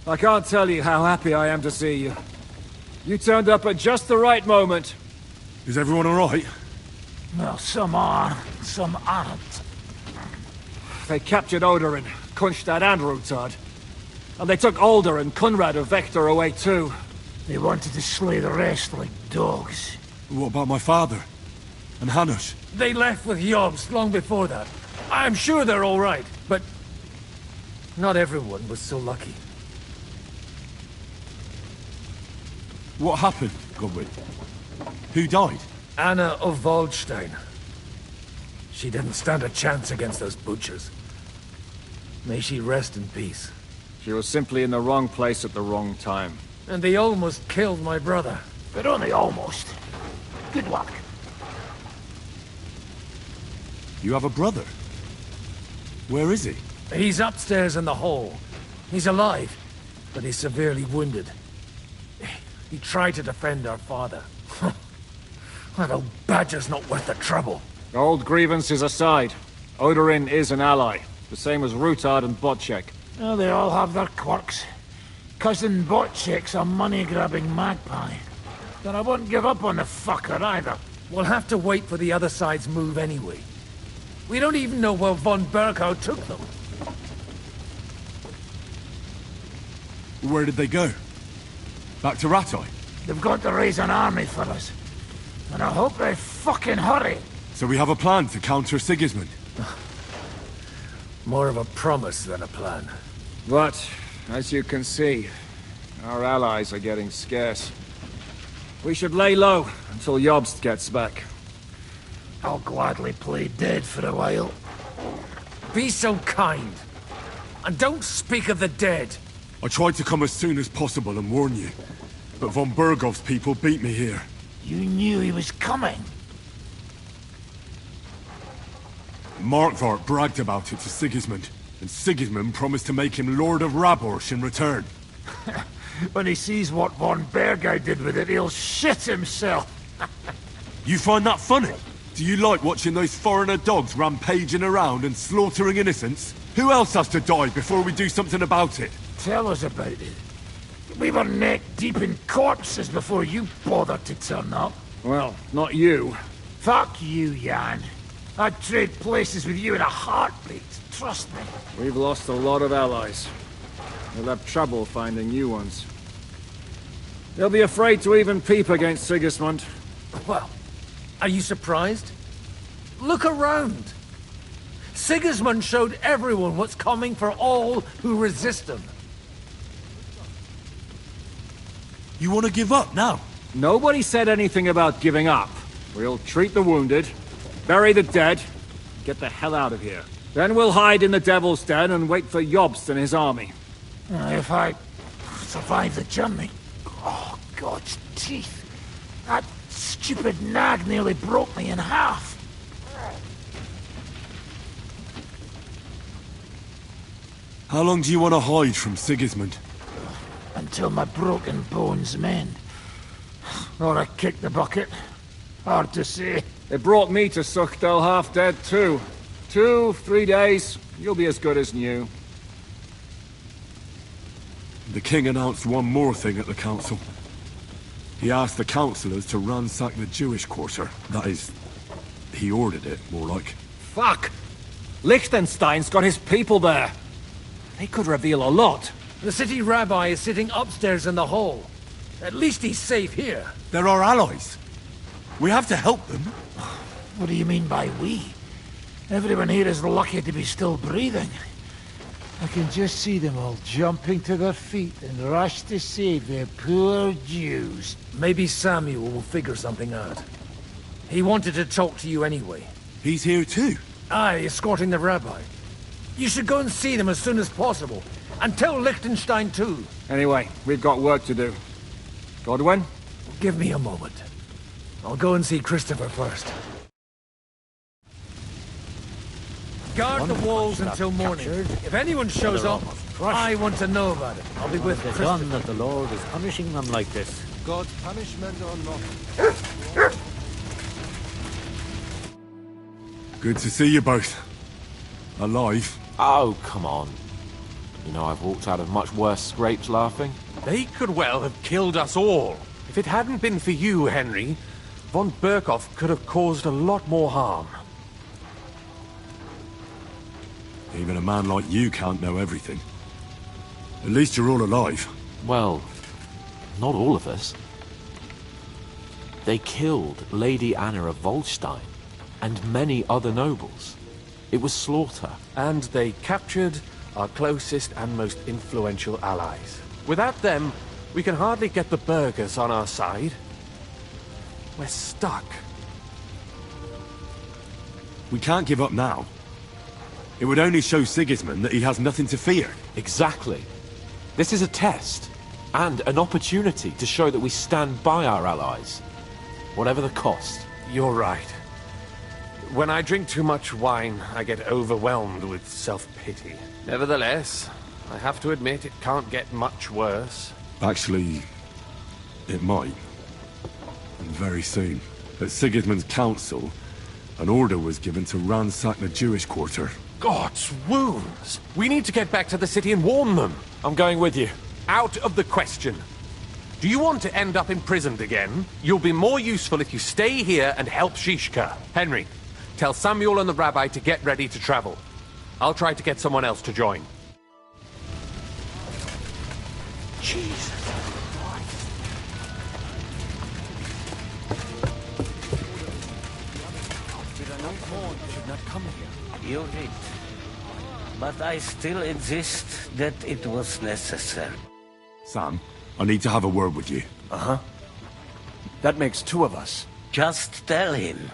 I can't tell you how happy I am to see you. You turned up at just the right moment. Is everyone alright? Well, some are, some aren't. They captured Odorin, Kunstad and Rutard. And they took Alder and Kunrad of Vector away too. They wanted to slay the rest like dogs. What about my father? And Hanush? They left with Yobs long before that. I'm sure they're all right, but... not everyone was so lucky. What happened, Godwin? Who died? Anna of Waldstein. She didn't stand a chance against those butchers. May she rest in peace. She was simply in the wrong place at the wrong time. And they almost killed my brother. But only almost. Good luck. You have a brother? Where is he? He's upstairs in the hall. He's alive, but he's severely wounded. He tried to defend our father. That old badger's not worth the trouble. Old grievances aside, Odorin is an ally. The same as Rutard and Botchek. Oh, they all have their quirks. Cousin Botchek's a money-grabbing magpie. But I wouldn't give up on the fucker either. We'll have to wait for the other side's move anyway. We don't even know where von Berkow took them. Where did they go? Back to Ratoi? They've got to raise an army for us. And I hope they fucking hurry. So we have a plan to counter Sigismund? More of a promise than a plan. But, as you can see, our allies are getting scarce. We should lay low until Jobst gets back. I'll gladly play dead for a while. Be so kind. And don't speak of the dead. I tried to come as soon as possible and warn you, but von Bergov's people beat me here. You knew he was coming. Markvart bragged about it to Sigismund, and Sigismund promised to make him Lord of Raborsh in return. When he sees what von Bergau did with it, he'll shit himself. You find that funny? Do you like watching those foreigner dogs rampaging around and slaughtering innocents? Who else has to die before we do something about it? Tell us about it. We were neck deep in corpses before you bothered to turn up. Well, not you. Fuck you, Jan. I'd trade places with you in a heartbeat. Trust me. We've lost a lot of allies. We'll have trouble finding new ones. They'll be afraid to even peep against Sigismund. Well, are you surprised? Look around. Sigismund showed everyone what's coming for all who resist him. You want to give up now? Nobody said anything about giving up. We'll treat the wounded, bury the dead, get the hell out of here. Then we'll hide in the Devil's Den and wait for Jobst and his army. If I survive the journey... Oh, God's teeth. That stupid nag nearly broke me in half. How long do you want to hide from Sigismund? Until my broken bones mend. Or I kick the bucket. Hard to say. It brought me to Suchdale half dead too. 2-3 days, you'll be as good as new. The king announced one more thing at the council. He asked the councillors to ransack the Jewish quarter. That is, he ordered it, more like. Fuck! Liechtenstein's got his people there. They could reveal a lot. The city rabbi is sitting upstairs in the hall. At least he's safe here. They're our allies. We have to help them. What do you mean by we? Everyone here is lucky to be still breathing. I can just see them all jumping to their feet and rush to save their poor Jews. Maybe Samuel will figure something out. He wanted to talk to you anyway. He's here too? Aye, escorting the rabbi. You should go and see them as soon as possible. And tell Liechtenstein too. Anyway, we've got work to do. Godwin? Give me a moment. I'll go and see Christopher first. Guard the walls until morning. If anyone shows up, I want to know about it. I'll be with Christopher. Done that the Lord is punishing them like this. God's punishment or not. Good to see you both. Alive. Oh, come on. You know, I've walked out of much worse scrapes laughing. They could well have killed us all. If it hadn't been for you, Henry, von Berkhoff could have caused a lot more harm. Even a man like you can't know everything. At least you're all alive. Well, not all of us. They killed Lady Anna of Volstein and many other nobles. It was slaughter. And they captured our closest and most influential allies. Without them, we can hardly get the burghers on our side. We're stuck. We can't give up now. It would only show Sigismund that he has nothing to fear. Exactly. This is a test, and an opportunity to show that we stand by our allies, whatever the cost. You're right. When I drink too much wine, I get overwhelmed with self-pity. Nevertheless, I have to admit it can't get much worse. Actually, it might. And very soon. At Sigismund's council, an order was given to ransack the Jewish quarter. God's wounds! We need to get back to the city and warn them. I'm going with you. Out of the question. Do you want to end up imprisoned again? You'll be more useful if you stay here and help Shishka. Henry, tell Samuel and the rabbi to get ready to travel. I'll try to get someone else to join. Jesus. Should not come here. You did. But I still insist that it was necessary. Sam, I need to have a word with you. Uh-huh. That makes two of us. Just tell him.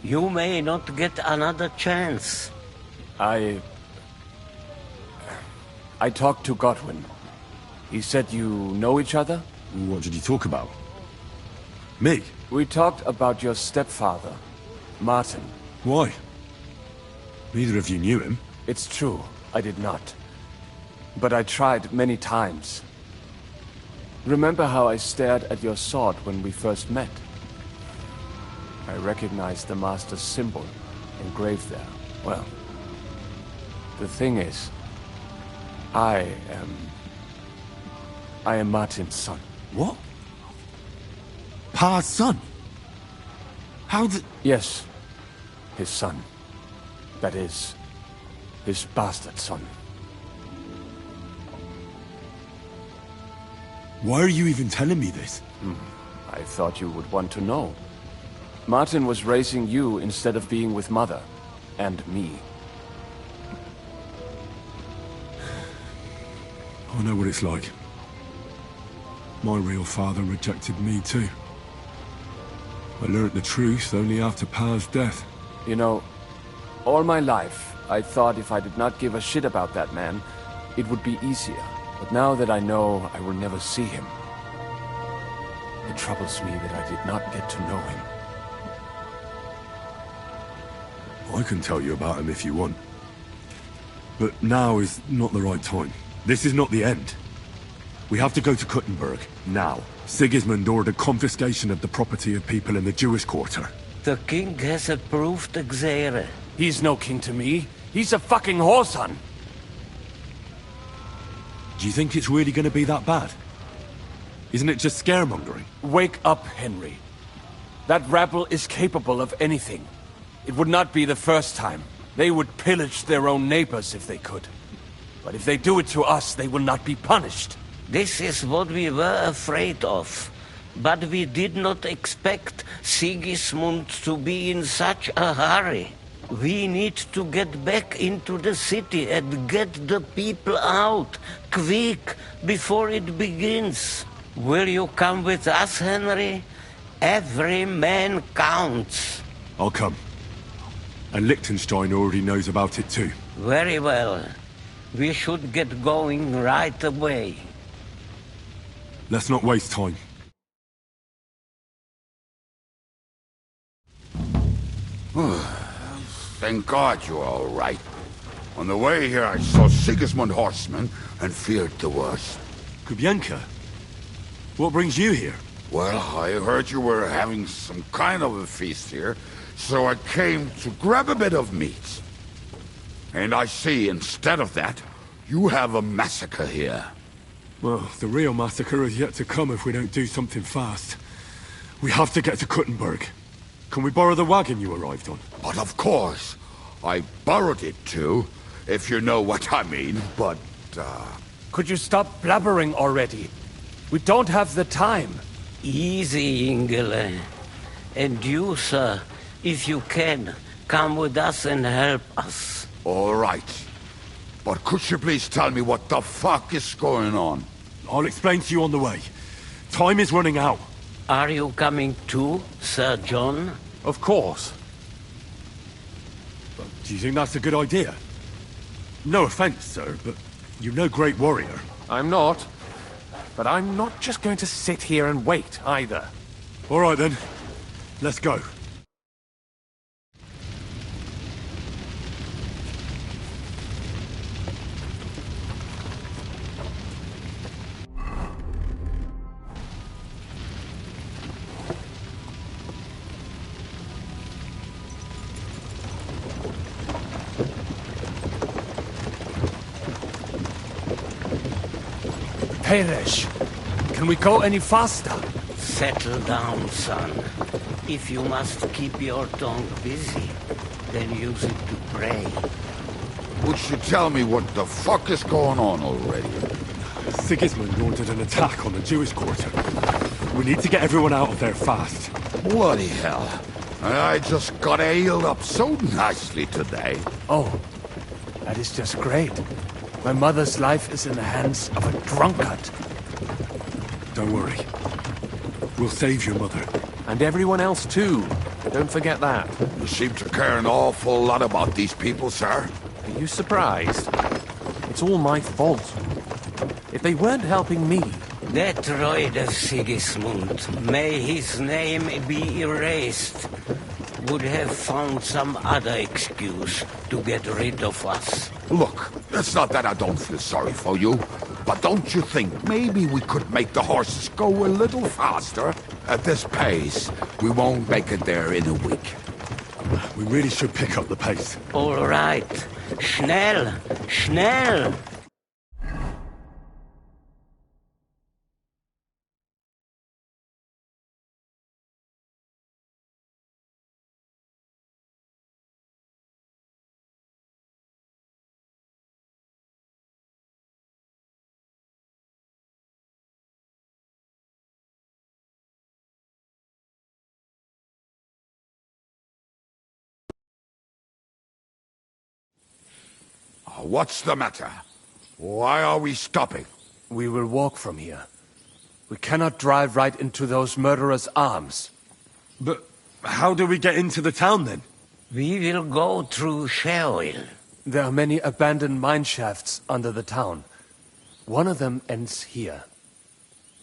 You may not get another chance. I talked to Godwin. He said you know each other? What did you talk about? Me? We talked about your stepfather, Martin. Why? Neither of you knew him. It's true, I did not. But I tried many times. Remember how I stared at your sword when we first met? I recognized the Master's symbol engraved there. Well, the thing is, I am Martin's son. What? Pa's son? How did... Yes, his son. That is, his bastard son. Why are you even telling me this? I thought you would want to know. Martin was raising you instead of being with Mother. And me. I know what it's like. My real father rejected me too. I learned the truth only after Pa's death. You know, all my life, I thought if I did not give a shit about that man, it would be easier. But now that I know I will never see him, it troubles me that I did not get to know him. I can tell you about him if you want. But now is not the right time. This is not the end. We have to go to Kuttenberg, now. Sigismund ordered confiscation of the property of people in the Jewish quarter. The king has approved Xere. He's no king to me. He's a fucking whoreson. Do you think it's really going to be that bad? Isn't it just scaremongering? Wake up, Henry. That rabble is capable of anything. It would not be the first time. They would pillage their own neighbors if they could. But if they do it to us, they will not be punished. This is what we were afraid of. But we did not expect Sigismund to be in such a hurry. We need to get back into the city and get the people out, quick, before it begins. Will you come with us, Henry? Every man counts. I'll come. And Liechtenstein already knows about it too. Very well. We should get going right away. Let's not waste time. Thank God you're all right. On the way here, I saw Sigismund horsemen and feared the worst. Kubienka? What brings you here? Well, I heard you were having some kind of a feast here, so I came to grab a bit of meat. And I see, instead of that, you have a massacre here. Well, the real massacre is yet to come if we don't do something fast. We have to get to Kuttenberg. Can we borrow the wagon you arrived on? But of course. I borrowed it too, if you know what I mean, but, Could you stop blabbering already? We don't have the time. Easy, Ingele. And you, sir, if you can, come with us and help us. All right. But could you please tell me what the fuck is going on? I'll explain to you on the way. Time is running out. Are you coming too, Sir John? Of course. But do you think that's a good idea? No offense, sir, but you're no great warrior. I'm not. But I'm not just going to sit here and wait, either. All right, then. Let's go. Peresh, can we go any faster? Settle down, son. If you must keep your tongue busy, then use it to pray. Would you tell me what the fuck is going on already? Sigismund ordered an attack on the Jewish quarter. We need to get everyone out of there fast. Bloody hell. I just got healed up so nicely today. Oh, that is just great. My mother's life is in the hands of a drunkard. Don't worry. We'll save your mother. And everyone else too. Don't forget that. You seem to care an awful lot about these people, sir. Are you surprised? It's all my fault. If they weren't helping me... That droid of Sigismund, may his name be erased, would have found some other excuse to get rid of us. Look, it's not that I don't feel sorry for you, but don't you think maybe we could make the horses go a little faster? At this pace, we won't make it there in a week. We really should pick up the pace. All right. Schnell! Schnell! What's the matter? Why are we stopping? We will walk from here. We cannot drive right into those murderers' arms. But how do we get into the town, then? We will go through Sheol. There are many abandoned mine shafts under the town. One of them ends here.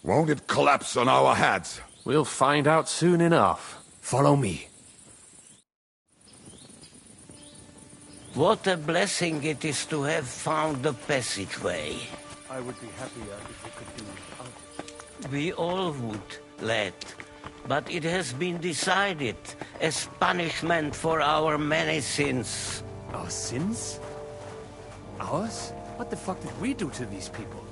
Won't it collapse on our heads? We'll find out soon enough. Follow me. What a blessing it is to have found the passageway. I would be happier if we could do without. We all would, lad. But it has been decided as punishment for our many sins. Our sins? Ours? What the fuck did we do to these people?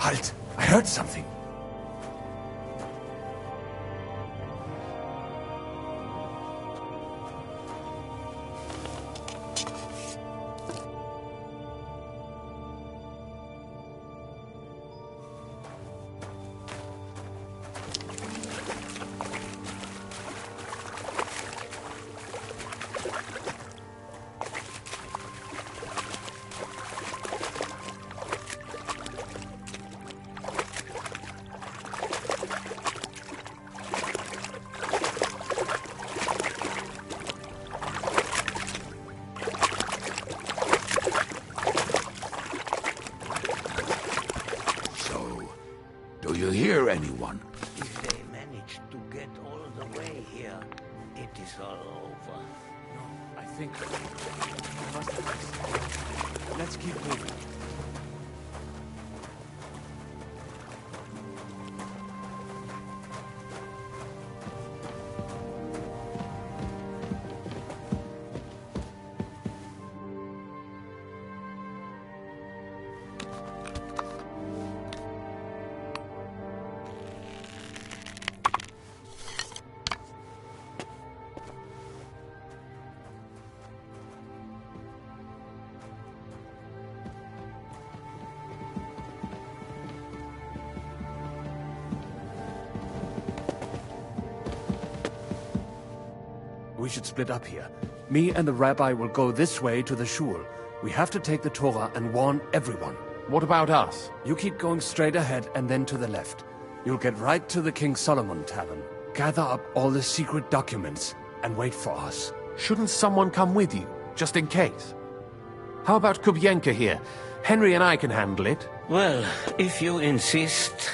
Halt! I heard something. Do you hear anyone? If they manage to get all the way here, it is all over. No, I think we must have. Let's keep moving. We should split up here. Me and the rabbi will go this way to the shul. We have to take the Torah and warn everyone. What about us? You keep going straight ahead and then to the left. You'll get right to the King Solomon Tavern. Gather up all the secret documents and wait for us. Shouldn't someone come with you, just in case? How about Kubyenka here? Henry and I can handle it. Well, if you insist.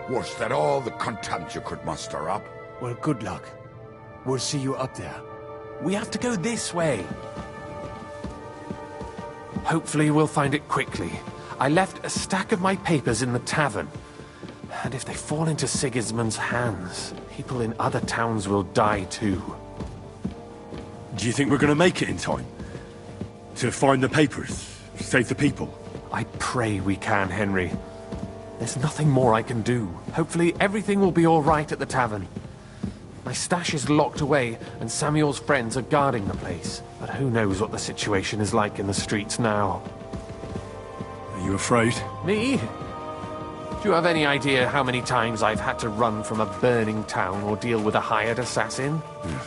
Was that all the contempt you could muster up? Well, good luck. We'll see you up there. We have to go this way. Hopefully we'll find it quickly. I left a stack of my papers in the tavern. And if they fall into Sigismund's hands, people in other towns will die too. Do you think we're gonna make it in time? To find the papers? Save the people? I pray we can, Henry. There's nothing more I can do. Hopefully everything will be all right at the tavern. My stash is locked away, and Samuel's friends are guarding the place. But who knows what the situation is like in the streets now. Are you afraid? Me? Do you have any idea how many times I've had to run from a burning town or deal with a hired assassin? Yeah.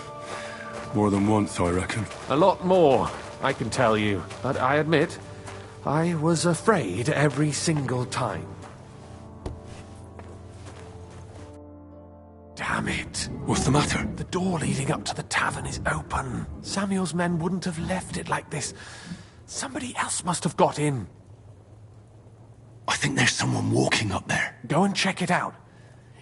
More than once, I reckon. A lot more, I can tell you. But I admit, I was afraid every single time. What's the matter? The door leading up to the tavern is open. Samuel's men wouldn't have left it like this. Somebody else must have got in. I think there's someone walking up there. Go and check it out.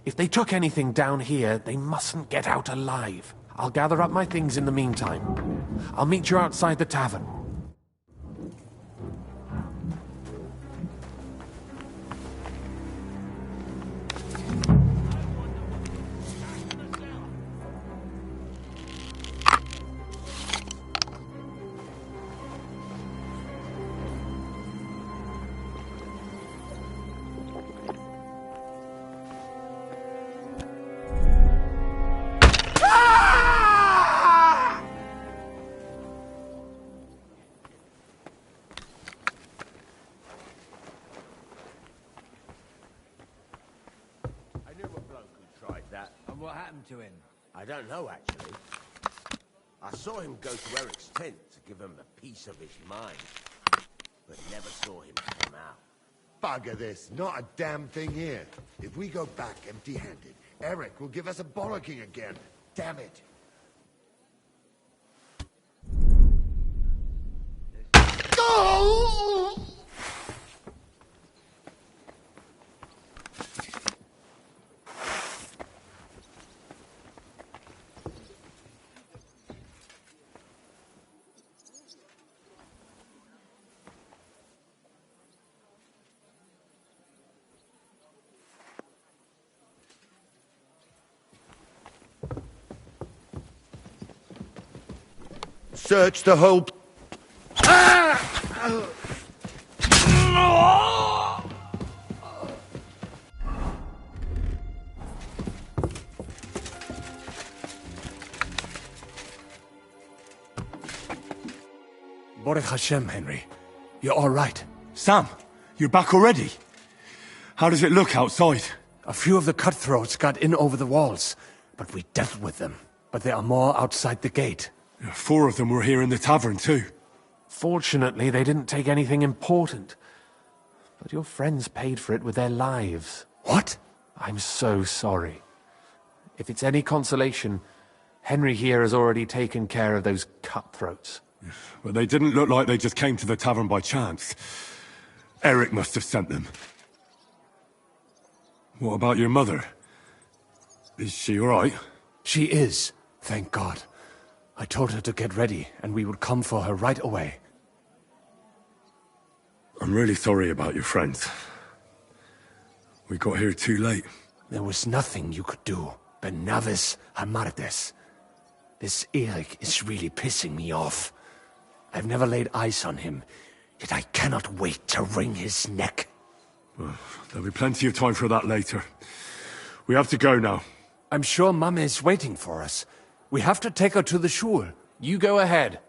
If they took anything down here, they mustn't get out alive. I'll gather up my things in the meantime. I'll meet you outside the tavern. What happened to him? I don't know, actually. I saw him go to Eric's tent to give him a piece of his mind, but never saw him come out. Bugger this. Not a damn thing here. If we go back empty-handed, Eric will give us a bollocking again. Damn it. Go! Search the whole... Baruch Hashem, Henry. You're all right. Sam, you're back already? How does it look outside? A few of the cutthroats got in over the walls, but we dealt with them. But there are more outside the gate. 4 of them were here in the tavern, too. Fortunately, they didn't take anything important. But your friends paid for it with their lives. What? I'm so sorry. If it's any consolation, Henry here has already taken care of those cutthroats. But they didn't look like they just came to the tavern by chance. Eric must have sent them. What about your mother? Is she all right? She is, thank God. I told her to get ready, and we would come for her right away. I'm really sorry about your friends. We got here too late. There was nothing you could do. Benavis Hamardes. This Eric is really pissing me off. I've never laid eyes on him, yet I cannot wait to wring his neck. Well, there'll be plenty of time for that later. We have to go now. I'm sure Mama is waiting for us. We have to take her to the shul. You go ahead.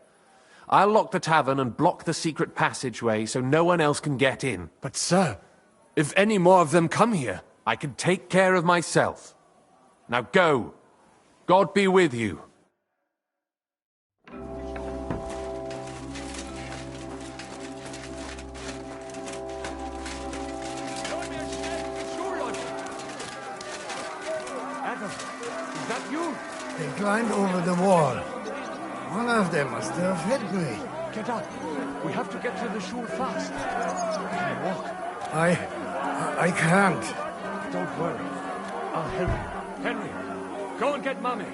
I'll lock the tavern and block the secret passageway so no one else can get in. But sir, if any more of them come here, I can take care of myself. Now go. God be with you. Is that you? They climbed over the wall. One of them must have hit me. Get up. We have to get to the shul fast. Can you walk? I can't. Don't worry. I'll help you. Henry, go and get Mummy.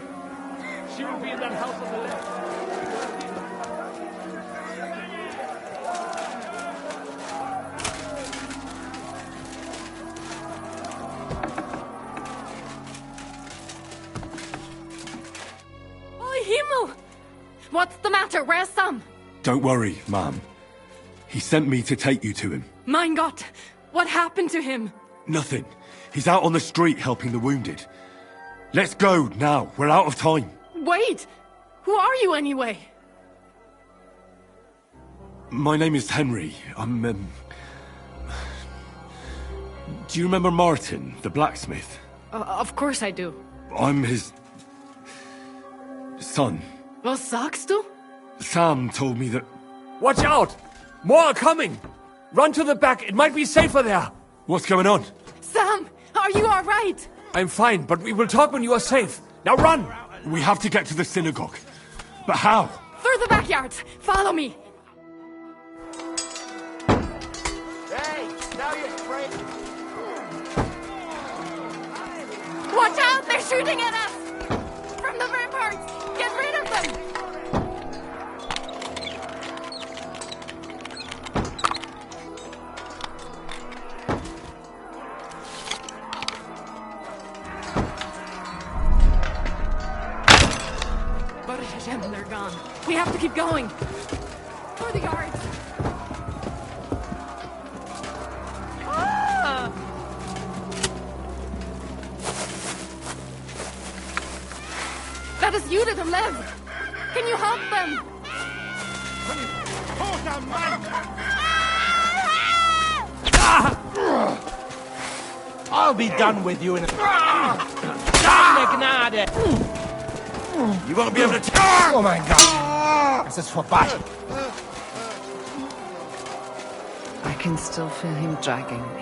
She will be in that house on the left. Himmel! What's the matter? Where's Sam? Don't worry, ma'am. He sent me to take you to him. Mein Gott! What happened to him? Nothing. He's out on the street helping the wounded. Let's go now. We're out of time. Wait! Who are you anyway? My name is Henry. I'm, Do you remember Martin, the blacksmith? Of course I do. I'm his... son. Was sagst du? Sam told me that... Watch out! More are coming! Run to the back, it might be safer there! What's going on? Sam, are you alright? I'm fine, but we will talk when you are safe. Now run! We have to get to the synagogue. But how? Through the backyards. Follow me. Hey, now you're spraying. Watch out! They're shooting at us! From the ramparts! Get rid of them! Baruch Hashem, they're gone. We have to keep going. For the guards. Ah! That is Judith and Lev. Can you help them? I'll be done with you in a... You won't be able to... Oh my God! Das ist vorbei. I can still feel him dragging me.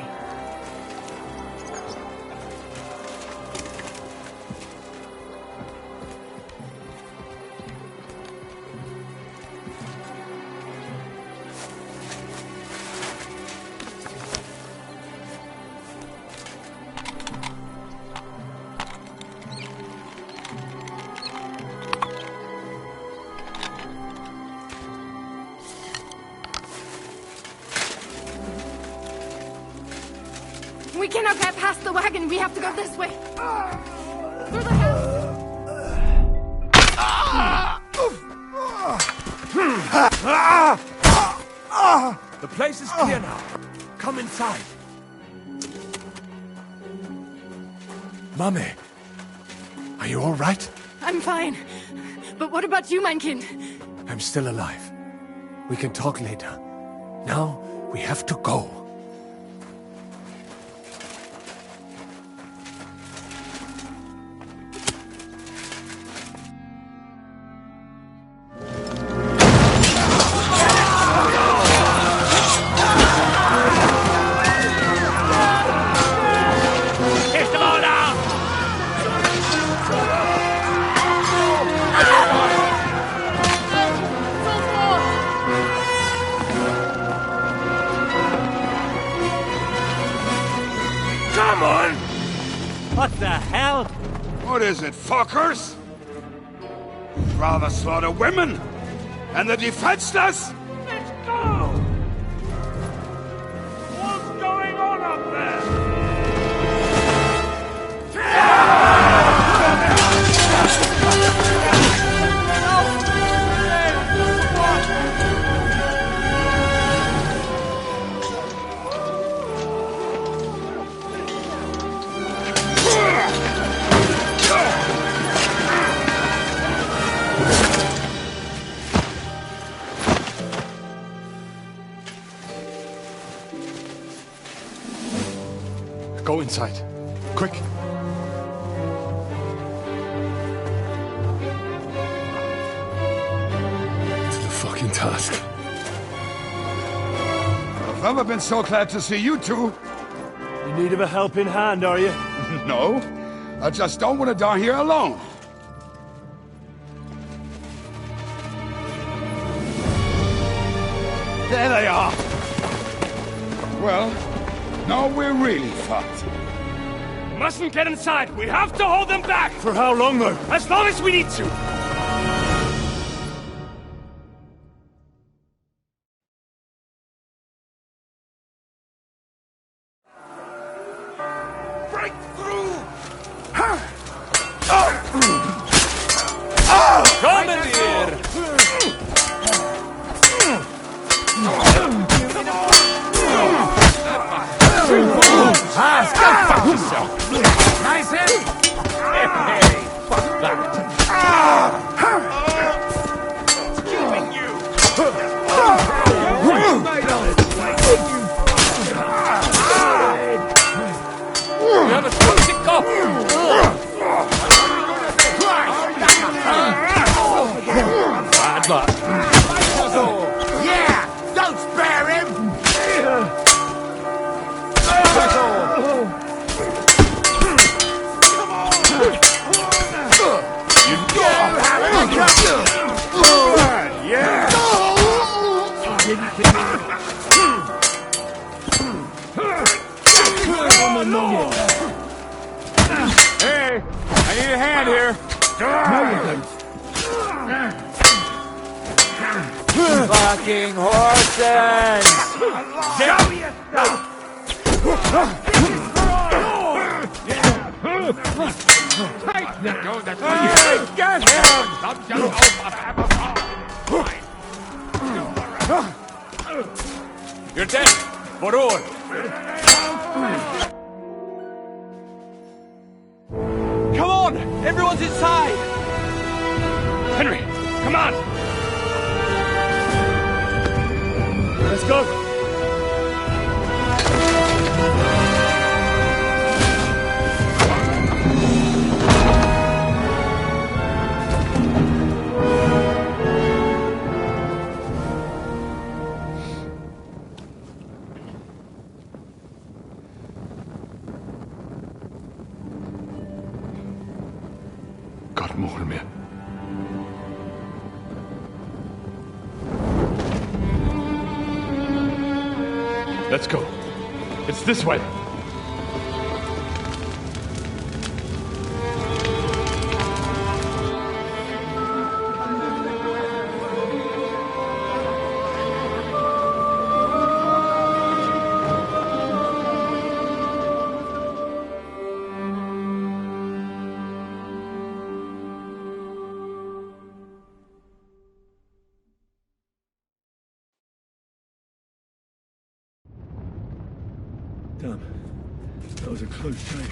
We cannot get past the wagon. We have to go this way. Through the house. The place is clear now. Come inside. Mummy, are you all right? I'm fine. But what about you, mein Kind? I'm still alive. We can talk later. Now, we have to go. Come on! What the hell? What is it, fuckers? You'd rather slaughter women and the defenseless? Let's go! What's going on up there? Go inside. Quick. To the fucking task. I've never been so glad to see you two. In need of a helping hand, are you? No. I just don't want to die here alone. There they are. Well, now we're really fucked. Mustn't get inside. We have to hold them back. For how long, though? As long as we need to. Break through! Commandeer! Nice hit! Hey, fuck that. Keeping you! You have a toxic cough! Bad luck. Yeah! Don't spare him! Hey, I need a hand here. Fucking horses! Show you stuff! Get him! You're dead, for all. Come on! Everyone's inside! Henry, come on! Let's go! God mogen meer. Let's go. It's this way. Damn. That was a close shave.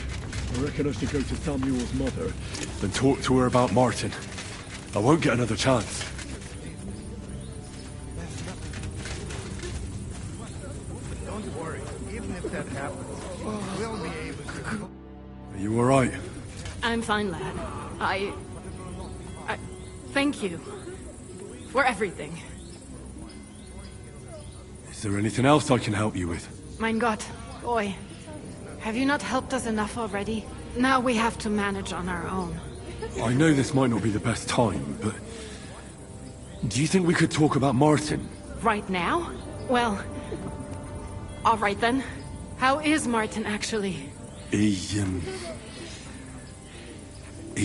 I reckon I should go to Samuel's mother and talk to her about Martin. I won't get another chance. Don't worry. Even if that happens, we'll be able to... Are you alright? I'm fine, lad. I... Thank you. For everything. Is there anything else I can help you with? Mein Gott, boy. Have you not helped us enough already? Now we have to manage on our own. I know this might not be the best time, but... do you think we could talk about Martin? Right now? Well... Alright then. How is Martin, actually? He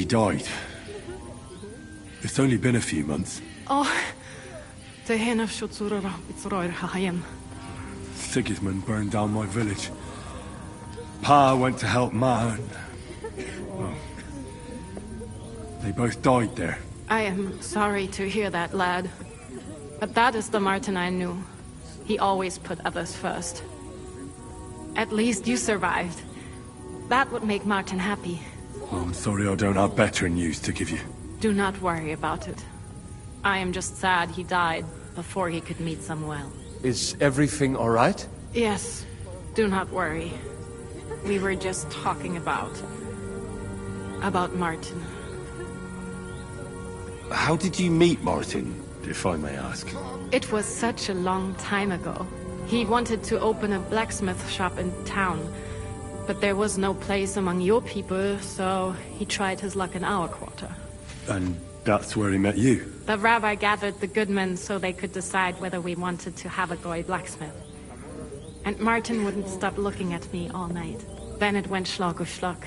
died. It's only been a few months. Oh... Sigismund burned down my village. Pa went to help Ma and... well, they both died there. I am sorry to hear that, lad. But that is the Martin I knew. He always put others first. At least you survived. That would make Martin happy. Well, I'm sorry I don't have better news to give you. Do not worry about it. I am just sad he died before he could meet Samuel. Is everything all right? Yes. Do not worry. We were just talking about Martin. How did you meet Martin, if I may ask? It was such a long time ago. He wanted to open a blacksmith shop in town, but there was no place among your people, so he tried his luck in our quarter. And that's where he met you? The rabbi gathered the good men so they could decide whether we wanted to have a goy blacksmith. And Martin wouldn't stop looking at me all night. Then it went schlag auf schlag.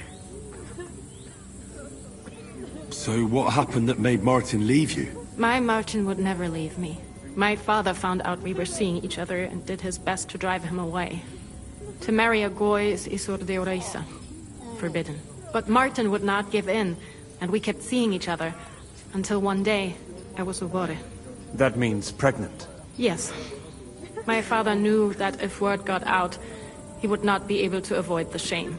So what happened that made Martin leave you? My Martin would never leave me. My father found out we were seeing each other and did his best to drive him away. To marry a goy is isur deoreisa, forbidden. But Martin would not give in, and we kept seeing each other, until one day, I was ubore. That means pregnant. Yes. My father knew that if word got out, he would not be able to avoid the shame.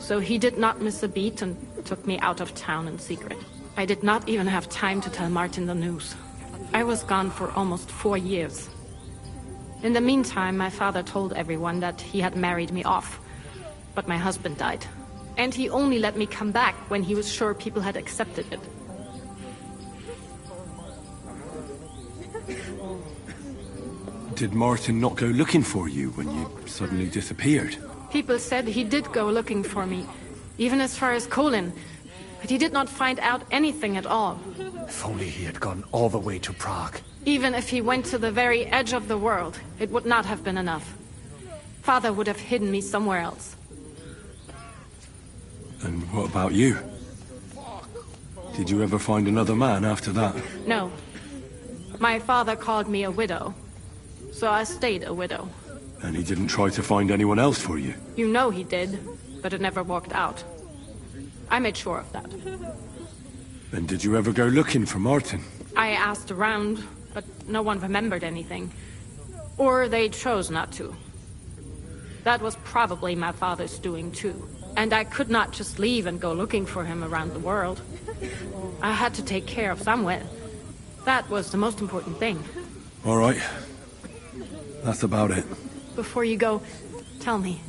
So he did not miss a beat and took me out of town in secret. I did not even have time to tell Martin the news. I was gone for almost 4 years. In the meantime, my father told everyone that he had married me off. But my husband died. And he only let me come back when he was sure people had accepted it. Did Martin not go looking for you when you suddenly disappeared? People said he did go looking for me, even as far as Colin. But he did not find out anything at all. If only he had gone all the way to Prague. Even if he went to the very edge of the world, it would not have been enough. Father would have hidden me somewhere else. And what about you? Did you ever find another man after that? No. My father called me a widow, so I stayed a widow. And he didn't try to find anyone else for you? You know he did, but it never worked out. I made sure of that. And did you ever go looking for Martin? I asked around, but no one remembered anything. Or they chose not to. That was probably my father's doing too. And I could not just leave and go looking for him around the world. I had to take care of Samuel. That was the most important thing. All right. That's about it. Before you go, tell me,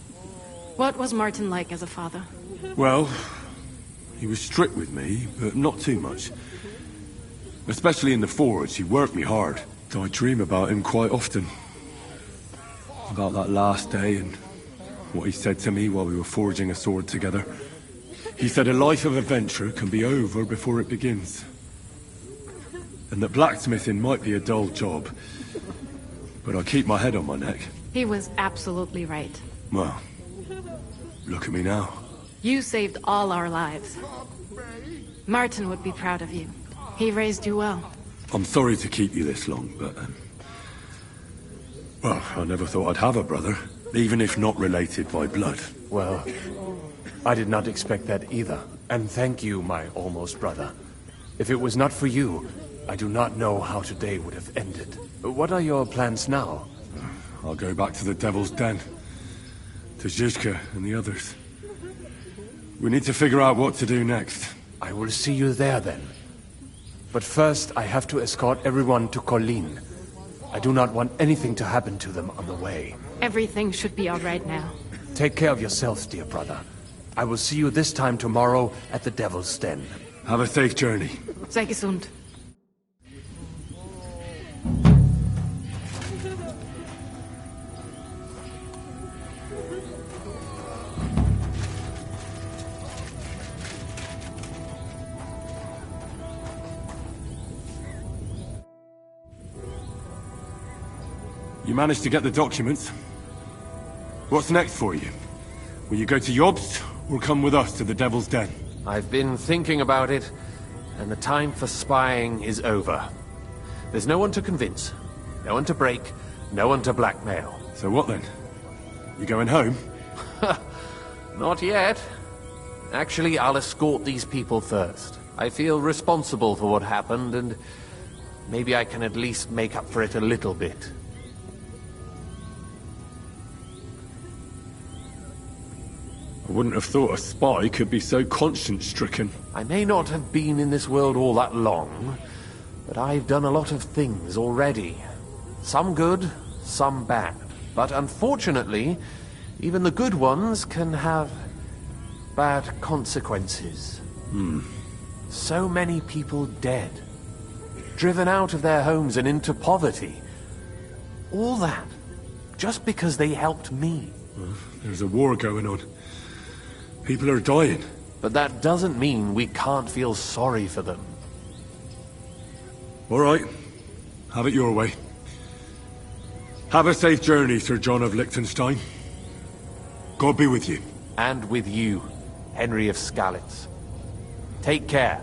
what was Martin like as a father? Well, he was strict with me, but not too much. Especially in the forge, he worked me hard. I dream about him quite often. About that last day and what he said to me while we were forging a sword together. He said a life of adventure can be over before it begins. And that blacksmithing might be a dull job, but I keep my head on my neck. He was absolutely right. Well, look at me now. You saved all our lives. Martin would be proud of you. He raised you well. I'm sorry to keep you this long, but... well, I never thought I'd have a brother, even if not related by blood. Well, I did not expect that either. And thank you, my almost brother. If it was not for you, I do not know how today would have ended. What are your plans now? I'll go back to the Devil's Den. To Zizka and the others. We need to figure out what to do next. I will see you there then. But first, I have to escort everyone to Colleen. I do not want anything to happen to them on the way. Everything should be all right now. Take care of yourselves, dear brother. I will see you this time tomorrow at the Devil's Den. Have a safe journey. Sei gesund. You managed to get the documents? What's next for you? Will you go to Jobst, or come with us to the Devil's Den? I've been thinking about it, and the time for spying is over. There's no one to convince, no one to break, no one to blackmail. So what then? You going home? Not yet. Actually, I'll escort these people first. I feel responsible for what happened, and maybe I can at least make up for it a little bit. I wouldn't have thought a spy could be so conscience-stricken. I may not have been in this world all that long, but I've done a lot of things already. Some good, some bad. But unfortunately, even the good ones can have bad consequences. So many people dead. Driven out of their homes and into poverty. All that, just because they helped me. There's a war going on. People are dying. But that doesn't mean we can't feel sorry for them. All right. Have it your way. Have a safe journey, Sir John of Liechtenstein. God be with you. And with you, Henry of Skalitz. Take care.